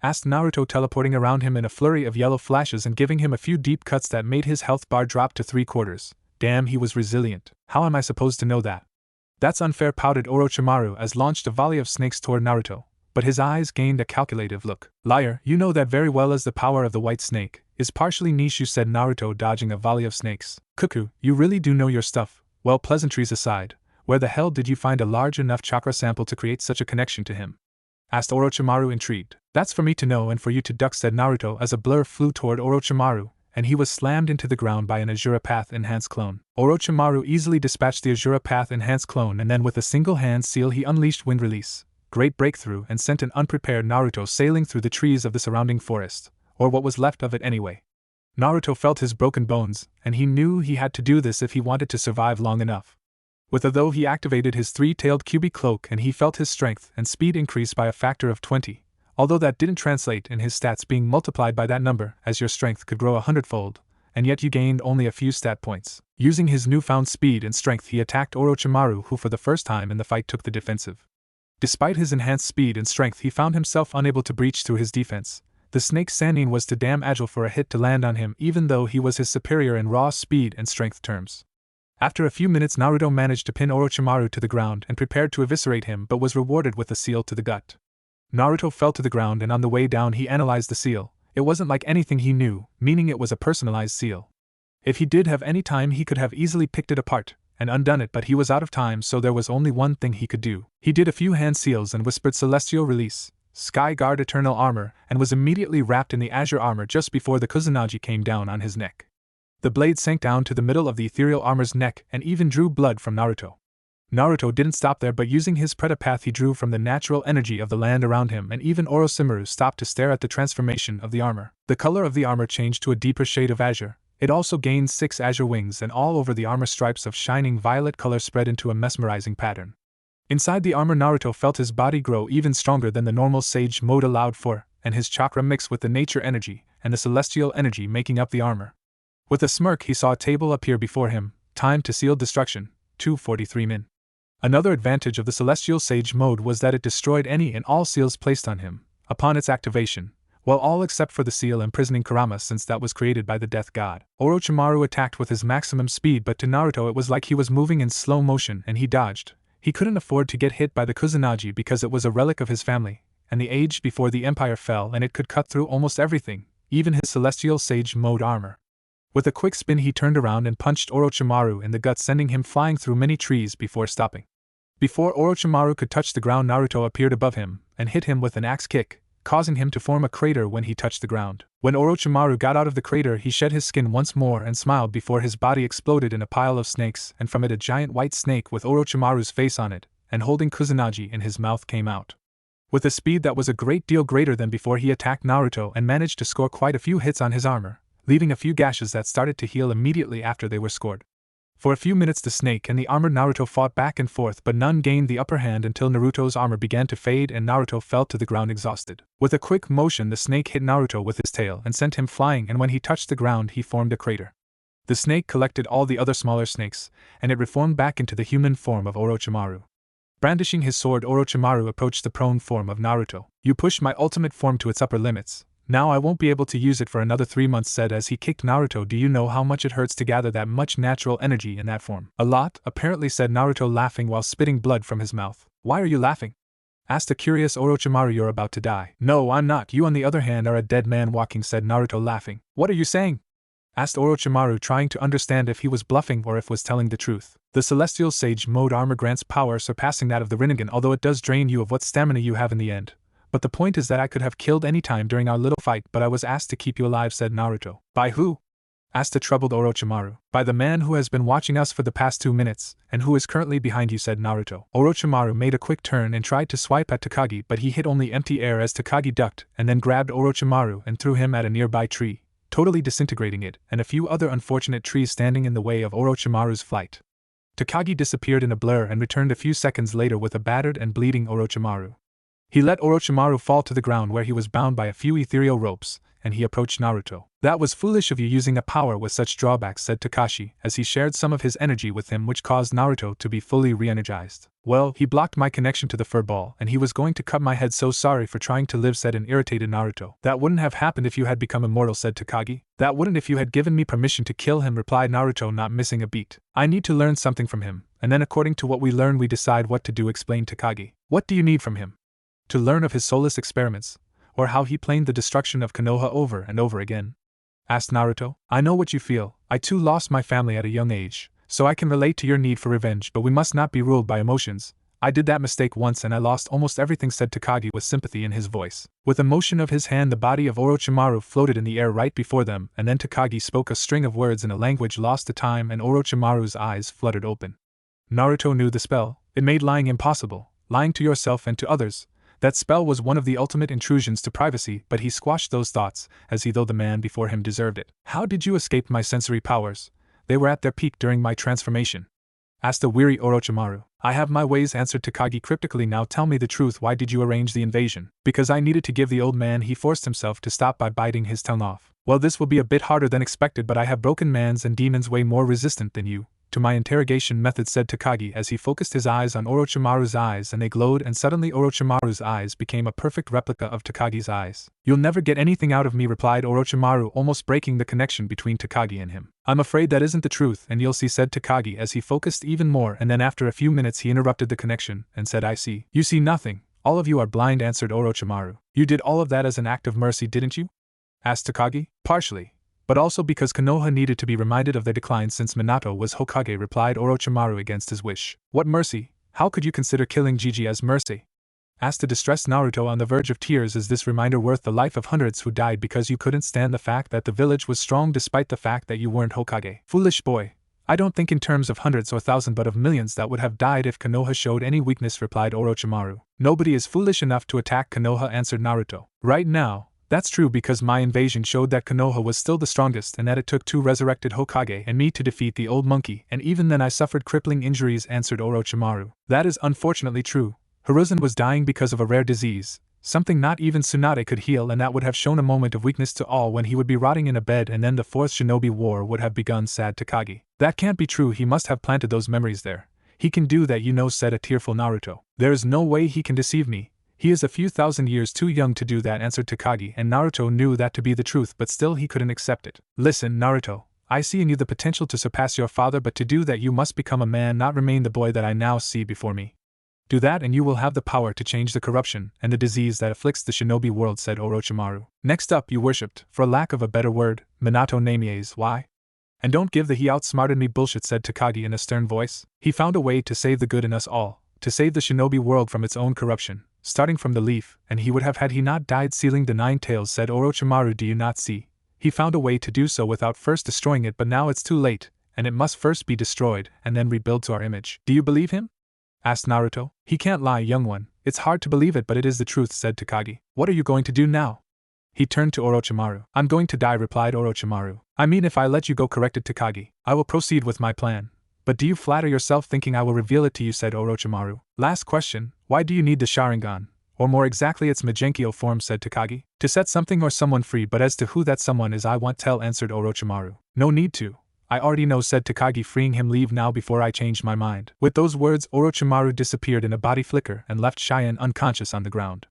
Asked Naruto, teleporting around him in a flurry of yellow flashes and giving him a few deep cuts that made his health bar drop to 3/4. Damn, he was resilient. How am I supposed to know that? That's unfair, pouted Orochimaru as launched a volley of snakes toward Naruto, but his eyes gained a calculative look. Liar, you know that very well, as the power of the white snake is partially Nishu, said Naruto, dodging a volley of snakes. Cuckoo, you really do know your stuff. Well, pleasantries aside, where the hell did you find a large enough chakra sample to create such a connection to him? Asked Orochimaru, intrigued. That's for me to know and for you to duck, said Naruto as a blur flew toward Orochimaru, and he was slammed into the ground by an Azura Path enhanced clone. Orochimaru easily dispatched the Azura Path enhanced clone, and then with a single hand seal he unleashed Wind Release, Great Breakthrough, and sent an unprepared Naruto sailing through the trees of the surrounding forest, or what was left of it anyway. Naruto felt his broken bones, and he knew he had to do this if he wanted to survive long enough. Though he activated his three-tailed Kyuubi cloak and he felt his strength and speed increase by a factor of 20, although that didn't translate in his stats being multiplied by that number, as your strength could grow 100-fold, and yet you gained only a few stat points. Using his newfound speed and strength he attacked Orochimaru, who for the first time in the fight took the defensive. Despite his enhanced speed and strength he found himself unable to breach through his defense. The snake Sannin was too damn agile for a hit to land on him, even though he was his superior in raw speed and strength terms. After a few minutes Naruto managed to pin Orochimaru to the ground and prepared to eviscerate him, but was rewarded with a seal to the gut. Naruto fell to the ground and on the way down he analyzed the seal. It wasn't like anything he knew, meaning it was a personalized seal. If he did have any time he could have easily picked it apart and undone it, but he was out of time, so there was only one thing he could do. He did a few hand seals and whispered Celestial Release, Sky Guard Eternal Armor, and was immediately wrapped in the azure armor just before the Kusanagi came down on his neck. The blade sank down to the middle of the ethereal armor's neck and even drew blood from Naruto. Naruto didn't stop there, but using his Predapath he drew from the natural energy of the land around him, and even Orochimaru stopped to stare at the transformation of the armor. The color of the armor changed to a deeper shade of azure. It also gained 6 azure wings, and all over the armor stripes of shining violet color spread into a mesmerizing pattern. Inside the armor Naruto felt his body grow even stronger than the normal sage mode allowed for, and his chakra mixed with the nature energy and the celestial energy making up the armor. With a smirk he saw a table appear before him, Time to Seal Destruction, 243 min. Another advantage of the Celestial Sage mode was that it destroyed any and all seals placed on him, upon its activation, well, all except for the seal imprisoning Kurama, since that was created by the Death God. Orochimaru attacked with his maximum speed, but to Naruto it was like he was moving in slow motion and he dodged. He couldn't afford to get hit by the Kusanagi because it was a relic of his family, and the age before the empire fell, and it could cut through almost everything, even his Celestial Sage mode armor. With a quick spin he turned around and punched Orochimaru in the gut, sending him flying through many trees before stopping. Before Orochimaru could touch the ground Naruto appeared above him and hit him with an axe kick, causing him to form a crater when he touched the ground. When Orochimaru got out of the crater, he shed his skin once more and smiled before his body exploded in a pile of snakes, and from it a giant white snake with Orochimaru's face on it, and holding Kusanagi in his mouth came out. With a speed that was a great deal greater than before, he attacked Naruto and managed to score quite a few hits on his armor, leaving a few gashes that started to heal immediately after they were scored. For a few minutes the snake and the armored Naruto fought back and forth, but none gained the upper hand until Naruto's armor began to fade and Naruto fell to the ground exhausted. With a quick motion the snake hit Naruto with his tail and sent him flying, and when he touched the ground he formed a crater. The snake collected all the other smaller snakes, and it reformed back into the human form of Orochimaru. Brandishing his sword, Orochimaru approached the prone form of Naruto. "You pushed my ultimate form to its upper limits. Now I won't be able to use it for another 3 months," said as he kicked Naruto. "Do you know how much it hurts to gather that much natural energy in that form?" "A lot, apparently," said Naruto, laughing while spitting blood from his mouth. "Why are you laughing?" asked a curious Orochimaru. "You're about to die." "No, I'm not. You on the other hand are a dead man walking," said Naruto, laughing. "What are you saying?" asked Orochimaru, trying to understand if he was bluffing or if was telling the truth. "The Celestial Sage Mode armor grants power surpassing that of the Rinnegan, although it does drain you of what stamina you have in the end. But the point is that I could have killed any time during our little fight, but I was asked to keep you alive," said Naruto. "By who?" asked a troubled Orochimaru. "By the man who has been watching us for the past 2 minutes, and who is currently behind you," said Naruto. Orochimaru made a quick turn and tried to swipe at Takagi, but he hit only empty air as Takagi ducked and then grabbed Orochimaru and threw him at a nearby tree, totally disintegrating it and a few other unfortunate trees standing in the way of Orochimaru's flight. Takagi disappeared in a blur and returned a few seconds later with a battered and bleeding Orochimaru. He let Orochimaru fall to the ground where he was bound by a few ethereal ropes, and he approached Naruto. "That was foolish of you using a power with such drawbacks," said Kakashi, as he shared some of his energy with him, which caused Naruto to be fully re-energized. "Well, he blocked my connection to the fur ball, and he was going to cut my head. So sorry for trying to live," said an irritated Naruto. "That wouldn't have happened if you had become immortal," said Takagi. "That wouldn't if you had given me permission to kill him," replied Naruto, not missing a beat. "I need to learn something from him, and then according to what we learn we decide what to do," explained Takagi. "What do you need from him?" "To learn of his soulless experiments, or how he planned the destruction of Konoha over and over again," asked Naruto. "I know what you feel. I too lost my family at a young age, so I can relate to your need for revenge, but we must not be ruled by emotions. I did that mistake once and I lost almost everything," said Takagi with sympathy in his voice. With a motion of his hand the body of Orochimaru floated in the air right before them, and then Takagi spoke a string of words in a language lost to time and Orochimaru's eyes fluttered open. Naruto knew the spell. It made lying impossible, lying to yourself and to others. That spell was one of the ultimate intrusions to privacy, but he squashed those thoughts, as though the man before him deserved it. "How did you escape my sensory powers? They were at their peak during my transformation," asked the weary Orochimaru. "I have my ways," answered Takagi cryptically. "Now tell me the truth. Why did you arrange the invasion?" "Because I needed to give the old man," he forced himself to stop by biting his tongue off. "Well, this will be a bit harder than expected, but I have broken man's and demons way more resistant than you to my interrogation method," said Takagi as he focused his eyes on Orochimaru's eyes, and they glowed, and suddenly Orochimaru's eyes became a perfect replica of Takagi's eyes. "You'll never get anything out of me," replied Orochimaru, almost breaking the connection between Takagi and him. "I'm afraid that isn't the truth, and you'll see," said Takagi as he focused even more, and then after a few minutes he interrupted the connection and said, "I see." "You see nothing. All of you are blind," answered Orochimaru. "You did all of that as an act of mercy, didn't you?" asked Takagi. "Partially, but also because Konoha needed to be reminded of their decline since Minato was Hokage," replied Orochimaru against his wish. "What mercy? How could you consider killing Gigi as mercy?" asked the distressed Naruto on the verge of tears. "Is this reminder worth the life of hundreds who died because you couldn't stand the fact that the village was strong despite the fact that you weren't Hokage?" "Foolish boy. I don't think in terms of hundreds or thousands but of millions that would have died if Konoha showed any weakness," replied Orochimaru. "Nobody is foolish enough to attack Konoha," answered Naruto. "Right now, that's true, because my invasion showed that Konoha was still the strongest and that it took 2 resurrected Hokage and me to defeat the old monkey, and even then I suffered crippling injuries," answered Orochimaru. "That is unfortunately true. Hiruzen was dying because of a rare disease, something not even Tsunade could heal, and that would have shown a moment of weakness to all when he would be rotting in a bed, and then the 4th Shinobi War would have begun," said Takagi. "That can't be true. He must have planted those memories there." "He can do that, said a tearful Naruto. "There is no way he can deceive me. He is a few thousand years too young to do that," answered Takagi, and Naruto knew that to be the truth, but still he couldn't accept it. "Listen, Naruto, I see in you the potential to surpass your father, but to do that you must become a man, not remain the boy that I now see before me. Do that and you will have the power to change the corruption and the disease that afflicts the shinobi world," said Orochimaru. "Next up, you worshipped, for lack of a better word, Minato Namie's. Why? And don't give the he outsmarted me bullshit," said Takagi in a stern voice. "He found a way to save the good in us all, to save the shinobi world from its own corruption, starting from the leaf, and he would have had he not died sealing the 9 tails, said Orochimaru. Do you not see? He found a way to do so without first destroying it, but now it's too late, and it must first be destroyed and then rebuilt to our image. Do you believe him? Asked Naruto. He can't lie, young one. It's hard to believe it, but it is the truth, said Takagi. What are you going to do now? He turned to Orochimaru. I'm going to die, replied Orochimaru. I mean, if I let you go, corrected Takagi. I will proceed with my plan. But do you flatter yourself thinking I will reveal it to you, said Orochimaru. Last question, why do you need the Sharingan? Or more exactly its Magenkyo form, said Takagi. To set something or someone free, but as to who that someone is I won't tell, answered Orochimaru. No need to. I already know, said Takagi, freeing him. Leave now before I change my mind. With those words, Orochimaru disappeared in a body flicker and left Cheyenne unconscious on the ground.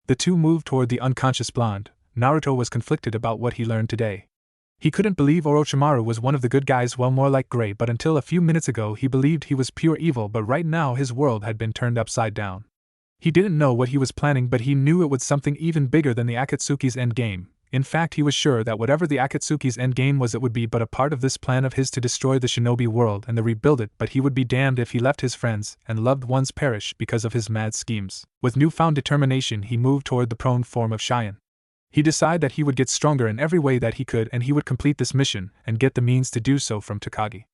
The two moved toward the unconscious blonde. Naruto was conflicted about what he learned today. He couldn't believe Orochimaru was one of the good guys, well, more like Grey, but until a few minutes ago he believed he was pure evil, but right now his world had been turned upside down. He didn't know what he was planning, but he knew it was something even bigger than the Akatsuki's endgame. In fact, he was sure that whatever the Akatsuki's endgame was, it would be but a part of this plan of his to destroy the shinobi world and to rebuild it, but he would be damned if he left his friends and loved ones perish because of his mad schemes. With newfound determination he moved toward the prone form of Cheyenne. He decided that he would get stronger in every way that he could, and he would complete this mission and get the means to do so from Takagi.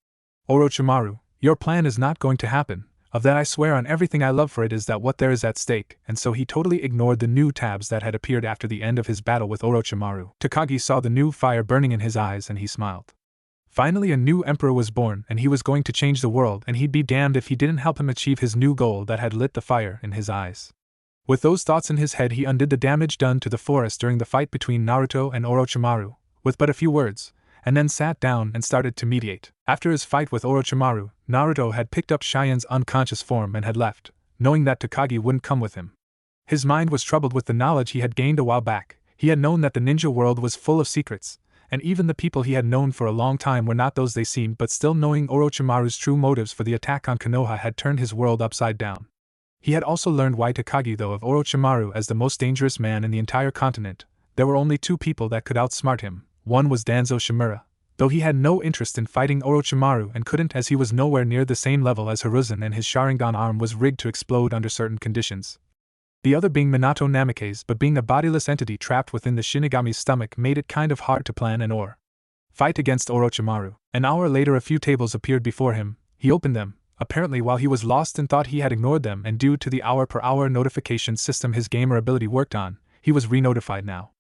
Orochimaru, your plan is not going to happen. Of that I swear on everything I love, for it is that what there is at stake, and so he totally ignored the new tabs that had appeared after the end of his battle with Orochimaru. Takagi saw the new fire burning in his eyes and he smiled. Finally a new emperor was born, and he was going to change the world, and he'd be damned if he didn't help him achieve his new goal that had lit the fire in his eyes. With those thoughts in his head he undid the damage done to the forest during the fight between Naruto and Orochimaru, with but a few words, and then sat down and started to meditate. After his fight with Orochimaru, Naruto had picked up Cheyenne's unconscious form and had left, knowing that Takagi wouldn't come with him. His mind was troubled with the knowledge he had gained a while back. He had known that the ninja world was full of secrets, and even the people he had known for a long time were not those they seemed, but still knowing Orochimaru's true motives for the attack on Konoha had turned his world upside down. He had also learned why Takagi thought of Orochimaru as the most dangerous man in the entire continent. There were only two people that could outsmart him. One was Danzo Shimura, though he had no interest in fighting Orochimaru and couldn't, as he was nowhere near the same level as Hiruzen and his Sharingan arm was rigged to explode under certain conditions. The other being Minato Namikaze, but being a bodiless entity trapped within the Shinigami's stomach made it kind of hard to plan an fight against Orochimaru. An hour later a few tables appeared before him. He opened them, apparently while he was lost and thought he had ignored them, and due to the hour-per-hour notification system his gamer ability worked on, he was re-notified now.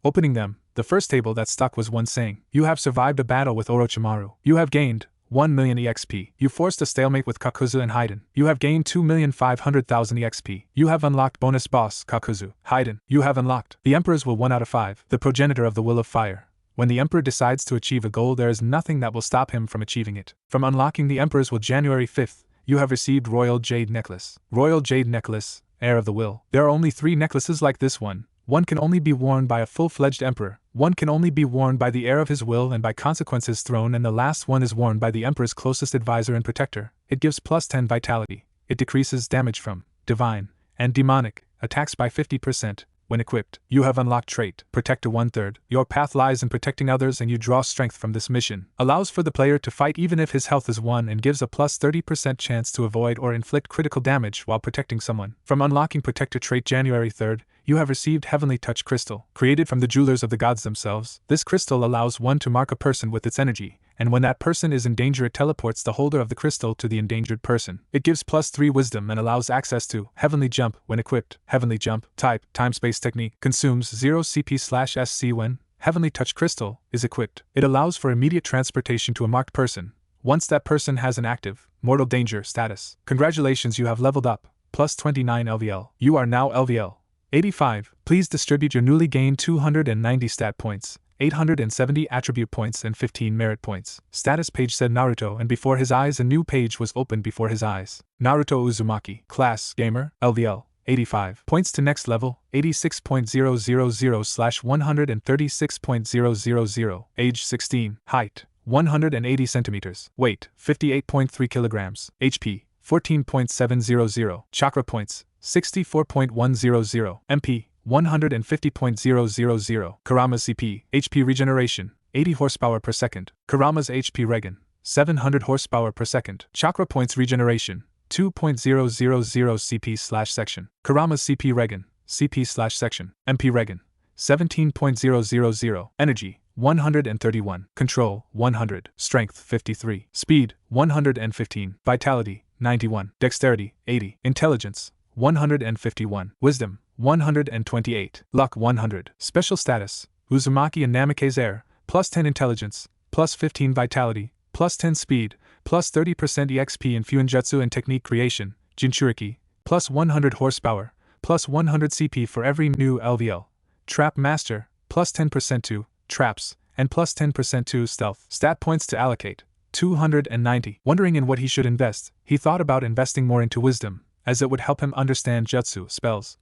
Opening them, the first table that stuck was one saying, "You have survived a battle with Orochimaru. You have gained 1 million EXP. You forced a stalemate with Kakuzu and Haiden. You have gained 2,500,000 EXP. You have unlocked bonus boss Kakuzu. Haiden. You have unlocked the Emperor's Will 1 out of 5, the progenitor of the Will of Fire. When the Emperor decides to achieve a goal, there is nothing that will stop him from achieving it. From unlocking the Emperor's Will January 5th, you have received Royal Jade Necklace. Royal Jade Necklace, Heir of the Will. There are only 3 necklaces like this one. One can only be worn by a full-fledged emperor, one can only be worn by the heir of his will and by consequence his throne, and the last one is worn by the emperor's closest advisor and protector. It gives plus 10 vitality. It decreases damage from divine and demonic attacks by 50%. When equipped, you have unlocked trait Protector 1/3. Your path lies in protecting others and you draw strength from this mission. Allows for the player to fight even if his health is 1 and gives a plus 30% chance to avoid or inflict critical damage while protecting someone. From unlocking Protector trait January 3rd, you have received Heavenly Touch Crystal. Created from the jewelers of the gods themselves, this crystal allows one to mark a person with its energy, and when that person is in danger it teleports the holder of the crystal to the endangered person. It gives plus 3 wisdom and allows access to Heavenly Jump when equipped. Heavenly Jump, type, time-space technique, consumes 0 CP/SC when Heavenly Touch Crystal is equipped. It allows for immediate transportation to a marked person, once that person has an active, mortal danger status. Congratulations, you have leveled up, plus 29 LVL. You are now LVL 85. Please distribute your newly gained 290 stat points, 870 attribute points and 15 merit points. Status page, said Naruto, and before his eyes a new page was opened before his eyes. Naruto Uzumaki. Class, Gamer, LVL, 85. Points to next level, 86.000/136.000. Age 16. Height, 180 centimeters. Weight, 58.3 kilograms. HP, 14.700. Chakra points, 64.100. MP, 150.000. Kurama's CP, HP regeneration, 80 horsepower per second. Kurama's HP regen, 700 horsepower per second. Chakra points regeneration, 2.000 CP/section. Kurama's CP Regen, CP/section. MP Regen, 17.000. Energy, 131. Control, 100. Strength, 53. Speed, 115. Vitality, 91. Dexterity, 80. Intelligence, 151. Wisdom, 128. Luck, 100. Special status, Uzumaki and Namikaze Heir, plus 10 intelligence, plus 15 vitality, plus 10 speed, plus 30% EXP in Fuinjutsu and technique creation, Jinchuriki, plus 100 horsepower, plus 100 CP for every new LVL. Trap Master, plus 10% to traps, and plus 10% to stealth. Stat points to allocate, 290. Wondering in what he should invest, he thought about investing more into wisdom, as it would help him understand jutsu, spells,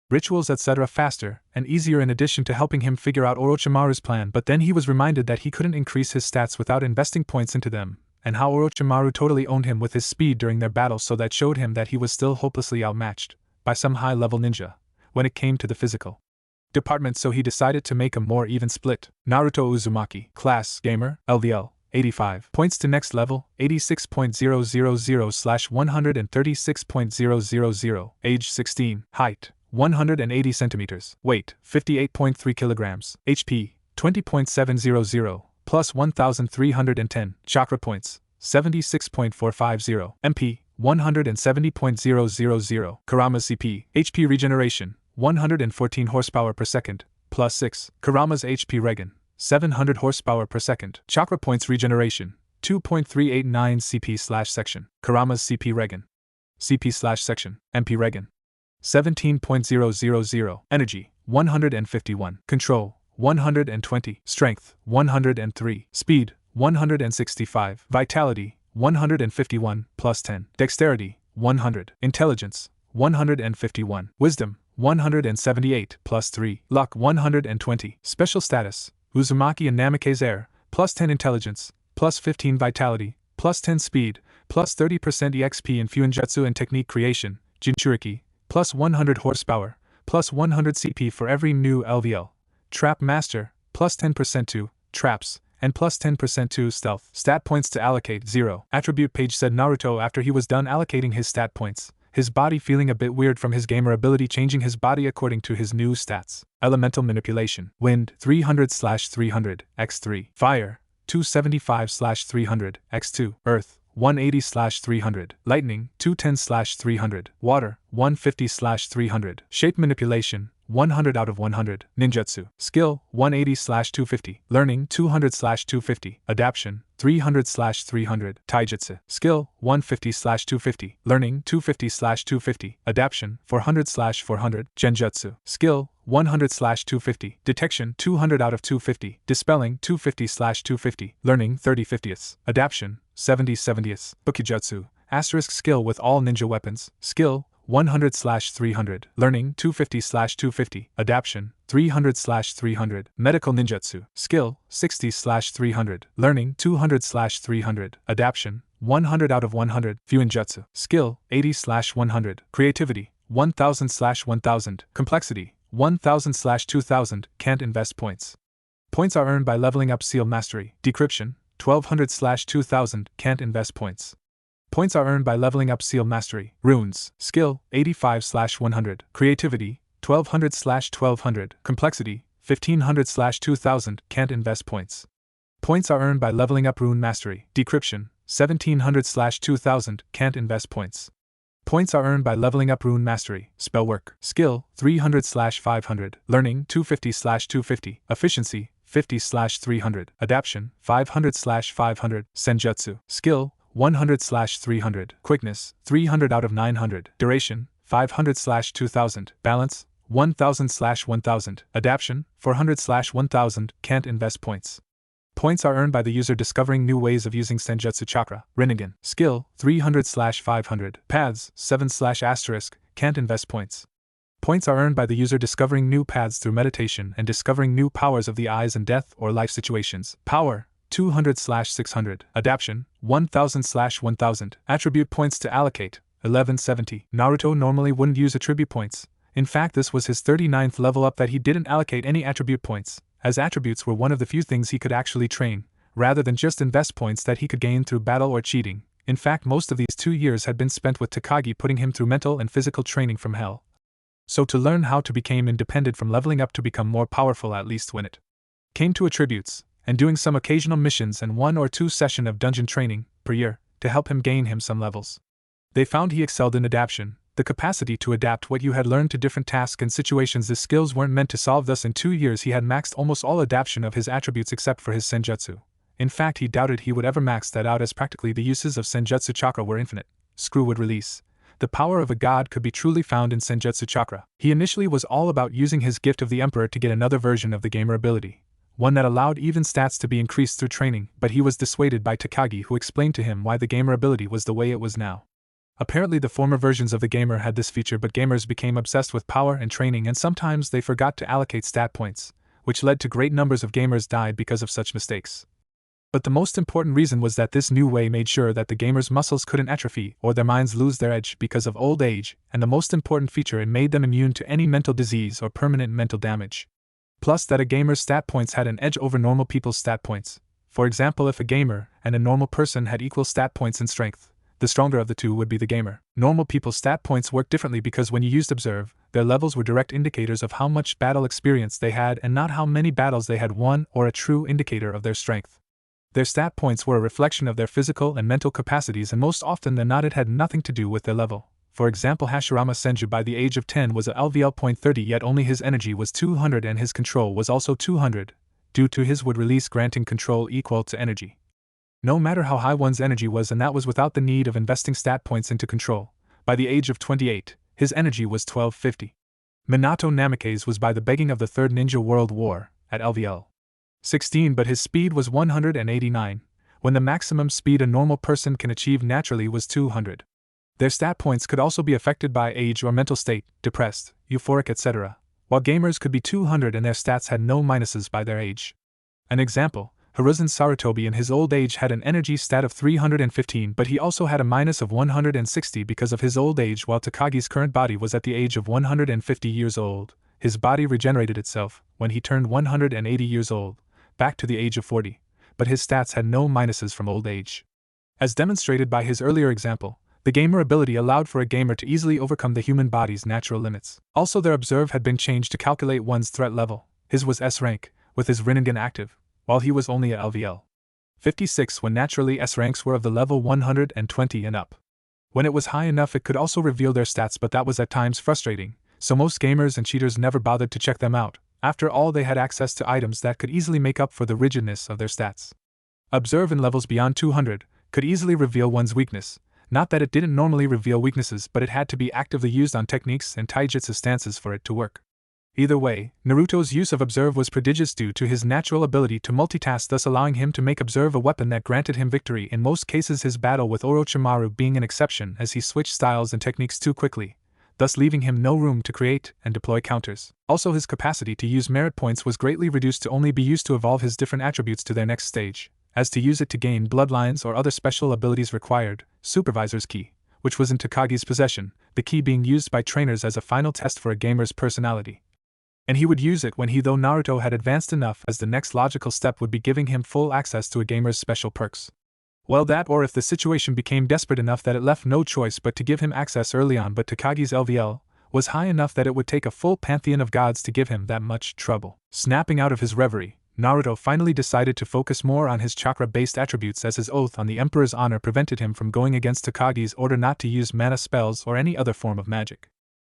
rituals, etc. faster and easier, in addition to helping him figure out Orochimaru's plan. But then he was reminded that he couldn't increase his stats without investing points into them, and how Orochimaru totally owned him with his speed during their battle, so that showed him that he was still hopelessly outmatched by some high-level ninja when it came to the physical department. So he decided to make a more even split. Naruto Uzumaki, class gamer, LVL, 85 points to next level, 86.000/136.000, age 16, height 180 centimeters, weight 58.3 kilograms, HP 20.700, plus 1,310, chakra points 76.450, MP 170.000, Kurama's CP, HP regeneration 114 horsepower per second, plus 6, Kurama's HP Regen 700 horsepower per second, chakra points regeneration 2.389 CP/section, Kurama's CP Regen, CP/section, MP Regen 17.000, energy 151, control 120, strength 103, speed 165, vitality 151 plus 10, dexterity 100, intelligence 151, wisdom 178 plus 3, luck 120, special status, Uzumaki and Namikaze Heir, plus 10 intelligence, plus 15 vitality, plus 10 speed, plus 30% EXP in Fuinjutsu and technique creation, Jinchuriki, plus 100 horsepower, plus 100 CP for every new LVL. Trap Master, plus 10% to traps, and plus 10% to stealth. Stat points to allocate 0. Attribute page, said Naruto after he was done allocating his stat points, his body feeling a bit weird from his gamer ability, changing his body according to his new stats. Elemental manipulation. Wind, 300/300, x3. Fire, 275/300, x2. Earth, 180/300. Lightning, 210/300. Water, 150/300. Shape manipulation, 100 out of 100. Ninjutsu. Skill, 180/250. Learning, 200/250. Adaption, 300/300. Taijutsu. Skill, 150/250. Learning, 250/250. Adaption, 400/400. Genjutsu. Skill, 100/250. Detection, 200 out of 250. Dispelling, 250/250. Learning, 30/50ths. Adaption, 70/70ths. Bukijutsu. Asterisk skill with all ninja weapons. Skill, 100/300. Learning, 250/250. Adaption, 300/300. Medical ninjutsu. Skill, 60/300. Learning, 200/300. Adaption, 100 out of 100. Fuinjutsu. Skill, 80/100. Creativity, 1000/1000. Complexity, 1000/2000. Can't invest points. Points are earned by leveling up seal mastery. Decryption, 1200/2000. Can't invest points. Points are earned by leveling up seal mastery. Runes. Skill, 85/100. Creativity, 1200/1200. Complexity, 1500/2000. Can't invest points. Points are earned by leveling up rune mastery. Decryption, 1700/2000. Can't invest points. Points are earned by leveling up rune mastery. Spellwork. Skill, 300/500. Learning, 250/250. Efficiency, 50/300. Adaption, 500/500. Senjutsu. Skill, 100/300. Quickness, 300 out of 900. Duration, 500/2000. Balance, 1000/1000. Adaption, 400/1000. Can't invest points. Points are earned by the user discovering new ways of using Senjutsu chakra. Rinnegan. Skill, 300/500. Paths, 7/**. Can't invest points. Points are earned by the user discovering new paths through meditation and discovering new powers of the eyes in death or life situations. Power, 200/600. Adaption, 1000/1000. Attribute points to allocate, 1170. Naruto normally wouldn't use attribute points. In fact, this was his 39th level up that he didn't allocate any attribute points, as attributes were one of the few things he could actually train, rather than just invest points that he could gain through battle or cheating. In fact, most of these 2 years had been spent with Takagi putting him through mental and physical training from hell. So to learn how to become independent from leveling up to become more powerful, at least when it came to attributes, and doing some occasional missions and 1 or 2 sessions of dungeon training per year to help him gain him some levels. They found he excelled in adaptation, the capacity to adapt what you had learned to different tasks and situations his skills weren't meant to solve. Thus in 2 years he had maxed almost all adaptation of his attributes except for his senjutsu. In fact, he doubted he would ever max that out, as practically the uses of senjutsu chakra were infinite. Screw would release. The power of a god could be truly found in senjutsu chakra. He initially was all about using his gift of the emperor to get another version of the gamer ability, one that allowed even stats to be increased through training, but he was dissuaded by Takagi, who explained to him why the gamer ability was the way it was now. Apparently the former versions of the gamer had this feature, but gamers became obsessed with power and training, and sometimes they forgot to allocate stat points, which led to great numbers of gamers died because of such mistakes. But the most important reason was that this new way made sure that the gamers' muscles couldn't atrophy or their minds lose their edge because of old age, and the most important feature, it made them immune to any mental disease or permanent mental damage. Plus that a gamer's stat points had an edge over normal people's stat points. For example, if a gamer and a normal person had equal stat points in strength, the stronger of the two would be the gamer. Normal people's stat points work differently because when you used observe, their levels were direct indicators of how much battle experience they had and not how many battles they had won, or a true indicator of their strength. Their stat points were a reflection of their physical and mental capacities, and most often than not it had nothing to do with their level. For example, Hashirama Senju by the age of 10 was a LVL .30, yet only his energy was 200 and his control was also 200, due to his would release granting control equal to energy. No matter how high one's energy was, and that was without the need of investing stat points into control. By the age of 28, his energy was 1250. Minato Namikaze was by the beginning of the Third Ninja World War, at LVL 16, but his speed was 189, when the maximum speed a normal person can achieve naturally was 200. Their stat points could also be affected by age or mental state, depressed, euphoric, etc., while gamers could be 200 and their stats had no minuses by their age. An example, Hiruzen Sarutobi in his old age had an energy stat of 315, but he also had a minus of 160 because of his old age, while Takagi's current body was at the age of 150 years old. His body regenerated itself when he turned 180 years old, back to the age of 40, but his stats had no minuses from old age. As demonstrated by his earlier example, the gamer ability allowed for a gamer to easily overcome the human body's natural limits. Also, their observe had been changed to calculate one's threat level. His was S rank, with his Rinnegan active, while he was only a LVL 56 when naturally S ranks were of the level 120 and up. When it was high enough it could also reveal their stats, but that was at times frustrating, so most gamers and cheaters never bothered to check them out. After all, they had access to items that could easily make up for the rigidness of their stats. Observe in levels beyond 200 could easily reveal one's weakness. Not that it didn't normally reveal weaknesses, but it had to be actively used on techniques and taijutsu stances for it to work. Either way, Naruto's use of observe was prodigious due to his natural ability to multitask, thus allowing him to make observe a weapon that granted him victory in most cases, his battle with Orochimaru being an exception as he switched styles and techniques too quickly, thus leaving him no room to create and deploy counters. Also, his capacity to use merit points was greatly reduced to only be used to evolve his different attributes to their next stage, as to use it to gain bloodlines or other special abilities required, Supervisor's Key, which was in Takagi's possession, the key being used by trainers as a final test for a gamer's personality. And he would use it when though Naruto had advanced enough, as the next logical step would be giving him full access to a gamer's special perks. Well, that, or if the situation became desperate enough that it left no choice but to give him access early on, but Takagi's LVL was high enough that it would take a full pantheon of gods to give him that much trouble. Snapping out of his reverie, Naruto finally decided to focus more on his chakra-based attributes, as his oath on the Emperor's honor prevented him from going against Takagi's order not to use mana spells or any other form of magic.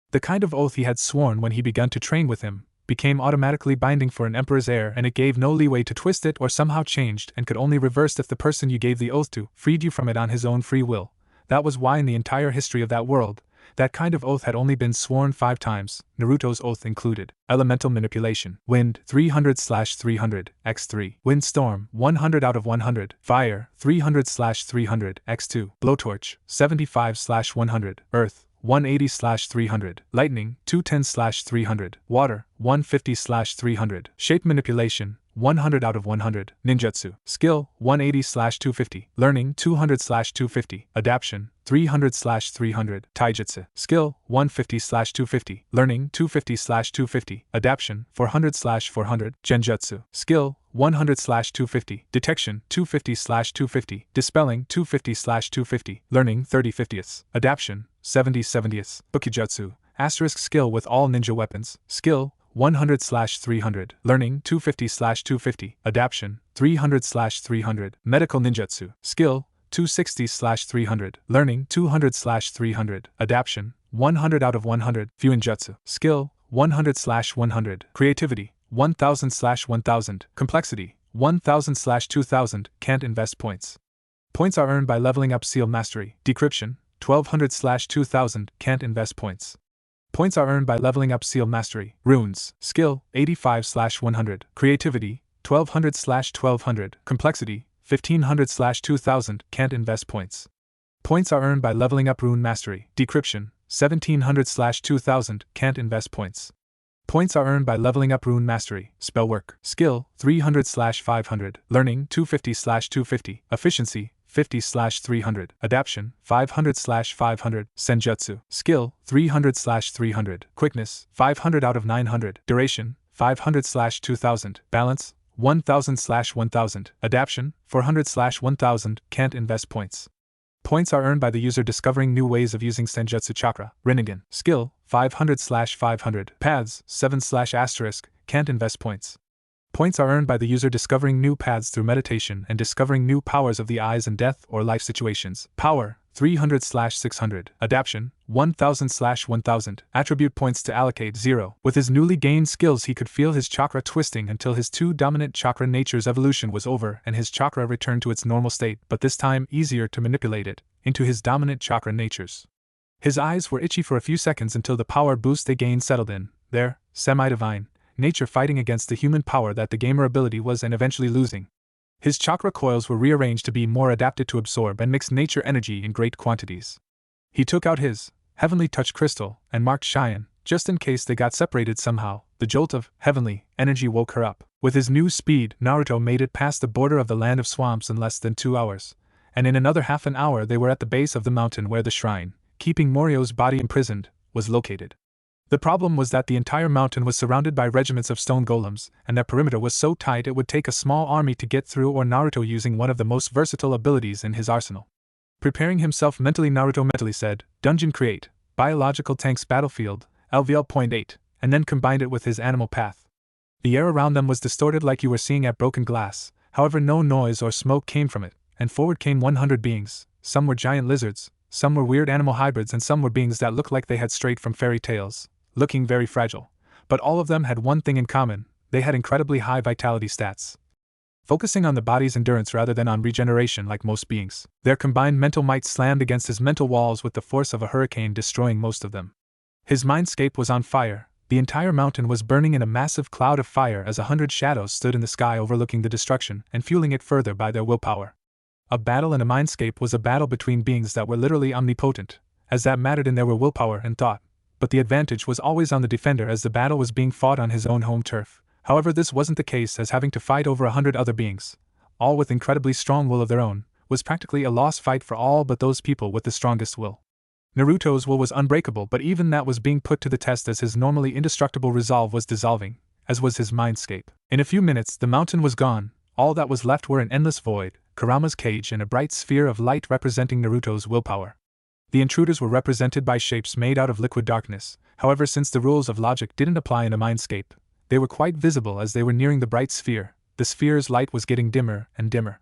The kind of oath he had sworn when he began to train with him became automatically binding for an Emperor's heir, and it gave no leeway to twist it or somehow changed, and could only reversed if the person you gave the oath to freed you from it on his own free will. That was why in the entire history of that world, that kind of oath had only been sworn 5 times. Naruto's oath included elemental manipulation, wind 300/300 x3, windstorm 100 out of 100, fire 300/300 x2, blowtorch 75/100, earth 180/300, lightning 210/300, water 150/300, shape manipulation 100 out of 100. Ninjutsu. Skill, 180/250. Learning, 200/250. Adaption, 300/300. Taijutsu. Skill, 150/250. Learning, 250/250. Adaption, 400/400. Genjutsu. Skill, 100/250. Detection, 250/250. Dispelling, 250/250. Learning, 30/50ths. Adaption, 70/70ths. Bukijutsu. Asterisk skill with all ninja weapons. Skill, 100/300. Learning, 250/250. Adaption, 300/300. Medical ninjutsu. Skill, 260/300. Learning, 200/300. Adaption, 100 out of 100. Fuinjutsu. Skill, 100/100. Creativity, 1000/1000. Complexity, 1000/2000. Can't invest points. Points are earned by leveling up seal mastery. Decryption, 1200/2000. Can't invest points. Points are earned by leveling up seal mastery. Runes. Skill, 85/100. Creativity, 1200/1200. Complexity, 1500/2000. Can't invest points. Points are earned by leveling up rune mastery. Decryption, 1700/2000. Can't invest points. Points are earned by leveling up rune mastery. Spellwork. Skill, 300/500. Learning, 250/250. Efficiency, 50/300. Adaption, 500/500. Senjutsu. Skill, 300/300. Quickness, 500 out of 900. Duration, 500/2000. Balance, 1000/1000. Adaption, 400/1000. Can't invest points. Points are earned by the user discovering new ways of using Senjutsu chakra. Rinnegan. Skill, 500/500. Paths, 7/**. Can't invest points. Points are earned by the user discovering new paths through meditation and discovering new powers of the eyes in death or life situations. Power, 300/600. Adaption, 1000/1000. Attribute points to allocate 0. With his newly gained skills, he could feel his chakra twisting until his two dominant chakra natures' evolution was over and his chakra returned to its normal state, but this time easier to manipulate it, into his dominant chakra natures. His eyes were itchy for a few seconds until the power boost they gained settled in, their semi-divine nature fighting against the human power that the gamer ability was and eventually losing. His chakra coils were rearranged to be more adapted to absorb and mix nature energy in great quantities. He took out his heavenly touch crystal and marked Cheyenne, just in case they got separated somehow. The jolt of heavenly energy woke her up. With his new speed, Naruto made it past the border of the land of swamps in less than 2 hours, and in another half an hour they were at the base of the mountain where the shrine, keeping Morio's body imprisoned, was located. The problem was that the entire mountain was surrounded by regiments of stone golems, and their perimeter was so tight it would take a small army to get through, or Naruto using one of the most versatile abilities in his arsenal. Preparing himself mentally, Naruto mentally said, "Dungeon create, biological tanks battlefield, LVL.8, and then combined it with his animal path." The air around them was distorted like you were seeing at broken glass, however no noise or smoke came from it, and forward came 100 beings. Some were giant lizards, some were weird animal hybrids, and some were beings that looked like they had strayed from fairy tales, looking very fragile. But all of them had one thing in common: they had incredibly high vitality stats. Focusing on the body's endurance rather than on regeneration like most beings, their combined mental might slammed against his mental walls with the force of a hurricane, destroying most of them. His mindscape was on fire. The entire mountain was burning in a massive cloud of fire as 100 shadows stood in the sky overlooking the destruction and fueling it further by their willpower. A battle in a mindscape was a battle between beings that were literally omnipotent, as that mattered in there were willpower and thought. But the advantage was always on the defender as the battle was being fought on his own home turf. However, this wasn't the case, as having to fight over 100 other beings, all with incredibly strong will of their own, was practically a lost fight for all but those people with the strongest will. Naruto's will was unbreakable, but even that was being put to the test as his normally indestructible resolve was dissolving, as was his mindscape. In a few minutes the mountain was gone. All that was left were an endless void, Kurama's cage, and a bright sphere of light representing Naruto's willpower. The intruders were represented by shapes made out of liquid darkness. However, since the rules of logic didn't apply in a mindscape, they were quite visible as they were nearing the bright sphere. The sphere's light was getting dimmer and dimmer.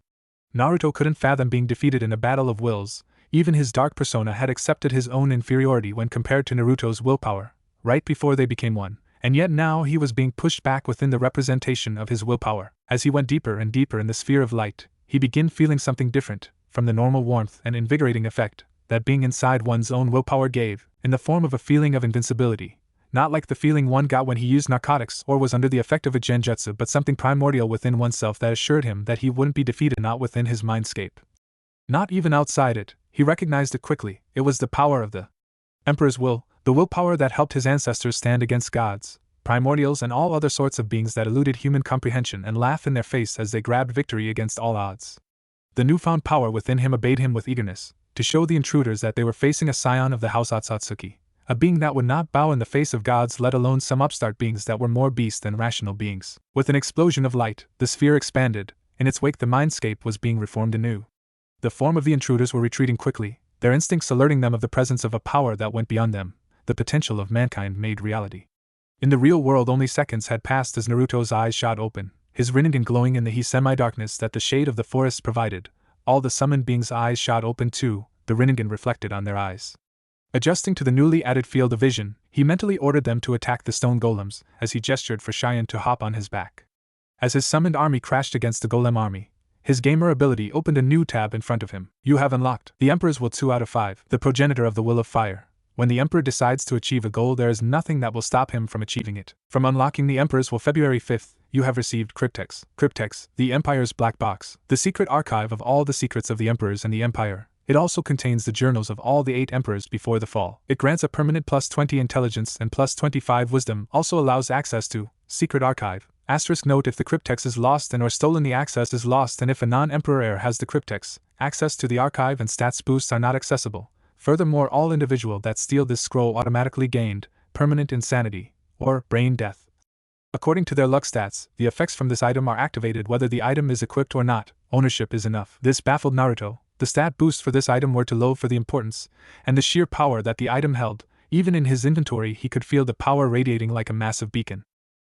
Naruto couldn't fathom being defeated in a battle of wills. Even his dark persona had accepted his own inferiority when compared to Naruto's willpower, right before they became one, and yet now he was being pushed back within the representation of his willpower. As he went deeper and deeper in the sphere of light, he began feeling something different from the normal warmth and invigorating effect that being inside one's own willpower gave, in the form of a feeling of invincibility. Not like the feeling one got when he used narcotics or was under the effect of a genjutsu, but something primordial within oneself that assured him that he wouldn't be defeated, not within his mindscape, not even outside it. He recognized it quickly. It was the power of the Emperor's will, the willpower that helped his ancestors stand against gods, primordials and all other sorts of beings that eluded human comprehension and laugh in their face as they grabbed victory against all odds. The newfound power within him obeyed him with eagerness, to show the intruders that they were facing a scion of the house Akatsuki, a being that would not bow in the face of gods, let alone some upstart beings that were more beast than rational beings. With an explosion of light, the sphere expanded. In its wake the Mindscape was being reformed anew. The form of the intruders were retreating quickly, their instincts alerting them of the presence of a power that went beyond them, the potential of mankind made reality. In the real world only seconds had passed as Naruto's eyes shot open, his Rinnegan glowing in the semi-darkness that the shade of the forest provided. All the summoned beings' eyes shot open too, the Rinnegan reflected on their eyes. Adjusting to the newly added field of vision, he mentally ordered them to attack the stone golems, as he gestured for Cheyenne to hop on his back. As his summoned army crashed against the golem army, his gamer ability opened a new tab in front of him. You have unlocked the Emperor's Will 2 out of 5, the progenitor of the Will of Fire. When the Emperor decides to achieve a goal, there is nothing that will stop him from achieving it. From unlocking the Emperor's Will February 5th, you have received Cryptex. Cryptex, the Empire's black box, the secret archive of all the secrets of the Emperors and the Empire. It also contains the journals of all the 8 emperors before the fall. It grants a permanent plus 20 intelligence and plus 25 wisdom, also allows access to Secret Archive. Asterisk note: if the cryptex is lost and or stolen, the access is lost, and if a non-emperor heir has the cryptex, access to the archive and stats boosts are not accessible. Furthermore, all individual that steal this scroll automatically gained permanent insanity, or brain death. According to their luck stats, the effects from this item are activated whether the item is equipped or not. Ownership is enough. This baffled Naruto. The stat boosts for this item were too low for the importance and the sheer power that the item held. Even in his inventory he could feel the power radiating like a massive beacon.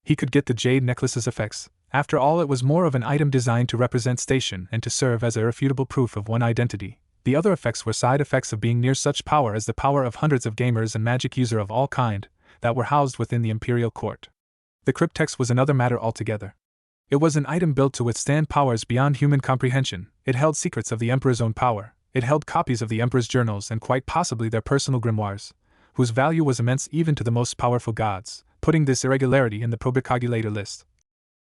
He could get the jade necklace's effects. After all, it was more of an item designed to represent station and to serve as irrefutable proof of one identity. The other effects were side effects of being near such power as the power of hundreds of gamers and magic user of all kind that were housed within the imperial court. The cryptex was another matter altogether. It was an item built to withstand powers beyond human comprehension. It held secrets of the Emperor's own power. It held copies of the Emperor's journals and quite possibly their personal grimoires, whose value was immense even to the most powerful gods, putting this irregularity in the probicagulator list.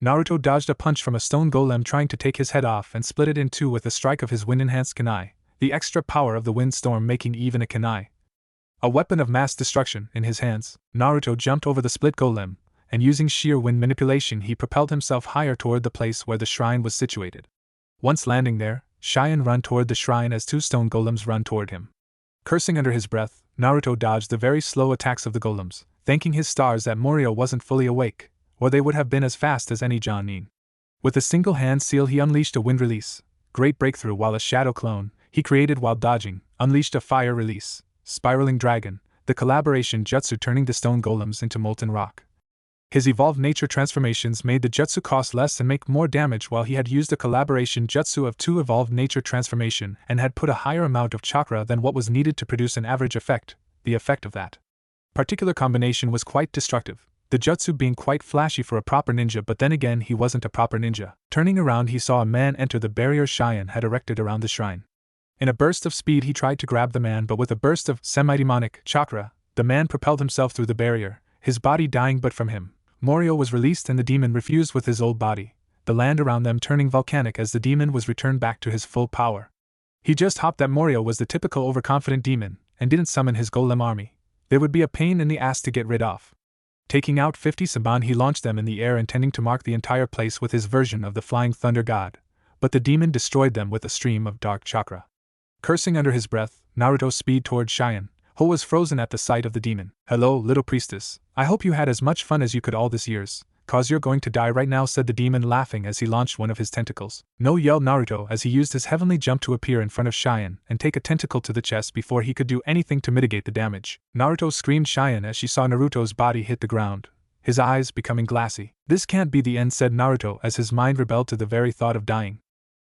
Naruto dodged a punch from a stone golem trying to take his head off and split it in two with a strike of his wind-enhanced kunai, the extra power of the windstorm making even a kunai a weapon of mass destruction in his hands. Naruto jumped over the split golem, and using sheer wind manipulation he propelled himself higher toward the place where the shrine was situated. Once landing there, Cheyenne ran toward the shrine as 2 stone golems ran toward him. Cursing under his breath, Naruto dodged the very slow attacks of the golems, thanking his stars that Morio wasn't fully awake, or they would have been as fast as any Jonin. With a single hand seal he unleashed a wind release, great breakthrough, while a shadow clone he created while dodging unleashed a fire release, spiraling dragon, the collaboration jutsu turning the stone golems into molten rock. His evolved nature transformations made the jutsu cost less and make more damage, while he had used a collaboration jutsu of 2 evolved nature transformation and had put a higher amount of chakra than what was needed to produce an average effect. The effect of that particular combination was quite destructive, the jutsu being quite flashy for a proper ninja, but then again he wasn't a proper ninja. Turning around he saw a man enter the barrier Cheyenne had erected around the shrine. In a burst of speed he tried to grab the man, but with a burst of semi-demonic chakra, the man propelled himself through the barrier, his body dying, but from him Morio was released and the demon refused with his old body, the land around them turning volcanic as the demon was returned back to his full power. He just hoped that Morio was the typical overconfident demon and didn't summon his golem army. They would be a pain in the ass to get rid of. Taking out 50 Saban he launched them in the air, intending to mark the entire place with his version of the flying thunder god, but the demon destroyed them with a stream of dark chakra. Cursing under his breath, Naruto speed toward Cheyenne, who was frozen at the sight of the demon. "Hello, little priestess. I hope you had as much fun as you could all this years, cause you're going to die right now," said the demon, laughing as he launched one of his tentacles. "No," yelled Naruto as he used his heavenly jump to appear in front of Cheyenne and take a tentacle to the chest before he could do anything to mitigate the damage. Naruto screamed Cheyenne as she saw Naruto's body hit the ground, his eyes becoming glassy. "This can't be the end," said Naruto as his mind rebelled to the very thought of dying.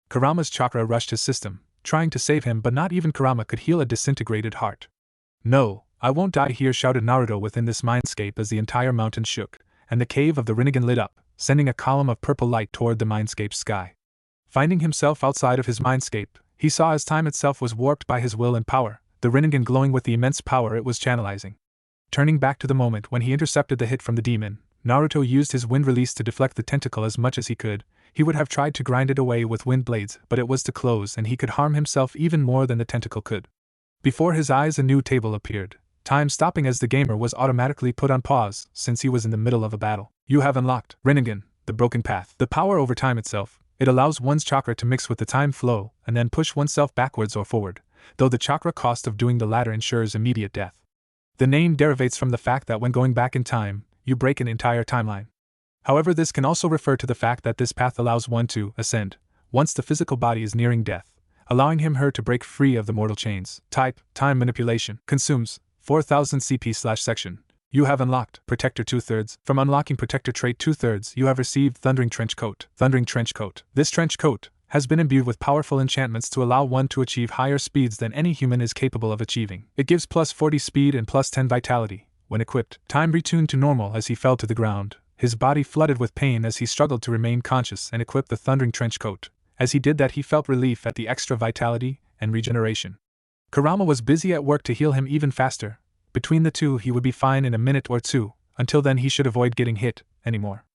Kurama's chakra rushed his system, trying to save him, but not even Kurama could heal a disintegrated heart. "No, I won't die here," shouted Naruto within this mindscape as the entire mountain shook, and the cave of the Rinnegan lit up, sending a column of purple light toward the mindscape's sky. Finding himself outside of his mindscape, he saw as time itself was warped by his will and power, the Rinnegan glowing with the immense power it was channelizing. Turning back to the moment when he intercepted the hit from the demon, Naruto used his wind release to deflect the tentacle as much as he could. He would have tried to grind it away with wind blades, but it was too close and he could harm himself even more than the tentacle could. Before his eyes a new table appeared. time stopping as the gamer was automatically put on pause since he was in the middle of a battle. You have unlocked Reconnecting, the broken path. The power over time itself. It allows one's chakra to mix with the time flow and then push oneself backwards or forward, though the chakra cost of doing the latter ensures immediate death. The name derivates from the fact that when going back in time, you break an entire timeline. However, this can also refer to the fact that this path allows one to ascend once the physical body is nearing death, allowing him/her to break free of the mortal chains. Type: time manipulation. Consumes 4000 CP/section. You have unlocked Protector 2/3. From unlocking Protector trait 2/3, you have received Thundering Trench Coat. Thundering Trench Coat. This trench coat has been imbued with powerful enchantments to allow one to achieve higher speeds than any human is capable of achieving. It gives plus 40 speed and plus 10 vitality. When equipped, time retuned to normal as he fell to the ground, his body flooded with pain as he struggled to remain conscious and equip the Thundering Trench Coat. As he did that, he felt relief at the extra vitality and regeneration. Kurama was busy at work to heal him even faster. Between the two, he would be fine in a minute or two. Until then, he should avoid getting hit anymore.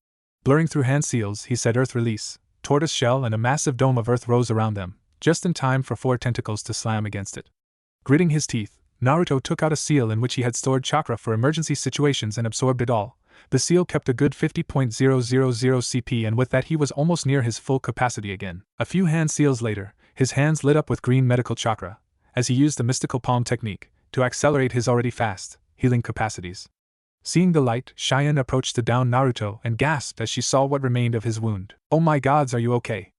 Blurring through hand seals, he said earth release. Tortoise shell and a massive dome of earth rose around them, just in time for 4 tentacles to slam against it. Gritting his teeth, Naruto took out a seal in which he had stored chakra for emergency situations and absorbed it all. The seal kept a good 50.000 CP, and with that he was almost near his full capacity again. A few hand seals later, his hands lit up with green medical chakra, as he used the mystical palm technique to accelerate his already fast healing capacities. Seeing the light, Cheyenne approached the downed Naruto and gasped as she saw what remained of his wound. "Oh my gods, are you okay?"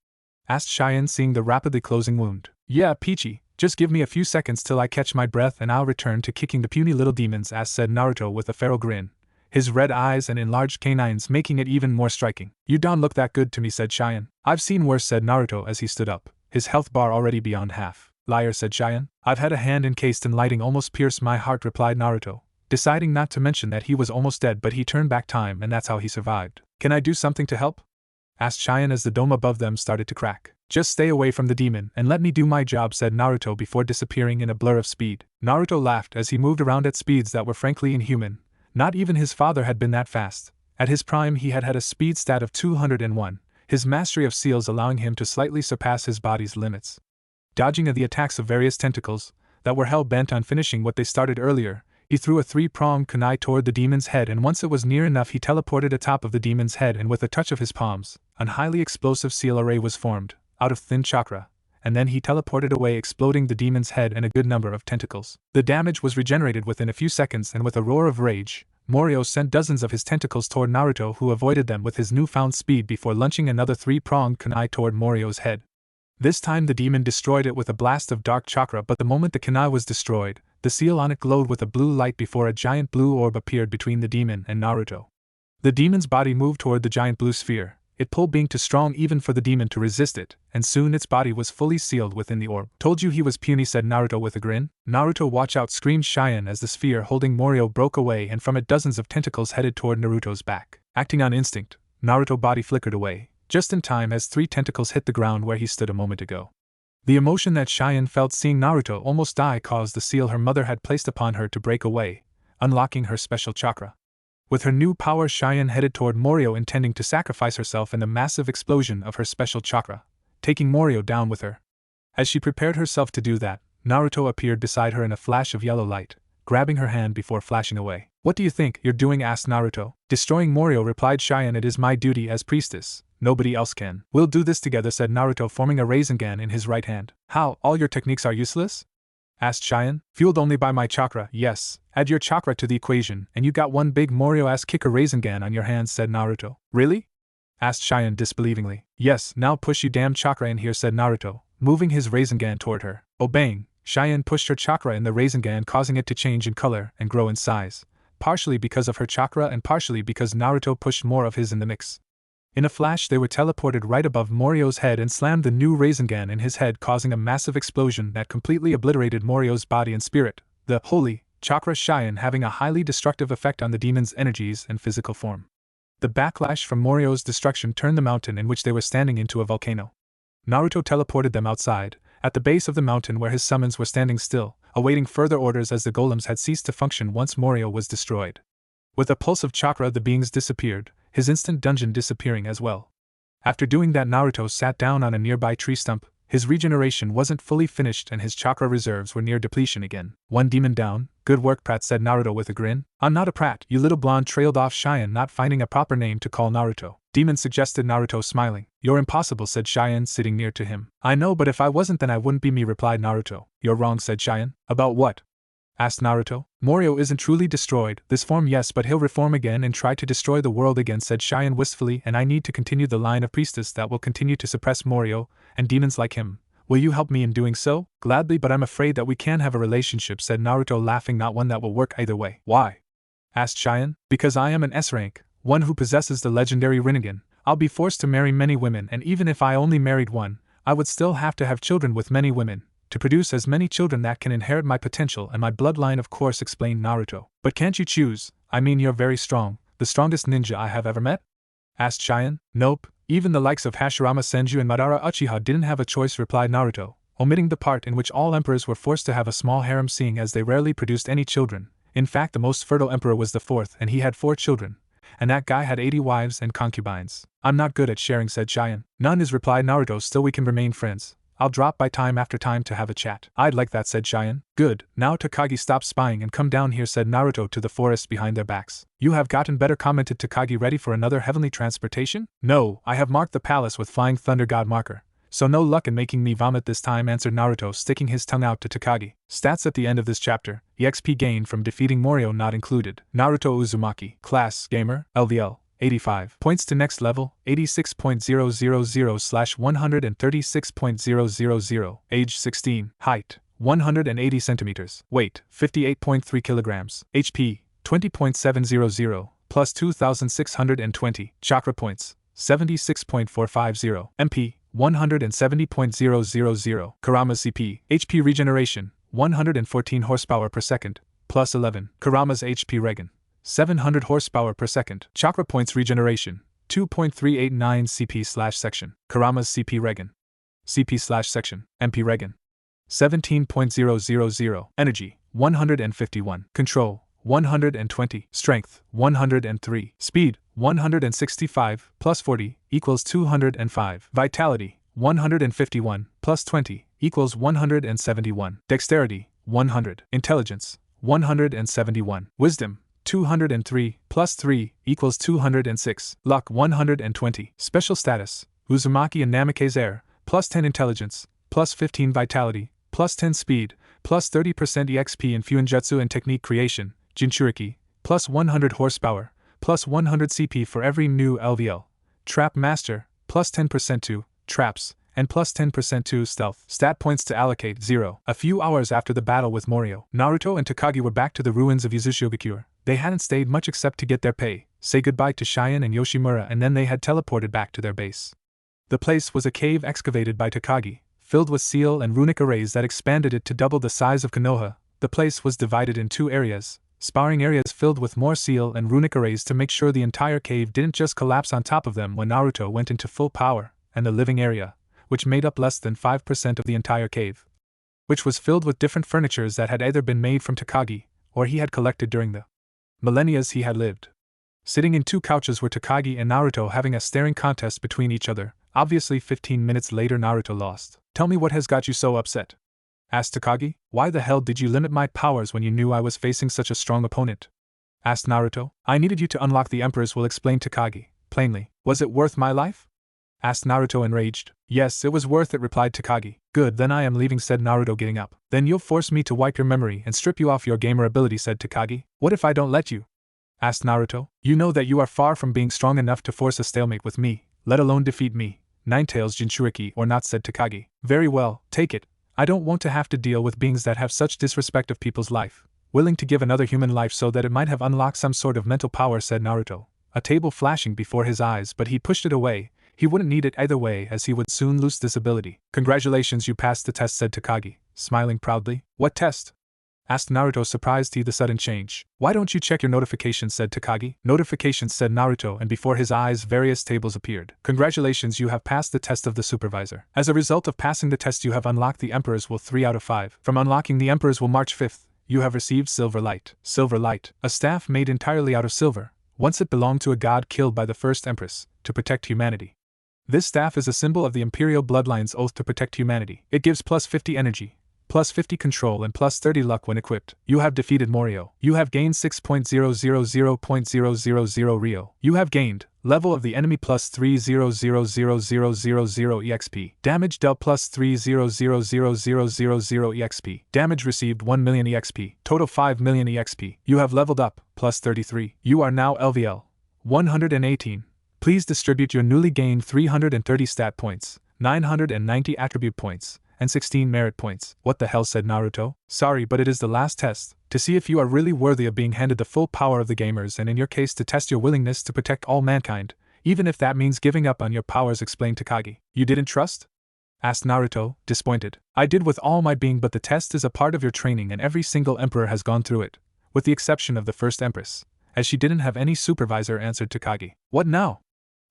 asked Cheyenne, seeing the rapidly closing wound. "Yeah, Peachy, just give me a few seconds till I catch my breath and I'll return to kicking the puny little demons," said Naruto with a feral grin, his red eyes and enlarged canines making it even more striking. "You don't look that good to me," said Cheyenne. "I've seen worse," said Naruto as he stood up, his health bar already beyond half. "Liar," said Cheyenne. "I've had a hand encased in lighting almost pierce my heart," replied Naruto, deciding not to mention that he was almost dead, but he turned back time and that's how he survived. "Can I do something to help?" asked Cheyenne as the dome above them started to crack. "Just stay away from the demon and let me do my job," said Naruto before disappearing in a blur of speed. Naruto laughed as he moved around at speeds that were frankly inhuman. Not even his father had been that fast. At his prime he had a speed stat of 201, his mastery of seals allowing him to slightly surpass his body's limits. Dodging the attacks of various tentacles that were hell-bent on finishing what they started earlier, he threw a 3-pronged kunai toward the demon's head, and once it was near enough he teleported atop of the demon's head, and with a touch of his palms, an highly explosive seal array was formed, out of thin chakra, and then he teleported away, exploding the demon's head and a good number of tentacles. The damage was regenerated within a few seconds, and with a roar of rage, Morio sent dozens of his tentacles toward Naruto, who avoided them with his newfound speed before launching another 3-pronged kunai toward Morio's head. This time the demon destroyed it with a blast of dark chakra, but the moment the kunai was destroyed, the seal on it glowed with a blue light before a giant blue orb appeared between the demon and Naruto. The demon's body moved toward the giant blue sphere, it pull being too strong even for the demon to resist it, and soon its body was fully sealed within the orb. "Told you he was puny," said Naruto with a grin. "Naruto, watch out," screamed Cheyenne as the sphere holding Morio broke away and from it dozens of tentacles headed toward Naruto's back. Acting on instinct, Naruto's body flickered away, just in time as 3 tentacles hit the ground where he stood a moment ago. The emotion that Cheyenne felt seeing Naruto almost die caused the seal her mother had placed upon her to break away, unlocking her special chakra. With her new power, Cheyenne headed toward Morio, intending to sacrifice herself in the massive explosion of her special chakra, taking Morio down with her. As she prepared herself to do that, Naruto appeared beside her in a flash of yellow light, grabbing her hand before flashing away. "What do you think you're doing?" asked Naruto. "Destroying Morio," replied Cheyenne. "It is my duty as priestess. Nobody else can." "We'll do this together," said Naruto, forming a Rasengan in his right hand. "How, all your techniques are useless?" asked Cheyenne. "Fueled only by my chakra, yes. Add your chakra to the equation, and you got one big Morio-ass kicker Rasengan on your hands," said Naruto. "Really?" asked Cheyenne disbelievingly. "Yes, now push you damn chakra in here," said Naruto, moving his Rasengan toward her. Obeying, Cheyenne pushed her chakra in the Rasengan, causing it to change in color and grow in size, partially because of her chakra and partially because Naruto pushed more of his in the mix. In a flash they were teleported right above Morio's head and slammed the new Rasengan in his head, causing a massive explosion that completely obliterated Morio's body and spirit, the holy chakra Cheyenne having a highly destructive effect on the demon's energies and physical form. The backlash from Morio's destruction turned the mountain in which they were standing into a volcano. Naruto teleported them outside, at the base of the mountain where his summons were standing still, awaiting further orders as the golems had ceased to function once Morio was destroyed. With a pulse of chakra the beings disappeared, his instant dungeon disappearing as well. After doing that, Naruto sat down on a nearby tree stump, His regeneration wasn't fully finished and his chakra reserves were near depletion again. One demon down. Good work, Prat, said Naruto with a grin. I'm not a prat, you little blonde, trailed off Cheyenne, not finding a proper name to call Naruto. Demon, suggested Naruto, smiling. You're impossible, said Cheyenne, sitting near to him. I know, but if I wasn't then I wouldn't be me, replied Naruto. You're wrong, said Cheyenne. About what? Asked Naruto. Morio isn't truly destroyed, this form yes, but he'll reform again and try to destroy the world again, said Cheyenne wistfully, and I need to continue the line of priestess that will continue to suppress Morio and demons like him. Will you help me in doing so? Gladly, but I'm afraid that we can't have a relationship, said Naruto, laughing. Not one that will work either way. Why? Asked Cheyenne. Because I am an S rank, one who possesses the legendary Rinnegan. I'll be forced to marry many women, and even if I only married one, I would still have to have children with many women, to produce as many children that can inherit my potential and my bloodline, of course, explained Naruto. But can't you choose? I mean, you're very strong, the strongest ninja I have ever met? Asked Cheyenne. Nope. Even the likes of Hashirama Senju and Madara Uchiha didn't have a choice, replied Naruto, omitting the part in which all emperors were forced to have a small harem, seeing as they rarely produced any children. In fact, the most fertile emperor was the fourth, and he had 4 children. And that guy had 80 wives and concubines. I'm not good at sharing, said Cheyenne. None is, replied Naruto, still we can remain friends. I'll drop by time after time to have a chat. I'd like that, said Cheyenne. Good, now Takagi, stop spying and come down here, said Naruto to the forest behind their backs. You have gotten better, commented Takagi. Ready for another heavenly transportation? No, I have marked the palace with Flying Thunder God marker. So no luck in making me vomit this time, answered Naruto, sticking his tongue out to Takagi. Stats at the end of this chapter. EXP gained from defeating Morio not included. Naruto Uzumaki. Class, Gamer, LVL. 85. Points to next level, 86.000/136.000. Age 16. Height, 180 centimeters. Weight, 58.3 kilograms. HP, 20.700, plus 2,620. Chakra points, 76.450. MP, 170.000. Kurama's CP, HP regeneration, 114 horsepower per second, plus 11. Kurama's HP regen, 700 horsepower per second. Chakra points regeneration, 2.389 CP/section. Kurama's CP regen. CP/section. MP regen. 17.000. Energy, 151. Control, 120. Strength, 103. Speed, 165, plus 40, equals 205. Vitality, 151, plus 20, equals 171. Dexterity, 100. Intelligence, 171. Wisdom, 203, plus 3, equals 206. Luck, 120. Special status, Uzumaki and Namake's heir, plus 10 intelligence, plus 15 vitality, plus 10 speed, plus 30% EXP in Fuinjutsu and technique creation, Jinchuriki, plus 100 horsepower, plus 100 CP for every new LVL. Trap Master, plus 10% to traps, and plus 10% to stealth. Stat points to allocate, 0. A few hours after the battle with Morio, Naruto and Takagi were back to the ruins of Izushigakure. They hadn't stayed much except to get their pay, say goodbye to Cheyenne and Yoshimura, and then they had teleported back to their base. The place was a cave excavated by Takagi, filled with seal and runic arrays that expanded it to double the size of Konoha. The place was divided in 2 areas, sparring areas filled with more seal and runic arrays to make sure the entire cave didn't just collapse on top of them when Naruto went into full power, and the living area, which made up less than 5% of the entire cave, which was filled with different furnitures that had either been made from Takagi, or he had collected during the millennia he had lived. Sitting in 2 couches were Takagi and Naruto having a staring contest between each other. Obviously 15 minutes later Naruto lost. Tell me what has got you so upset? Asked Takagi. Why the hell did you limit my powers when you knew I was facing such a strong opponent? Asked Naruto. I needed you to unlock the Emperor's will, explained Takagi, plainly. Was it worth my life? Asked Naruto, enraged. Yes, it was worth it, replied Takagi. Good, then I am leaving, said Naruto, getting up. Then you'll force me to wipe your memory and strip you off your gamer ability, said Takagi. What if I don't let you? Asked Naruto. You know that you are far from being strong enough to force a stalemate with me, let alone defeat me. Ninetales Jinchuriki or not, said Takagi. Very well, take it. I don't want to have to deal with beings that have such disrespect of people's life, willing to give another human life so that it might have unlocked some sort of mental power, said Naruto, a table flashing before his eyes, but he pushed it away. He wouldn't need it either way, as he would soon lose this ability. Congratulations, you passed the test, said Takagi, smiling proudly. What test? Asked Naruto, surprised at the sudden change. Why don't you check your notifications, said Takagi. Notifications, said Naruto, and before his eyes various tables appeared. Congratulations, you have passed the test of the supervisor. As a result of passing the test, you have unlocked the Emperor's Will 3 out of 5. From unlocking the Emperor's Will March 5th, you have received Silver Light. Silver Light, a staff made entirely out of silver. Once it belonged to a god killed by the first Empress, to protect humanity. This staff is a symbol of the Imperial Bloodline's oath to protect humanity. It gives plus 50 energy, plus 50 control and plus 30 luck when equipped. You have defeated Morio. You have gained 6.000.000 Rio. You have gained level of the enemy plus 3000000 EXP. Damage dealt plus 3000000 EXP. Damage received 1 million EXP. Total 5 million EXP. You have leveled up plus 33. You are now LVL 118. Please distribute your newly gained 330 stat points, 990 attribute points, and 16 merit points. What the hell, said Naruto? Sorry, but it is the last test, to see if you are really worthy of being handed the full power of the gamers, and in your case to test your willingness to protect all mankind, even if that means giving up on your powers, explained Takagi. You didn't trust? Asked Naruto, disappointed. I did with all my being, but the test is a part of your training and every single emperor has gone through it, with the exception of the first empress, as she didn't have any supervisor, answered Takagi. What now?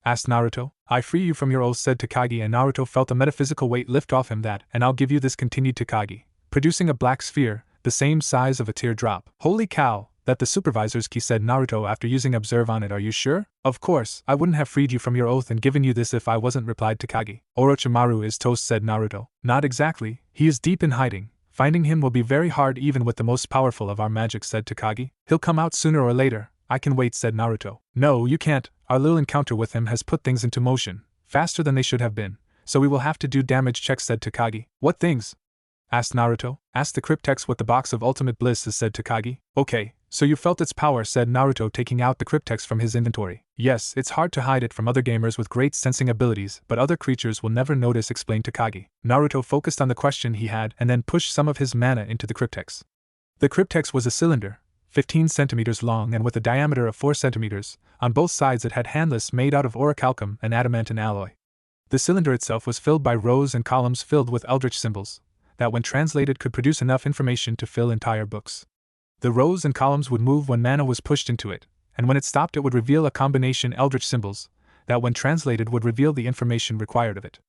Asked Naruto. I free you from your oath, said Takagi, and Naruto felt a metaphysical weight lift off him. That, and I'll give you this, continued Takagi, producing a black sphere, the same size of a teardrop. Holy cow, that the supervisor's key, said Naruto after using observe on it. Are you sure? Of course, I wouldn't have freed you from your oath and given you this if I wasn't, replied Takagi. Orochimaru is toast, said Naruto. Not exactly, he is deep in hiding. Finding him will be very hard even with the most powerful of our magic, said Takagi. He'll come out sooner or later. I can wait, said Naruto. No, you can't. Our little encounter with him has put things into motion, faster than they should have been, so we will have to do damage checks, said Takagi. What things? Asked Naruto. Ask the cryptex what the box of ultimate bliss is, said Takagi. Okay, so you felt its power, said Naruto, taking out the cryptex from his inventory. Yes, it's hard to hide it from other gamers with great sensing abilities, but other creatures will never notice, explained Takagi. Naruto focused on the question he had and then pushed some of his mana into the cryptex. The cryptex was a cylinder, 15 centimeters long and with a diameter of 4 centimeters. On both sides it had handles made out of orichalcum and adamantine alloy. The cylinder itself was filled by rows and columns filled with eldritch symbols, that when translated could produce enough information to fill entire books. The rows and columns would move when mana was pushed into it, and when it stopped it would reveal a combination eldritch symbols, that when translated would reveal the information required of it.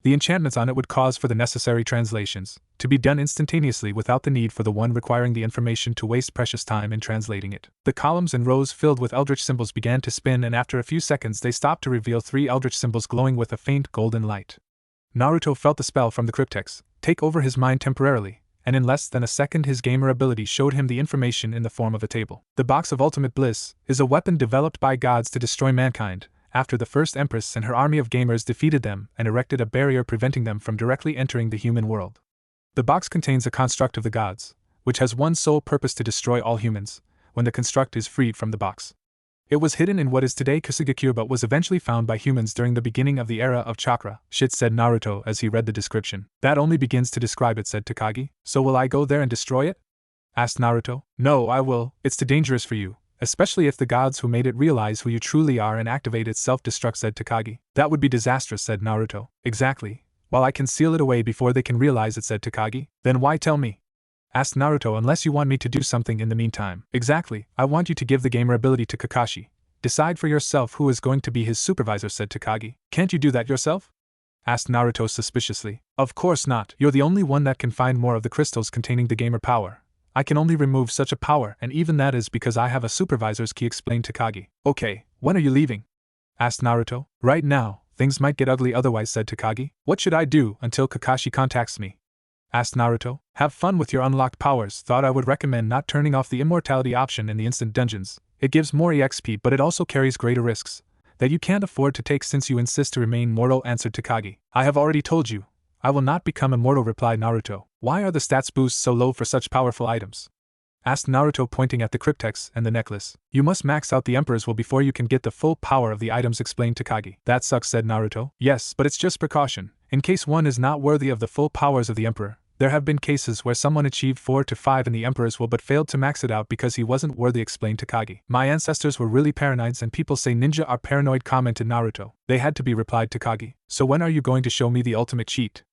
The enchantments on it would cause for the necessary translations to be done instantaneously without the need for the one requiring the information to waste precious time in translating it. The columns and rows filled with eldritch symbols began to spin, and after a few seconds they stopped to reveal 3 eldritch symbols glowing with a faint golden light. Naruto felt the spell from the cryptex take over his mind temporarily, and in less than a second his gamer ability showed him the information in the form of a table. The box of ultimate bliss is a weapon developed by gods to destroy mankind, after the first empress and her army of gamers defeated them and erected a barrier preventing them from directly entering the human world. The box contains a construct of the gods, which has one sole purpose: to destroy all humans, when the construct is freed from the box. It was hidden in what is today Kusugakure but was eventually found by humans during the beginning of the era of chakra. Shit, said Naruto as he read the description. That only begins to describe it, said Takagi. So will I go there and destroy it? Asked Naruto. No, I will. It's too dangerous for you. Especially if the gods who made it realize who you truly are and activate its self-destruct, said Takagi. That would be disastrous, said Naruto. Exactly. While I can seal it away before they can realize it, said Takagi. Then why tell me? Asked Naruto. Unless you want me to do something in the meantime. Exactly. I want you to give the gamer ability to Kakashi. Decide for yourself who is going to be his supervisor, said Takagi. Can't you do that yourself? Asked Naruto suspiciously. Of course not. You're the only one that can find more of the crystals containing the gamer power. I can only remove such a power, and even that is because I have a supervisor's key, explained Takagi. Okay, when are you leaving? Asked Naruto. Right now. Things might get ugly otherwise, said Takagi. What should I do until Kakashi contacts me? Asked Naruto. Have fun with your unlocked powers. Thought I would recommend not turning off the immortality option in the instant dungeons. It gives more EXP, but it also carries greater risks that you can't afford to take since you insist to remain mortal, answered Takagi. I have already told you. I will not become immortal, replied Naruto. Why are the stats boosts so low for such powerful items? Asked Naruto, pointing at the cryptex and the necklace. You must max out the Emperor's will before you can get the full power of the items, explained Takagi. That sucks, said Naruto. Yes, but it's just precaution. In case one is not worthy of the full powers of the Emperor. There have been cases where someone achieved 4 to 5 in the Emperor's will but failed to max it out because he wasn't worthy, explained Takagi. My ancestors were really paranoids and people say ninja are paranoid, commented Naruto. They had to be, replied Takagi. So when are you going to show me the ultimate cheat?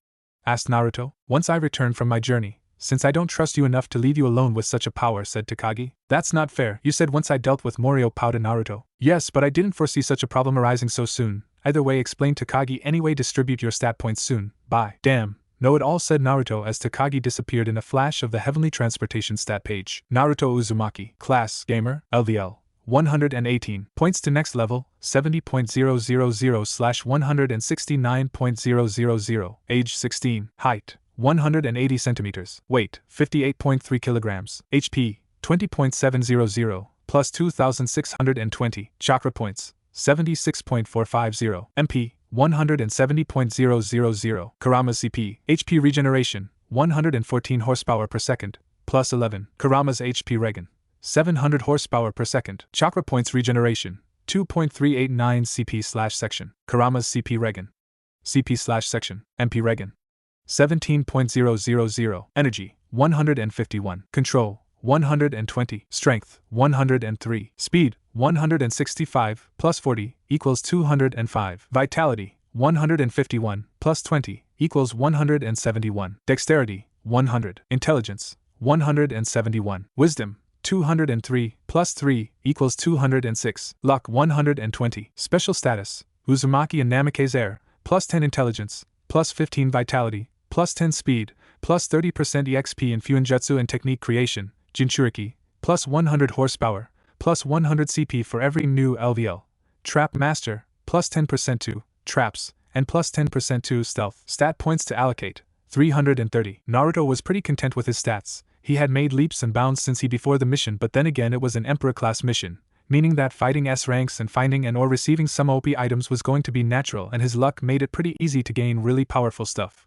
Asked Naruto. Once I return from my journey, since I don't trust you enough to leave you alone with such a power, said Takagi. That's not fair. You said once I dealt with Morio, pouted Naruto. Yes, but I didn't foresee such a problem arising so soon. Either way, explained Takagi. Anyway, distribute your stat points soon. Bye. Damn. Know it all, said Naruto as Takagi disappeared in a flash of the heavenly transportation stat page. Naruto Uzumaki. Class, Gamer, LVL 118. Points to next level, 70.000/169.000. Age 16. Height, 180 centimeters. Weight, 58.3 kilograms. HP, 20.700, plus 2,620. Chakra points, 76.450. MP, 170.000. Kurama's CP, HP regeneration, 114 horsepower per second, plus 11. Kurama's HP regen, 700 horsepower per second. Chakra points regeneration, 2.389 CP/section. Kurama's CP regen, CP/section, MP regen, 17.000. Energy, 151. Control, 120. Strength, 103. Speed, 165, plus 40, equals 205. Vitality, 151, plus 20, equals 171. Dexterity, 100. Intelligence, 171. Wisdom, 203, plus 3, equals 206. Luck, 120. Special status, Uzumaki and Namake's heir, plus 10 intelligence, plus 15 vitality, plus 10 speed, plus 30% EXP in Fuinjutsu and technique creation, Jinchuriki, plus 100 horsepower, plus 100 CP for every new LVL. Trap Master, plus 10% to traps, and plus 10% to stealth. Stat points to allocate, 330. Naruto was pretty content with his stats. He had made leaps and bounds since he before the mission, but then again it was an Emperor-class mission, meaning that fighting S ranks and finding and or receiving some OP items was going to be natural, and his luck made it pretty easy to gain really powerful stuff.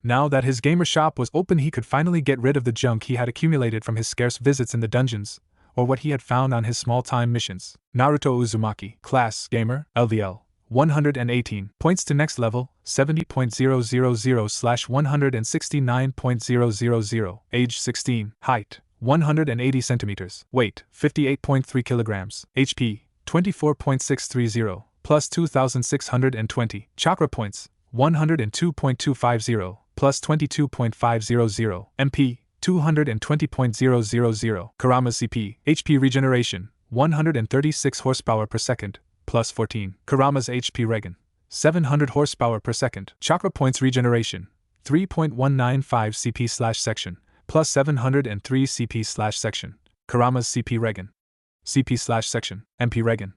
Now that his gamer shop was open, he could finally get rid of the junk he had accumulated from his scarce visits in the dungeons, or what he had found on his small-time missions. Naruto Uzumaki, Class Gamer, LVL, 118. Points to next level, 70.000/169.000. Age 16. Height, 180 centimeters. Weight, 58.3 kilograms. HP, 24.630, plus 2,620. Chakra points, 102.250, plus 22.500. MP, 220.000. Kurama's CP, HP regeneration, 136 horsepower per second, plus 14. Kurama's HP regen, 700 horsepower per second. Chakra points regeneration, 3.195 CP/section, plus 703 CP/section. Kurama's CP regen, CP/section, MP regen,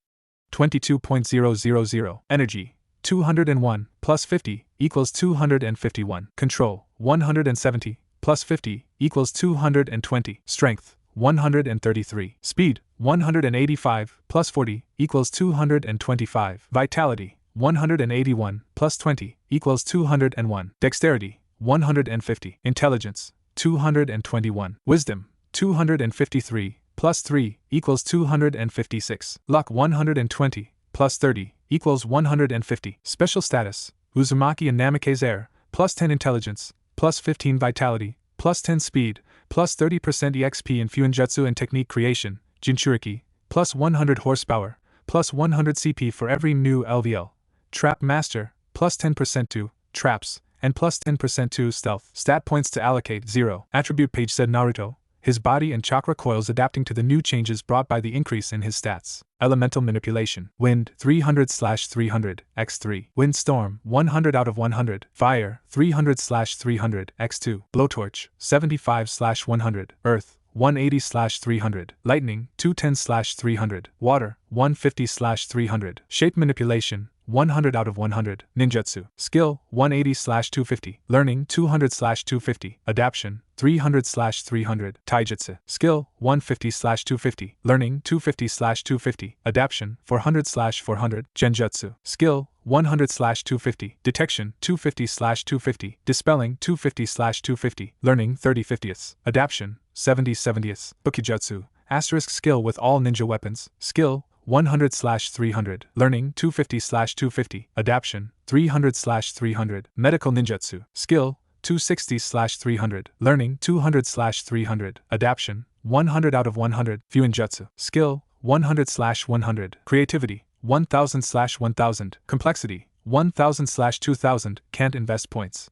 22.000. Energy, 201, plus 50, equals 251. Control, 170, plus 50, equals 220. Strength, 133. Speed, 185, plus 40, equals 225. Vitality, 181, plus 20, equals 201. Dexterity, 150. Intelligence, 221. Wisdom, 253, plus 3, equals 256. Luck, 120, plus 30, equals 150. Special status, Uzumaki and Namake's heir, plus 10 intelligence, plus 15 vitality, plus 10 speed, plus 30% EXP in Fuinjutsu and technique creation, Jinchuriki, plus 100 horsepower, plus 100 CP for every new LVL. Trap Master, plus 10% to traps, and plus 10% to stealth. Stat points to allocate, 0. Attribute page said Naruto, his body and chakra coils adapting to the new changes brought by the increase in his stats. Elemental manipulation. Wind, 300/300, x3. Windstorm, 100 out of 100. Fire, 300/300, x2. Blowtorch, 75/100. Earth, 180/300. Lightning, 210/300. Water, 150/300. Shape manipulation, 100 out of 100. Ninjutsu. Skill, 180/250. Learning, 200/250. Adaption, 300/300. Taijutsu. Skill, 150/250. Learning, 250/250. Adaption, 400/400. Genjutsu. Skill, 100/250. Detection, 250/250. Dispelling, 250/250. Learning, 30/50ths. Adaption, 70/70ths. Bukijutsu. Asterisk skill with all ninja weapons. Skill, 100/300. Learning, 250/250. Adaption, 300/300. Medical ninjutsu. Skill, 260/300. Learning, 200/300. Adaption, 100 out of 100. Fuinjutsu. Skill, 100/100. Creativity, 1000/1000. Complexity, 1000/2000. Can't invest points.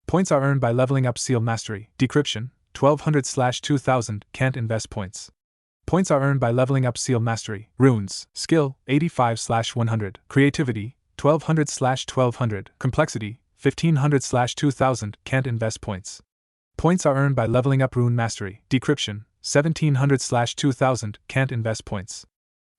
Points are earned by leveling up Seal Mastery. Decryption, 1200/2000. Can't invest points. Points are earned by leveling up Seal Mastery. Runes. Skill, 85/100. Creativity, 1200/1200. Complexity, 1500/2000. Can't invest points. Points are earned by leveling up Rune Mastery. Decryption, 1700/2000. Can't invest points.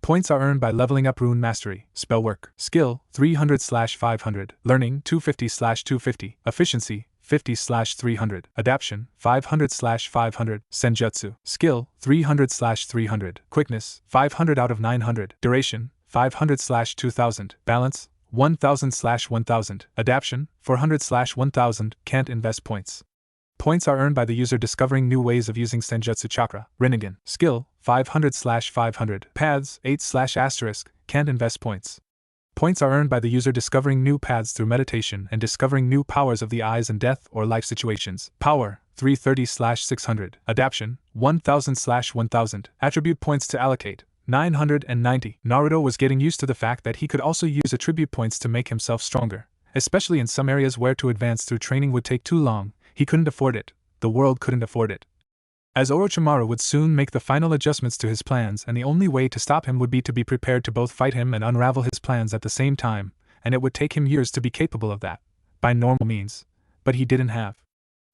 Points are earned by leveling up Rune Mastery, Spell Work, Skill, 300/500, Learning, 250/250, Efficiency, 50/300, Adaption, 500/500, Senjutsu, Skill, 300/300, Quickness, 500 out of 900, Duration, 500/2000, Balance, 1000/1000, Adaption, 400/1000, Can't invest points. Points are earned by the user discovering new ways of using Senjutsu Chakra, Rinnegan, Skill, 500/500, Paths, 8/*, can't invest points. Points are earned by the user discovering new paths through meditation and discovering new powers of the eyes in death or life situations. Power, 330/600, Adaption, 1000/1000, Attribute points to allocate, 990. Naruto was getting used to the fact that he could also use attribute points to make himself stronger, especially in some areas where to advance through training would take too long. He couldn't afford it, the world couldn't afford it. As Orochimaru would soon make the final adjustments to his plans, and the only way to stop him would be to be prepared to both fight him and unravel his plans at the same time, and it would take him years to be capable of that, by normal means. But he didn't have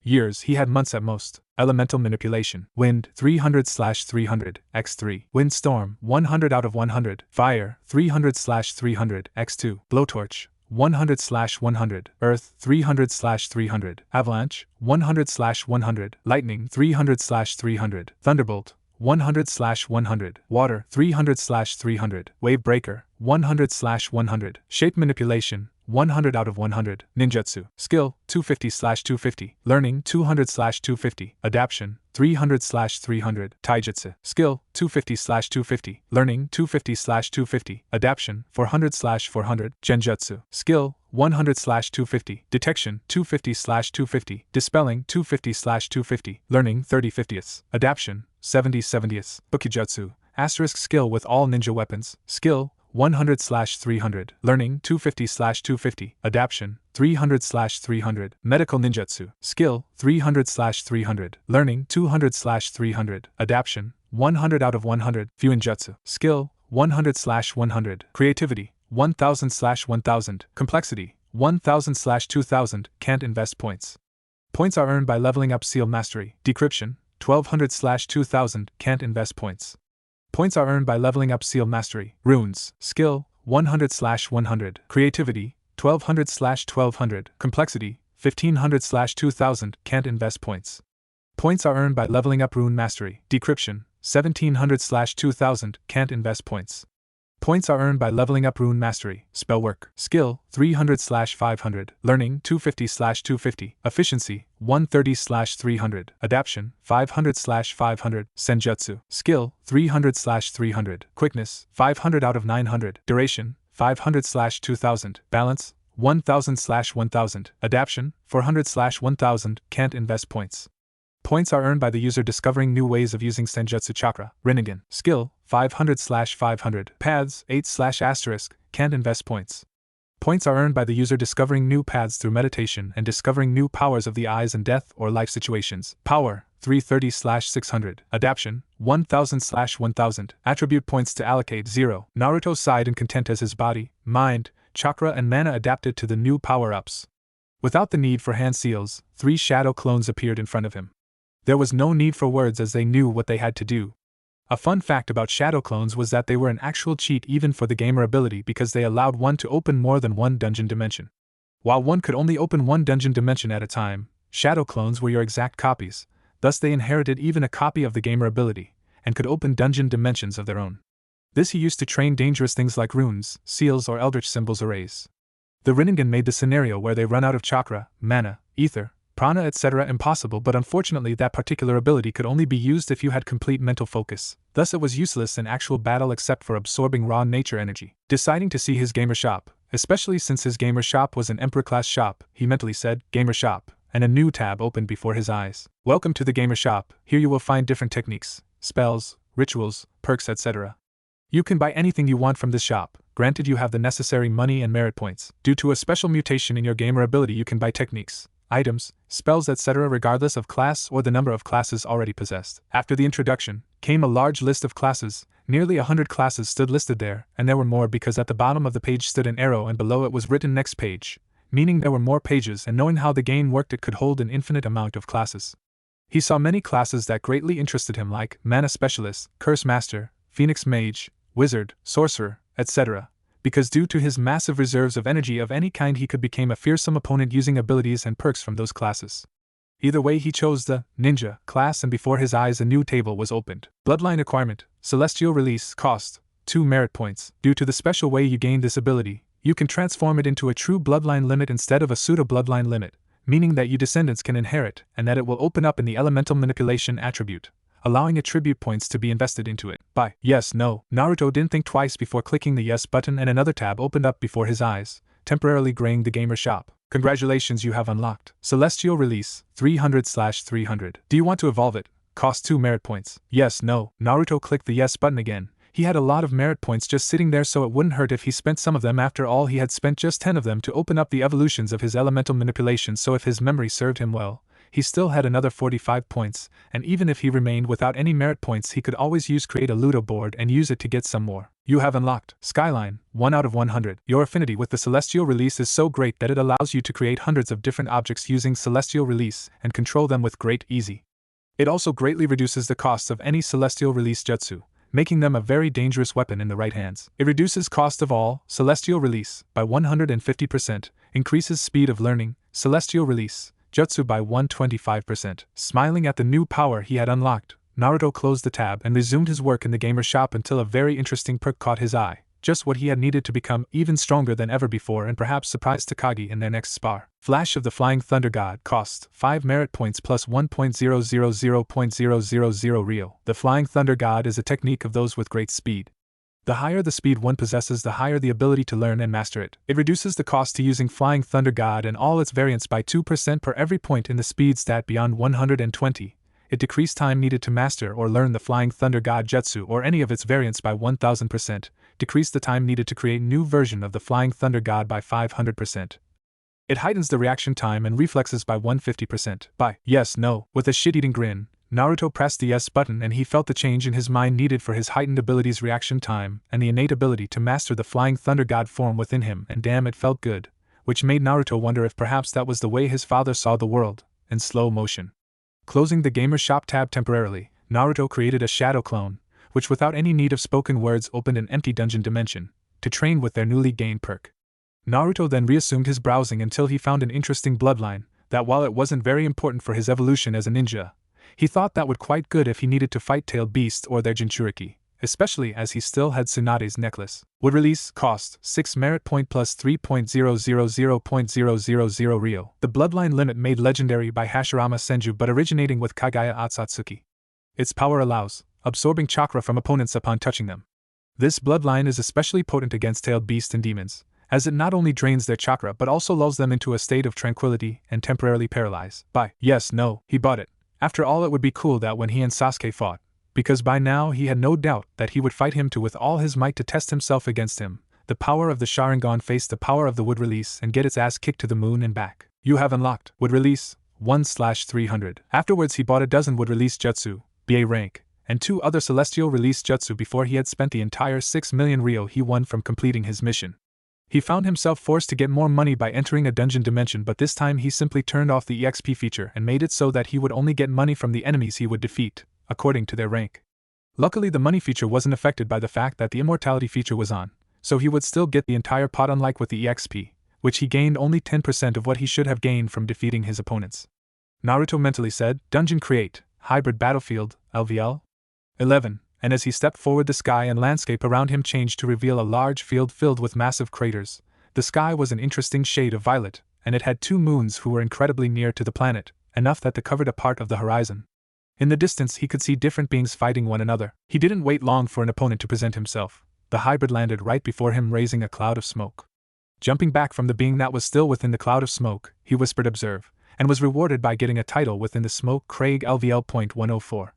years, he had months at most. Elemental Manipulation. Wind, 300/300, x3. Windstorm, 100 out of 100. Fire, 300/300, x2. Blowtorch, 100/100, Earth, 300/300, Avalanche, 100/100, Lightning, 300/300, Thunderbolt, 100/100, Water, 300/300, Wave Breaker, 100/100, Shape Manipulation, 100 out of 100, Ninjutsu, Skill, 250/250, Learning, 200/250, Adaption, 300/300, Taijutsu, Skill, 250/250, Learning, 250/250, Adaption, 400/400, Genjutsu, Skill, 100/250, Detection, 250/250, Dispelling, 250/250, Learning, 30/50ths, Adaption, 70/70ths, Bukijutsu, Asterisk Skill with all ninja weapons, Skill, 100/300, Learning, 250/250, Adaption, 300/300, Medical Ninjutsu, Skill, 300/300, Learning, 200/300, Adaption, 100 out of 100, Fuinjutsu, Skill, 100/100, Creativity, 1000/1000, Complexity, 1000/2000, can't invest points. Points are earned by leveling up Seal Mastery, Decryption, 1200/2000, can't invest points. Points are earned by leveling up Seal Mastery, Runes, Skill, 100/100, Creativity, 1200/1200, Complexity, 1500/2000, can't invest points. Points are earned by leveling up Rune Mastery, Decryption, 1700/2000, can't invest points. Points are earned by leveling up Rune Mastery, Spell Work, Skill, 300/500, Learning, 250/250, Efficiency, 130/300, Adaption, 500/500, Senjutsu, Skill, 300/300, Quickness, 500 out of 900, Duration, 500/2000, Balance, 1000/1000, Adaption, 400/1000, can't invest points. Points are earned by the user discovering new ways of using Senjutsu Chakra, Rinnegan, Skill, 500/500, Paths, 8/*, can't invest points. Points are earned by the user discovering new paths through meditation and discovering new powers of the eyes in death or life situations. Power, 330/600, Adaption, 1000/1000, Attribute points to allocate 0. Naruto sighed in content as his body, mind, chakra and mana adapted to the new power-ups. Without the need for hand seals, 3 shadow clones appeared in front of him. There was no need for words as they knew what they had to do. A fun fact about shadow clones was that they were an actual cheat even for the gamer ability because they allowed one to open more than one dungeon dimension. While one could only open one dungeon dimension at a time, shadow clones were your exact copies, thus they inherited even a copy of the gamer ability, and could open dungeon dimensions of their own. This he used to train dangerous things like runes, seals or eldritch symbols arrays. The Rinnegan made the scenario where they run out of chakra, mana, ether, prana etc. impossible, but unfortunately that particular ability could only be used if you had complete mental focus, thus it was useless in actual battle except for absorbing raw nature energy. Deciding to see his gamer shop, especially since his gamer shop was an Emperor-class shop, he mentally said, Gamer Shop, and a new tab opened before his eyes. Welcome to the Gamer Shop, here you will find different techniques, spells, rituals, perks etc. You can buy anything you want from this shop, granted you have the necessary money and merit points. Due to a special mutation in your gamer ability you can buy techniques, items, spells etc. regardless of class or the number of classes already possessed. After the introduction, came a large list of classes. Nearly 100 classes stood listed there, and there were more because at the bottom of the page stood an arrow and below it was written next page, meaning there were more pages, and knowing how the game worked it could hold an infinite amount of classes. He saw many classes that greatly interested him like Mana Specialist, Curse Master, Phoenix Mage, wizard, sorcerer, etc., because due to his massive reserves of energy of any kind he could become a fearsome opponent using abilities and perks from those classes. Either way he chose the ninja class, and before his eyes a new table was opened. Bloodline acquirement, celestial release, cost 2 merit points. Due to the special way you gain this ability, you can transform it into a true bloodline limit instead of a pseudo-bloodline limit, meaning that your descendants can inherit and that it will open up in the elemental manipulation attribute, allowing attribute points to be invested into it. By yes, no, Naruto didn't think twice before clicking the yes button, and another tab opened up before his eyes, temporarily graying the gamer shop. Congratulations, you have unlocked Celestial Release 300/300. Do you want to evolve it? Cost 2 merit points. Yes, no, Naruto clicked the yes button again. He had a lot of merit points just sitting there, so it wouldn't hurt if he spent some of them. After all, he had spent just 10 of them to open up the evolutions of his elemental manipulation, so if his memory served him well, he still had another 45 points, and even if he remained without any merit points, he could always create a Ludo board and use it to get some more. You have unlocked Skyline 1/100. Your affinity with the Celestial Release is so great that it allows you to create hundreds of different objects using Celestial Release and control them with great ease. It also greatly reduces the costs of any Celestial Release jutsu, making them a very dangerous weapon in the right hands. It reduces cost of all Celestial Release by 150%, increases speed of learning Celestial Release jutsu by 125%. Smiling at the new power he had unlocked, Naruto closed the tab and resumed his work in the gamer shop until a very interesting perk caught his eye, just what he had needed to become even stronger than ever before and perhaps surprise Takagi in their next spar. Flash of the Flying Thunder God, cost 5 merit points plus 1.000.000 Rio. The Flying Thunder God is a technique of those with great speed. The higher the speed one possesses, the higher the ability to learn and master it. It reduces the cost to using Flying Thunder God and all its variants by 2% per every point in the speed stat beyond 120. It decreased time needed to master or learn the Flying Thunder God jutsu or any of its variants by 1000%, decreased the time needed to create new version of the Flying Thunder God by 500%. It heightens the reaction time and reflexes by 150%. By yes, no, with a shit-eating grin, Naruto pressed the yes button and he felt the change in his mind needed for his heightened abilities, reaction time, and the innate ability to master the Flying Thunder God form within him, and damn, it felt good, which made Naruto wonder if perhaps that was the way his father saw the world, in slow motion. Closing the gamer shop tab temporarily, Naruto created a shadow clone, which without any need of spoken words opened an empty dungeon dimension, to train with their newly gained perk. Naruto then reassumed his browsing until he found an interesting bloodline, that while it wasn't very important for his evolution as a ninja, he thought that would quite good if he needed to fight tailed beasts or their Jinchuriki, especially as he still had Tsunade's necklace. Would release, cost 6 merit point plus 3.000.000 Rio. The bloodline limit made legendary by Hashirama Senju but originating with Kagaya Akatsuki. Its power allows absorbing chakra from opponents upon touching them. This bloodline is especially potent against tailed beasts and demons, as it not only drains their chakra but also lulls them into a state of tranquility and temporarily paralyze. By yes, no, he bought it. After all, it would be cool that when he and Sasuke fought, because by now he had no doubt that he would fight him to with all his might to test himself against him, the power of the Sharingan face the power of the wood release and get its ass kicked to the moon and back. You have unlocked wood release 1/300. Afterwards he bought a dozen wood release jutsu, BA rank, and 2 other celestial release jutsu before he had spent the entire 6 million Rio he won from completing his mission. He found himself forced to get more money by entering a dungeon dimension, but this time he simply turned off the EXP feature and made it so that he would only get money from the enemies he would defeat, according to their rank. Luckily the money feature wasn't affected by the fact that the immortality feature was on, so he would still get the entire pot, unlike with the EXP, which he gained only 10% of what he should have gained from defeating his opponents. Naruto mentally said, Dungeon Create, Hybrid Battlefield, LVL 11. And as he stepped forward, the sky and landscape around him changed to reveal a large field filled with massive craters. The sky was an interesting shade of violet, and it had 2 moons who were incredibly near to the planet, enough that they covered a part of the horizon. In the distance he could see different beings fighting one another. He didn't wait long for an opponent to present himself. The hybrid landed right before him, raising a cloud of smoke. Jumping back from the being that was still within the cloud of smoke, he whispered observe, and was rewarded by getting a title within the smoke, Craig LVL.104.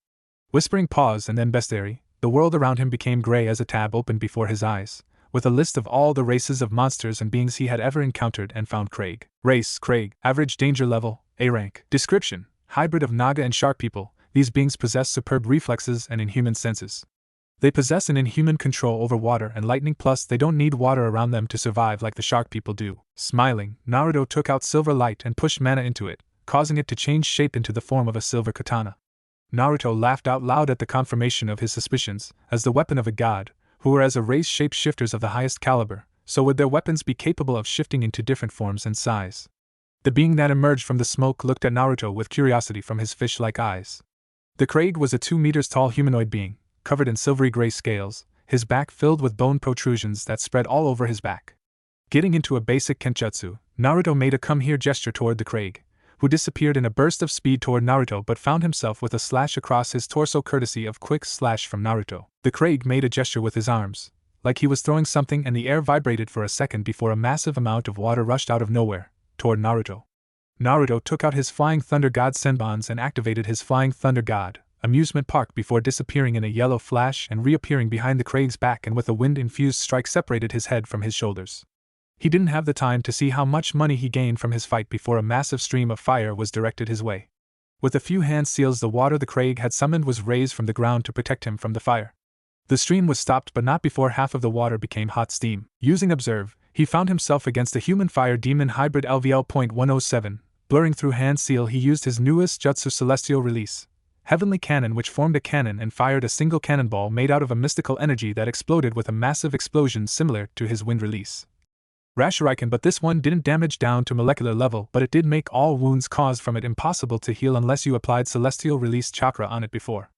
Whispering pause and then bestiary, the world around him became gray as a tab opened before his eyes, with a list of all the races of monsters and beings he had ever encountered and found. Craig. Race, Craig. Average danger level, A rank. Description: hybrid of Naga and shark people, these beings possess superb reflexes and inhuman senses. They possess an inhuman control over water and lightning, plus they don't need water around them to survive like the shark people do. Smiling, Naruto took out silver light and pushed mana into it, causing it to change shape into the form of a silver katana. Naruto laughed out loud at the confirmation of his suspicions, as the weapon of a god, who were as a race shapeshifters of the highest caliber, so would their weapons be capable of shifting into different forms and size. The being that emerged from the smoke looked at Naruto with curiosity from his fish-like eyes. The Craig was a 2 meters tall humanoid being, covered in silvery gray scales, his back filled with bone protrusions that spread all over his back. Getting into a basic kenjutsu, Naruto made a come-here gesture toward the Craig, who disappeared in a burst of speed toward Naruto but found himself with a slash across his torso courtesy of quick slash from Naruto. The Craig made a gesture with his arms, like he was throwing something, and the air vibrated for a second before a massive amount of water rushed out of nowhere, toward Naruto. Naruto took out his Flying Thunder God Senbons and activated his Flying Thunder God amusement park before disappearing in a yellow flash and reappearing behind the Craig's back, and with a wind-infused strike separated his head from his shoulders. He didn't have the time to see how much money he gained from his fight before a massive stream of fire was directed his way. With a few hand seals, the water the Craig had summoned was raised from the ground to protect him from the fire. The stream was stopped, but not before half of the water became hot steam. Using Observe, he found himself against a human fire demon hybrid LVL.107. Blurring through hand seal, he used his newest jutsu, Celestial Release, Heavenly Cannon, which formed a cannon and fired a single cannonball made out of a mystical energy that exploded with a massive explosion similar to his wind release. Rashuriken, but this one didn't damage down to molecular level, but it did make all wounds caused from it impossible to heal unless you applied Celestial Release chakra on it before.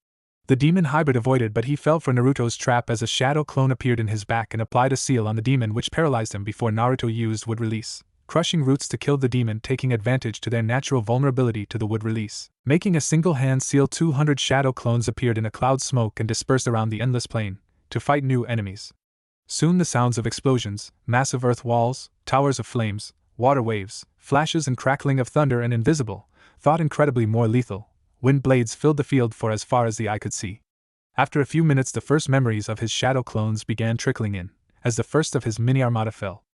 The demon hybrid avoided, but he fell for Naruto's trap as a shadow clone appeared in his back and applied a seal on the demon, which paralyzed him before Naruto used Wood Release, crushing roots to kill the demon, taking advantage to their natural vulnerability to the Wood Release. Making a single hand seal, 200 shadow clones appeared in a cloud smoke and dispersed around the endless plain to fight new enemies. Soon the sounds of explosions, massive earth walls, towers of flames, water waves, flashes and crackling of thunder, and invisible, thought incredibly more lethal, wind blades filled the field for as far as the eye could see. After a few minutes, the first memories of his shadow clones began trickling in, as the first of his mini armada fell.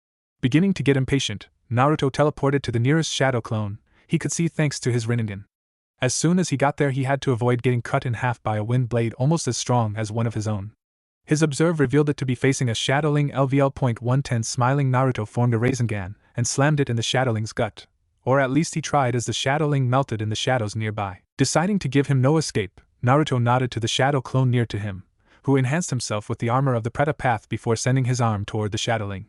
Beginning to get impatient, Naruto teleported to the nearest shadow clone he could see thanks to his Rinnegan. As soon as he got there, he had to avoid getting cut in half by a wind blade almost as strong as one of his own. His Observe revealed it to be facing a Shadowling LVL.110. Smiling, Naruto formed a Rasengan and slammed it in the Shadowling's gut, or at least he tried, as the Shadowling melted in the shadows nearby. Deciding to give him no escape, Naruto nodded to the shadow clone near to him, who enhanced himself with the armor of the Preta Path before sending his arm toward the Shadowling,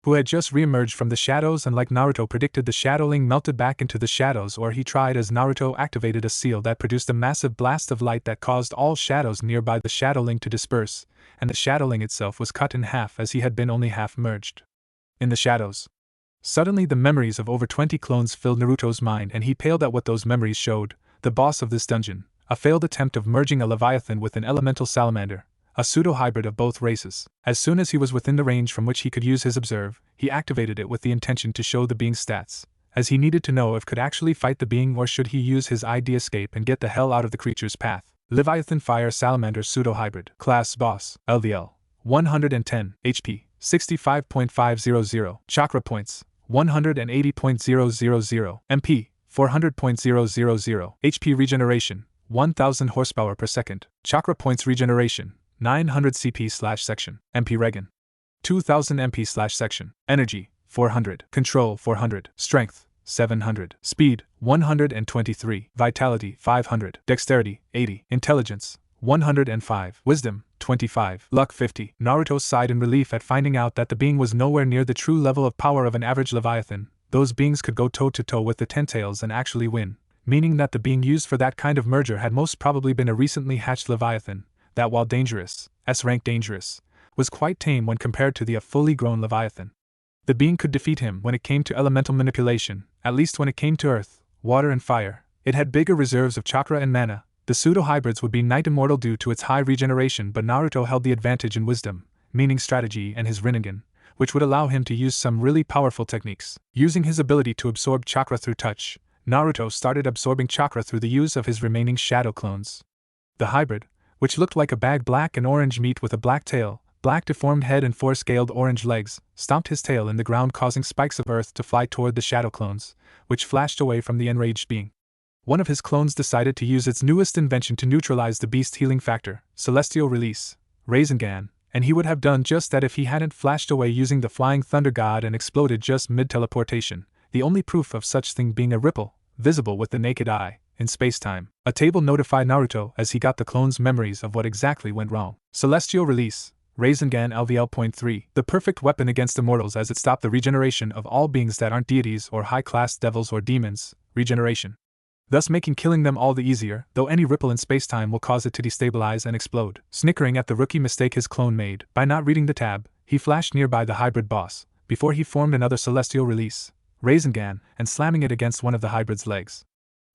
who had just re-emerged from the shadows, and like Naruto predicted, the Shadowling melted back into the shadows, or he tried, as Naruto activated a seal that produced a massive blast of light that caused all shadows nearby the Shadowling to disperse, and the Shadowling itself was cut in half as he had been only half merged in the shadows. Suddenly the memories of over 20 clones filled Naruto's mind, and he paled at what those memories showed. The boss of this dungeon, a failed attempt of merging a Leviathan with an elemental salamander, a pseudo-hybrid of both races. As soon as he was within the range from which he could use his Observe, he activated it with the intention to show the being's stats, as he needed to know if could actually fight the being, or should he use his ID escape and get the hell out of the creature's path. Leviathan Fire Salamander Pseudo-Hybrid Class Boss LVL 110 HP 65.500 Chakra Points 180.000 MP 400.000 HP Regeneration 1000 horsepower per second. Chakra Points Regeneration 900 CP/section. MP Regen 2000 MP/section. Energy 400. Control 400. Strength 700. Speed 123. Vitality 500. Dexterity 80. Intelligence 105. Wisdom 25. Luck 50. Naruto sighed in relief at finding out that the being was nowhere near the true level of power of an average Leviathan. Those beings could go toe-to-toe with the Ten-Tails and actually win, meaning that the being used for that kind of merger had most probably been a recently hatched Leviathan, that while dangerous, S-rank dangerous, was quite tame when compared to the fully grown Leviathan. The being could defeat him when it came to elemental manipulation, at least when it came to earth, water and fire. It had bigger reserves of chakra and mana. The pseudo-hybrids would be night immortal due to its high regeneration, but Naruto held the advantage in wisdom, meaning strategy, and his Rinnegan, which would allow him to use some really powerful techniques. Using his ability to absorb chakra through touch, Naruto started absorbing chakra through the use of his remaining shadow clones. The hybrid, which looked like a bag black and orange meat with a black tail, black deformed head and 4 scaled orange legs, stomped his tail in the ground, causing spikes of earth to fly toward the shadow clones, which flashed away from the enraged being. One of his clones decided to use its newest invention to neutralize the beast's healing factor, Celestial Release, Rasengan, and he would have done just that if he hadn't flashed away using the Flying Thunder God and exploded just mid-teleportation, the only proof of such thing being a ripple, visible with the naked eye, in space-time. A table notified Naruto as he got the clone's memories of what exactly went wrong. Celestial Release, Rasengan LVL.3, the perfect weapon against immortals as it stopped the regeneration of all beings that aren't deities or high-class devils or demons, regeneration. Thus making killing them all the easier, though any ripple in spacetime will cause it to destabilize and explode. Snickering at the rookie mistake his clone made, by not reading the tab, he flashed nearby the hybrid boss, before he formed another celestial release, Rasengan, and slamming it against one of the hybrid's legs.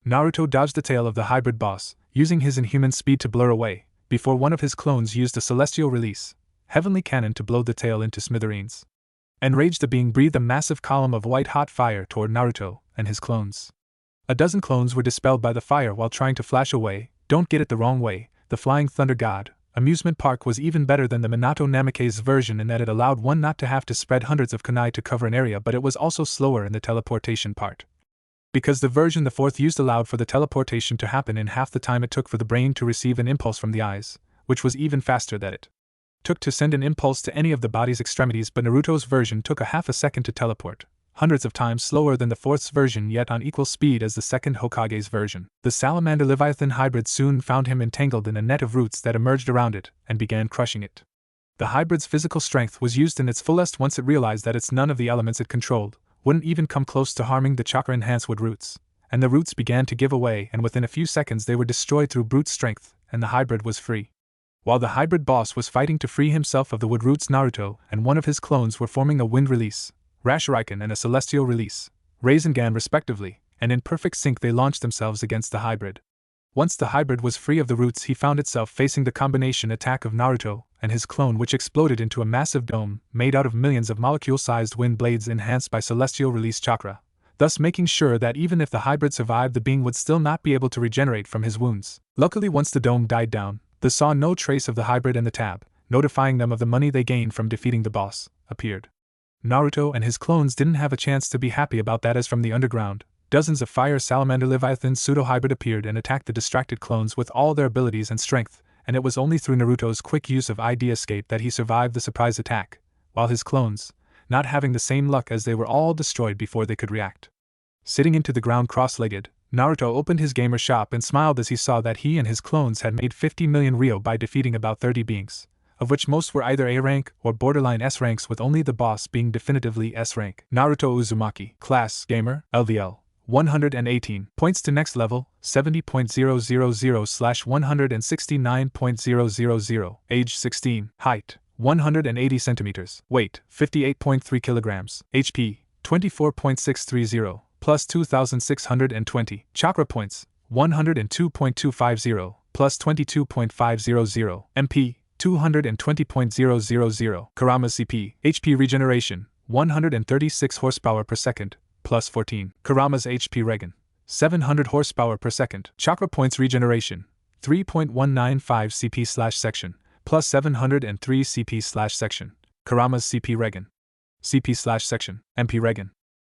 Naruto dodged the tail of the hybrid boss, using his inhuman speed to blur away, before one of his clones used a celestial release, Heavenly Cannon, to blow the tail into smithereens. Enraged, the being breathed a massive column of white-hot fire toward Naruto and his clones. A dozen clones were dispelled by the fire while trying to flash away. Don't get it the wrong way, the Flying Thunder God amusement park was even better than the Minato Namake's version in that it allowed one not to have to spread hundreds of kunai to cover an area, but it was also slower in the teleportation part. Because the version the fourth used allowed for the teleportation to happen in half the time it took for the brain to receive an impulse from the eyes, which was even faster than it took to send an impulse to any of the body's extremities, but Naruto's version took a half a second to teleport, hundreds of times slower than the fourth's version yet on equal speed as the second Hokage's version. The Salamander Leviathan hybrid soon found him entangled in a net of roots that emerged around it, and began crushing it. The hybrid's physical strength was used in its fullest once it realized that its none of the elements it controlled wouldn't even come close to harming the chakra-enhanced wood roots, and the roots began to give away, and within a few seconds they were destroyed through brute strength, and the hybrid was free. While the hybrid boss was fighting to free himself of the wood roots, Naruto and one of his clones were forming a wind release, Rashuriken, and a celestial release, Rasengan respectively, and in perfect sync they launched themselves against the hybrid. Once the hybrid was free of the roots, he found itself facing the combination attack of Naruto and his clone, which exploded into a massive dome made out of millions of molecule-sized wind blades enhanced by celestial release chakra, thus making sure that even if the hybrid survived, the being would still not be able to regenerate from his wounds. Luckily, once the dome died down, they saw no trace of the hybrid, and the tab, notifying them of the money they gained from defeating the boss, appeared. Naruto and his clones didn't have a chance to be happy about that, as from the underground, dozens of Fire Salamander Leviathan pseudo-hybrid appeared and attacked the distracted clones with all their abilities and strength, and it was only through Naruto's quick use of ID escape that he survived the surprise attack, while his clones, not having the same luck as they were all destroyed before they could react. Sitting into the ground cross-legged, Naruto opened his gamer shop and smiled as he saw that he and his clones had made 50 million Ryo by defeating about 30 beings, of which most were either A rank or borderline S ranks, with only the boss being definitively S rank. Naruto Uzumaki, Class Gamer, LVL, 118, points to next level, 70.000/169.000, age 16, height, 180 centimeters, weight, 58.3 kilograms, HP, 24.630, plus 2,620, chakra points, 102.250, plus 22.500, MP, 220.000, Kurama's CP, HP regeneration, 136 horsepower per second, plus 14, Kurama's HP regen, 700 horsepower per second, chakra points regeneration, 3.195 CP/section, plus 703 CP/section, Kurama's CP regen, CP/section, MP regen,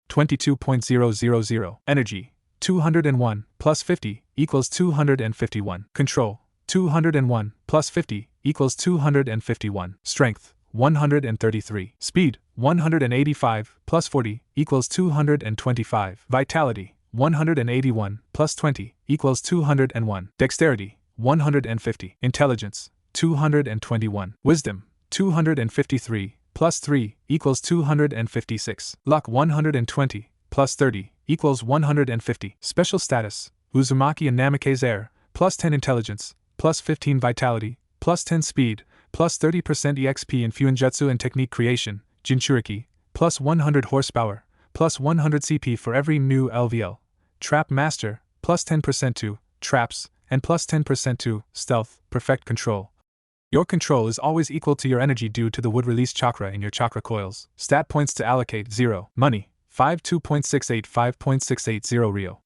22.000, energy, 201, plus 50, equals 251, control, 201, plus 50, equals 251, strength, 133, speed, 185, plus 40, equals 225, vitality, 181, plus 20, equals 201, dexterity, 150, intelligence, 221, wisdom, 253, plus 3, equals 256, luck 120, plus 30, equals 150, special status, Uzumaki and Namake's heir, plus 10 intelligence, plus 15 vitality, plus 10 speed, plus 30% EXP in Fuinjutsu and technique creation, Jinchuriki, plus 100 horsepower, plus 100 CP for every new LVL, trap master, plus 10% to traps, and plus 10% to stealth, perfect control. Your control is always equal to your energy due to the wood release chakra in your chakra coils. Stat points to allocate 0. Money, 52.685.680 Ryo.